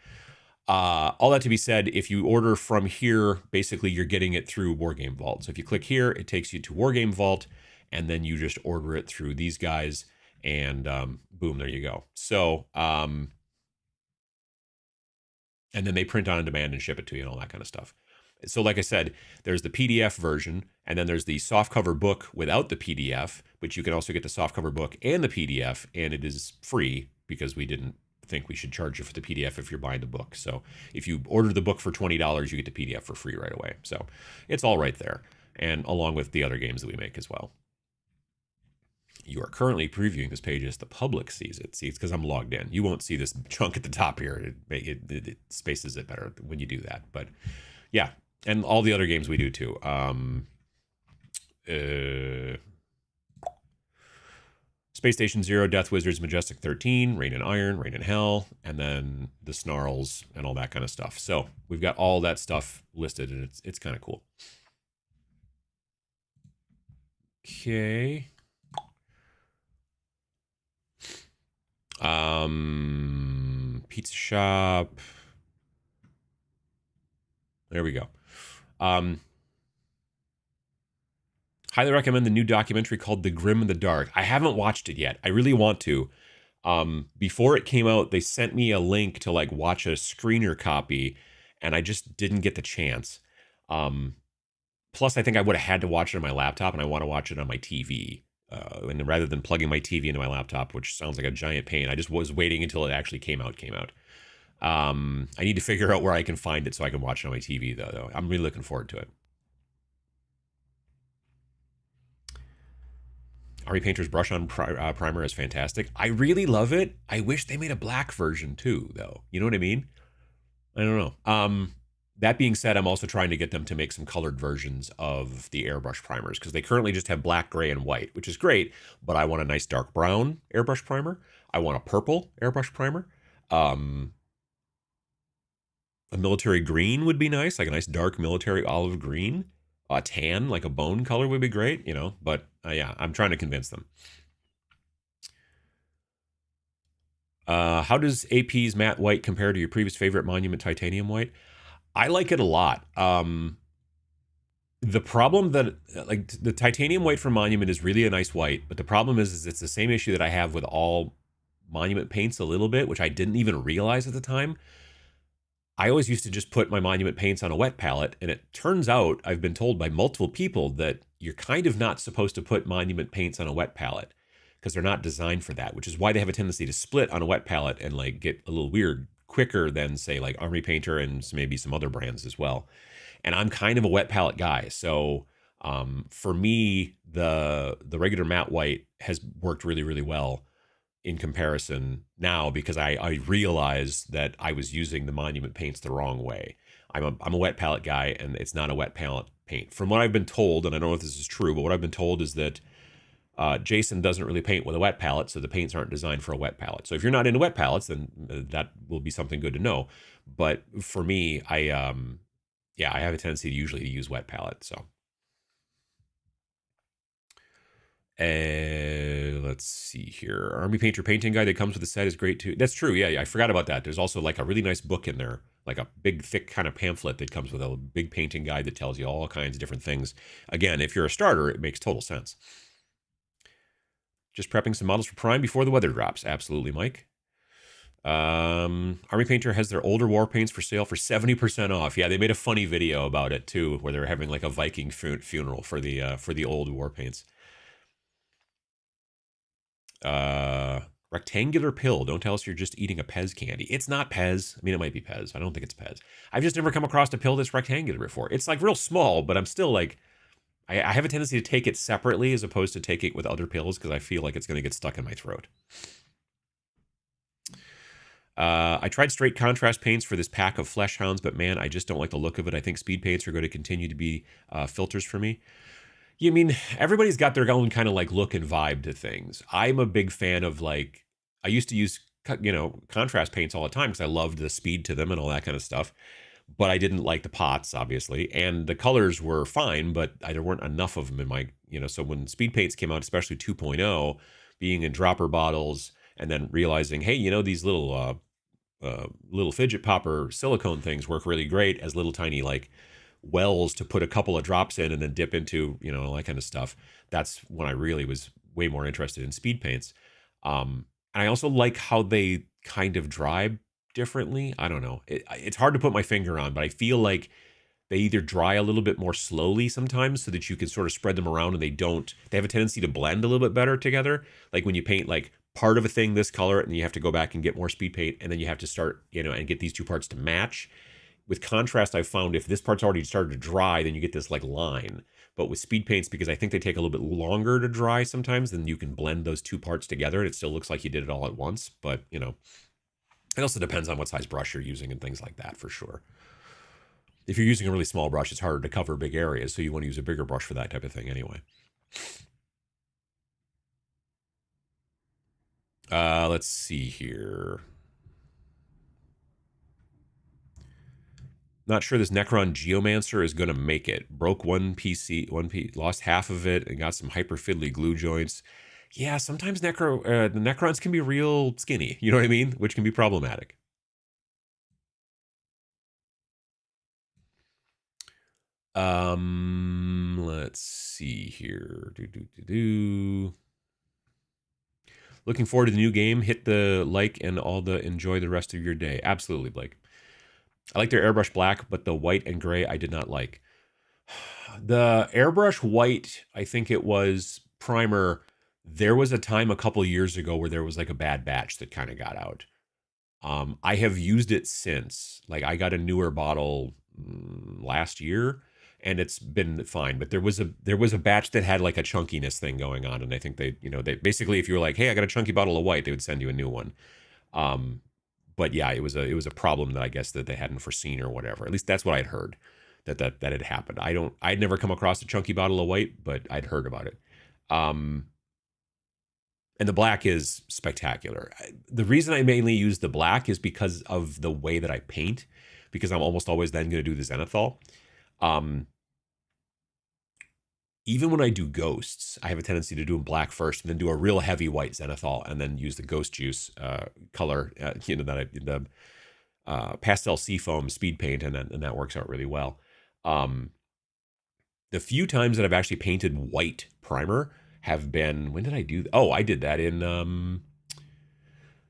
Speaker 1: All that to be said, if you order from here, basically you're getting it through Wargame Vault. So if you click here, it takes you to Wargame Vault, and then you just order it through these guys, and boom, there you go. So, and then they print on demand and ship it to you and all that kind of stuff. So like I said, there's the PDF version, and then there's the softcover book without the PDF, but you can also get the softcover book and the PDF, and it is free because we didn't think we should charge you for the PDF if you're buying the book. So if you order the book for $20, you get the PDF for free right away. So it's all right there, and along with the other games that we make as well. You are currently previewing this page as the public sees it. See, it's because I'm logged in. You won't see this chunk at the top here. It spaces it better when you do that. But yeah, and all the other games we do too. Space Station Zero, Death Wizards, Majestic 13, Rain in Iron, Rain in Hell, and then the Snarls and all that kind of stuff. So we've got all that stuff listed, and it's kind of cool. Okay. Pizza shop. There we go. Highly recommend the new documentary called The Grim and the Dark. I haven't watched it yet. I really want to. Before it came out, they sent me a link to like watch a screener copy, and I just didn't get the chance. Plus, I think I would have had to watch it on my laptop, and I want to watch it on my TV. And rather than plugging my TV into my laptop, which sounds like a giant pain, I just was waiting until it actually came out. I need to figure out where I can find it so I can watch it on my TV, though. I'm really looking forward to it. Army Painter's brush on primer is fantastic. I really love it. I wish they made a black version too, though. You know what I mean? I don't know. That being said, I'm also trying to get them to make some colored versions of the airbrush primers because they currently just have black, gray, and white, which is great, but I want a nice dark brown airbrush primer. I want a purple airbrush primer. A military green would be nice, like a nice dark military olive green. A tan, like a bone color would be great, you know, but yeah, I'm trying to convince them. How does AP's matte white compare to your previous favorite Monument titanium white? I like it a lot. The problem that, like, the titanium white from Monument is really a nice white, but the problem is it's the same issue that I have with all Monument paints a little bit, which I didn't even realize at the time. I always used to just put my Monument paints on a wet palette, and it turns out, I've been told by multiple people, that you're kind of not supposed to put Monument paints on a wet palette because they're not designed for that, which is why they have a tendency to split on a wet palette and like get a little weird quicker than, say, like Army Painter and maybe some other brands as well. And I'm kind of a wet palette guy, so for me, the regular matte white has worked really, really well in comparison now because I realized that I was using the Monument paints the wrong way. I'm a wet palette guy, and it's not a wet palette paint. From what I've been told, and I don't know if this is true, but what I've been told is that Jason doesn't really paint with a wet palette, so the paints aren't designed for a wet palette. So if you're not into wet palettes, then that will be something good to know. But for me, I have a tendency to usually use wet palette. So let's see here. Army Painter painting guide that comes with the set is great too. That's true. Yeah, I forgot about that. There's also like a really nice book in there, like a big, thick kind of pamphlet that comes with a big painting guide that tells you all kinds of different things. Again, if you're a starter, it makes total sense. Just prepping some models for Prime before the weather drops. Absolutely, Mike. Army Painter has their older war paints for sale for 70% off. Yeah, they made a funny video about it too, where they're having like a Viking funeral for the old war paints. Rectangular pill. Don't tell us you're just eating a Pez candy. It's not Pez. I mean, it might be Pez. I don't think it's Pez. I've just never come across a pill that's rectangular before. It's like real small, but I'm still like, I have a tendency to take it separately as opposed to take it with other pills because I feel like it's going to get stuck in my throat. I tried straight contrast paints for this pack of flesh hounds, but man, I just don't like the look of it. I think speed paints are going to continue to be filters for me. You mean everybody's got their own kind of like look and vibe to things. I'm a big fan of like I used to use contrast paints all the time because I loved the speed to them and all that kind of stuff. But I didn't like the pots, obviously, and the colors were fine, but there weren't enough of them in my So when speed paints came out, especially 2.0, being in dropper bottles, and then realizing, hey, these little fidget popper silicone things work really great as little tiny like wells to put a couple of drops in and then dip into, all that kind of stuff. That's when I really was way more interested in speed paints. And I also like how they kind of dry differently. I don't know. It's hard to put my finger on, but I feel like they either dry a little bit more slowly sometimes so that you can sort of spread them around and they have a tendency to blend a little bit better together. Like when you paint like part of a thing this color and you have to go back and get more speed paint and then you have to start, and get these two parts to match. With contrast, I've found if this part's already started to dry, then you get this like line. But with speed paints, because I think they take a little bit longer to dry sometimes, then you can blend those two parts together and it still looks like you did it all at once. But, it also depends on what size brush you're using and things like that for sure. If you're using a really small brush, it's harder to cover big areas. So you want to use a bigger brush for that type of thing anyway. Let's see here. Not sure this Necron Geomancer is going to make it. Broke one piece, lost half of it, and got some hyper fiddly glue joints. Yeah, sometimes the Necrons can be real skinny. You know what I mean? Which can be problematic. Let's see here. Looking forward to the new game. Hit the like and enjoy the rest of your day. Absolutely, Blake. I like their airbrush black, but the white and gray I did not like. The airbrush white, I think it was primer. There was a time a couple years ago where there was like a bad batch that kind of got out. I have used it since. Like I got a newer bottle last year and it's been fine. But there was a batch that had like a chunkiness thing going on. And I think they basically, if you were like, hey, I got a chunky bottle of white, they would send you a new one. But yeah, it was a problem that I guess that they hadn't foreseen or whatever. At least that's what I'd heard that had happened. I'd never come across a chunky bottle of white, but I'd heard about it. And the black is spectacular. The reason I mainly use the black is because of the way that I paint, because I'm almost always then going to do the zenithal. Even when I do ghosts, I have a tendency to do them black first and then do a real heavy white zenithal and then use the ghost juice color, the pastel seafoam speed paint, and that works out really well. The few times that I've actually painted white primer have been, when did I do that? Oh, I did that in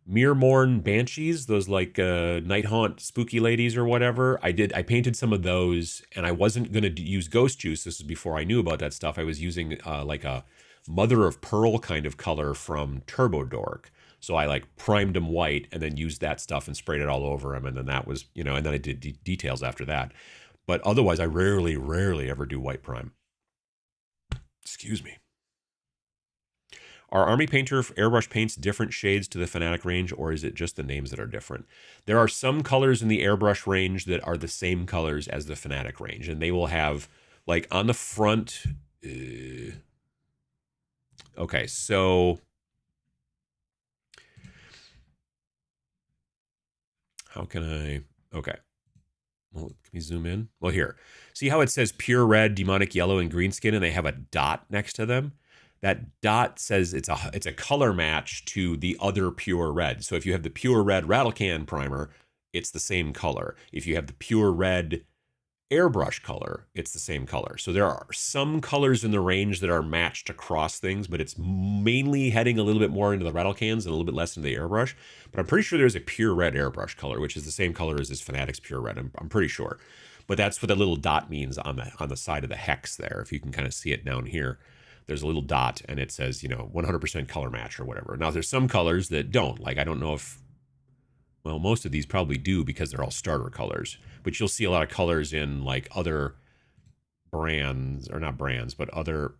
Speaker 1: Miremorn Banshees, those like Night Haunt spooky ladies or whatever. I painted some of those, and I wasn't going to use ghost juice. This is before I knew about that stuff. I was using like a mother of pearl kind of color from Turbo Dork. So I like primed them white and then used that stuff and sprayed it all over them. And then that was, and then I did details after that. But otherwise, I rarely ever do white prime. Excuse me. Are Army Painter airbrush paints different shades to the Fanatic range, or is it just the names that are different? There are some colors in the airbrush range that are the same colors as the Fanatic range, and they will have, like, on the front... okay, so... how can I... okay. Well, can we zoom in? Well, here. See how it says pure red, demonic yellow, and green skin, and they have a dot next to them? That dot says it's a color match to the other pure red. So if you have the pure red rattle can primer, it's the same color. If you have the pure red airbrush color, it's the same color. So there are some colors in the range that are matched across things, but it's mainly heading a little bit more into the rattle cans and a little bit less into the airbrush. But I'm pretty sure there's a pure red airbrush color, which is the same color as this Fanatic's pure red. I'm pretty sure. But that's what the little dot means on the side of the hex there, if you can kind of see it down here. There's a little dot and it says, 100% color match or whatever. Now, there's some colors that don't. Like, I don't know if, well, most of these probably do because they're all starter colors. But you'll see a lot of colors in, like, other brands, or not brands, but other,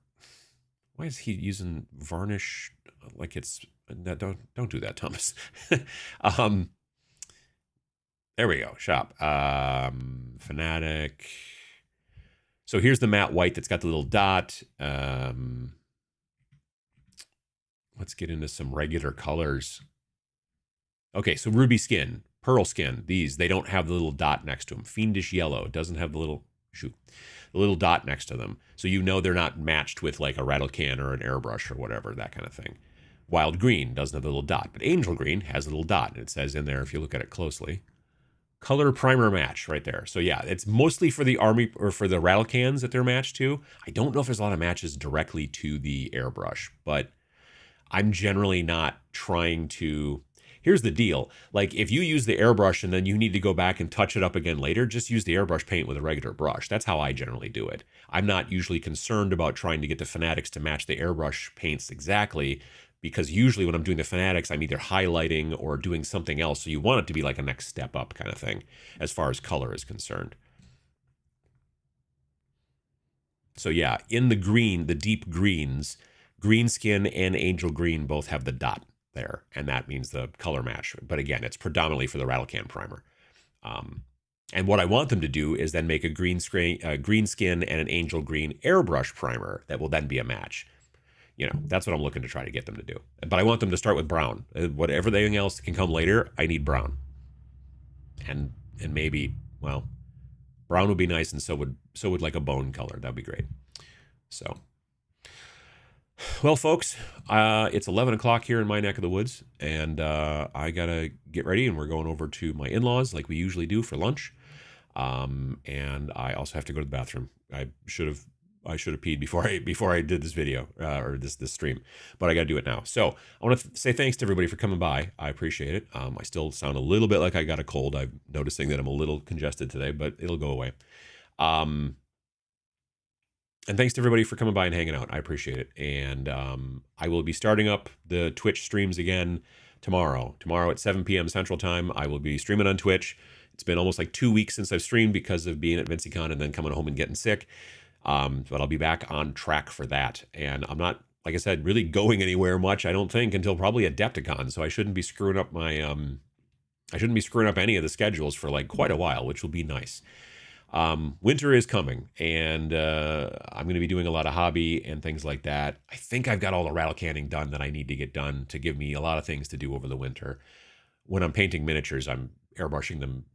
Speaker 1: why is he using varnish like it's, don't do that, Thomas. There we go. Shop. Fanatic. So here's the matte white that's got the little dot. Let's get into some regular colors. Okay, so ruby skin, pearl skin. These, they don't have the little dot next to them. Fiendish yellow doesn't have the little, the little dot next to them. So you know they're not matched with like a rattle can or an airbrush or whatever, that kind of thing. Wild green doesn't have the little dot, but angel green has a little dot. And it says in there, if you look at it closely, color primer match right there. So yeah, it's mostly for the army or for the rattle cans that they're matched to. I don't know if there's a lot of matches directly to the airbrush, but I'm generally not trying to. Here's the deal. Like if you use the airbrush and then you need to go back and touch it up again later, just use the airbrush paint with a regular brush. That's how I generally do it. I'm not usually concerned about trying to get the Fanatics to match the airbrush paints exactly, because usually when I'm doing the Fanatics, I'm either highlighting or doing something else. So you want it to be like a next step up kind of thing as far as color is concerned. So yeah, in the green, the deep greens, green skin and angel green both have the dot there, and that means the color match. But again, it's predominantly for the rattle can primer. And what I want them to do is then make a green skin and an angel green airbrush primer that will then be a match. You know, that's what I'm looking to try to get them to do. But I want them to start with brown. Whatever everything else can come later, I need brown. And maybe, well, brown would be nice, and so would like a bone color. That'd be great. So, well, folks, it's 11 o'clock here in my neck of the woods, and I gotta get ready, and we're going over to my in-laws like we usually do for lunch. And I also have to go to the bathroom. I should have peed before I did this video or this stream, but I got to do it now. So I want to say thanks to everybody for coming by. I appreciate it. I still sound a little bit like I got a cold. I'm noticing that I'm a little congested today, but it'll go away. And thanks to everybody for coming by and hanging out. I appreciate it. And I will be starting up the Twitch streams again tomorrow. Tomorrow at 7 p.m. Central Time, I will be streaming on Twitch. It's been almost like 2 weeks since I've streamed because of being at VincyCon and then coming home and getting sick. But I'll be back on track for that. And I'm not, like I said, really going anywhere much, I don't think, until probably Adepticon. So I shouldn't be screwing up my, I shouldn't be screwing up any of the schedules for like quite a while, which will be nice. Winter is coming, and I'm going to be doing a lot of hobby and things like that. I think I've got all the rattle canning done that I need to get done to give me a lot of things to do over the winter. When I'm painting miniatures, I'm airbrushing them,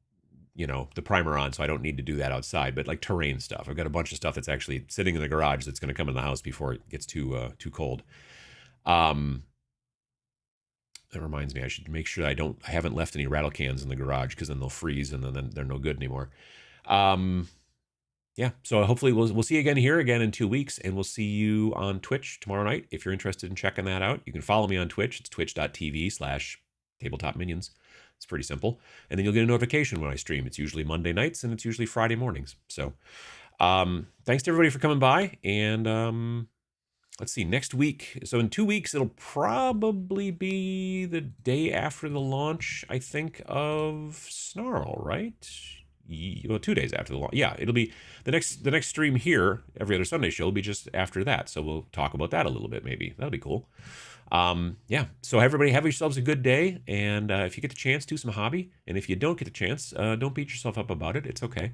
Speaker 1: you know, the primer on, so I don't need to do that outside. But like terrain stuff, I've got a bunch of stuff that's actually sitting in the garage that's going to come in the house before it gets too cold. That reminds me, I should make sure I haven't left any rattle cans in the garage, because then they'll freeze and then they're no good anymore. Yeah, so hopefully we'll see you again in 2 weeks, and we'll see you on Twitch tomorrow night if you're interested in checking that out. You can follow me on Twitch. It's twitch.tv/tabletopminions. It's pretty simple. And then you'll get a notification when I stream. It's usually Monday nights, and it's usually Friday mornings. So thanks to everybody for coming by. And let's see, next week. So in 2 weeks, it'll probably be the day after the launch, I think, of Snarl, right? Well, 2 days after the launch. Yeah, it'll be the next stream here, every other Sunday show, will be just after that. So we'll talk about that a little bit, maybe. That'll be cool. Yeah, so everybody have yourselves a good day, and if you get the chance, do some hobby, and if you don't get the chance, don't beat yourself up about it. It's okay.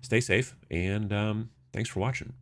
Speaker 1: Stay safe, and thanks for watching.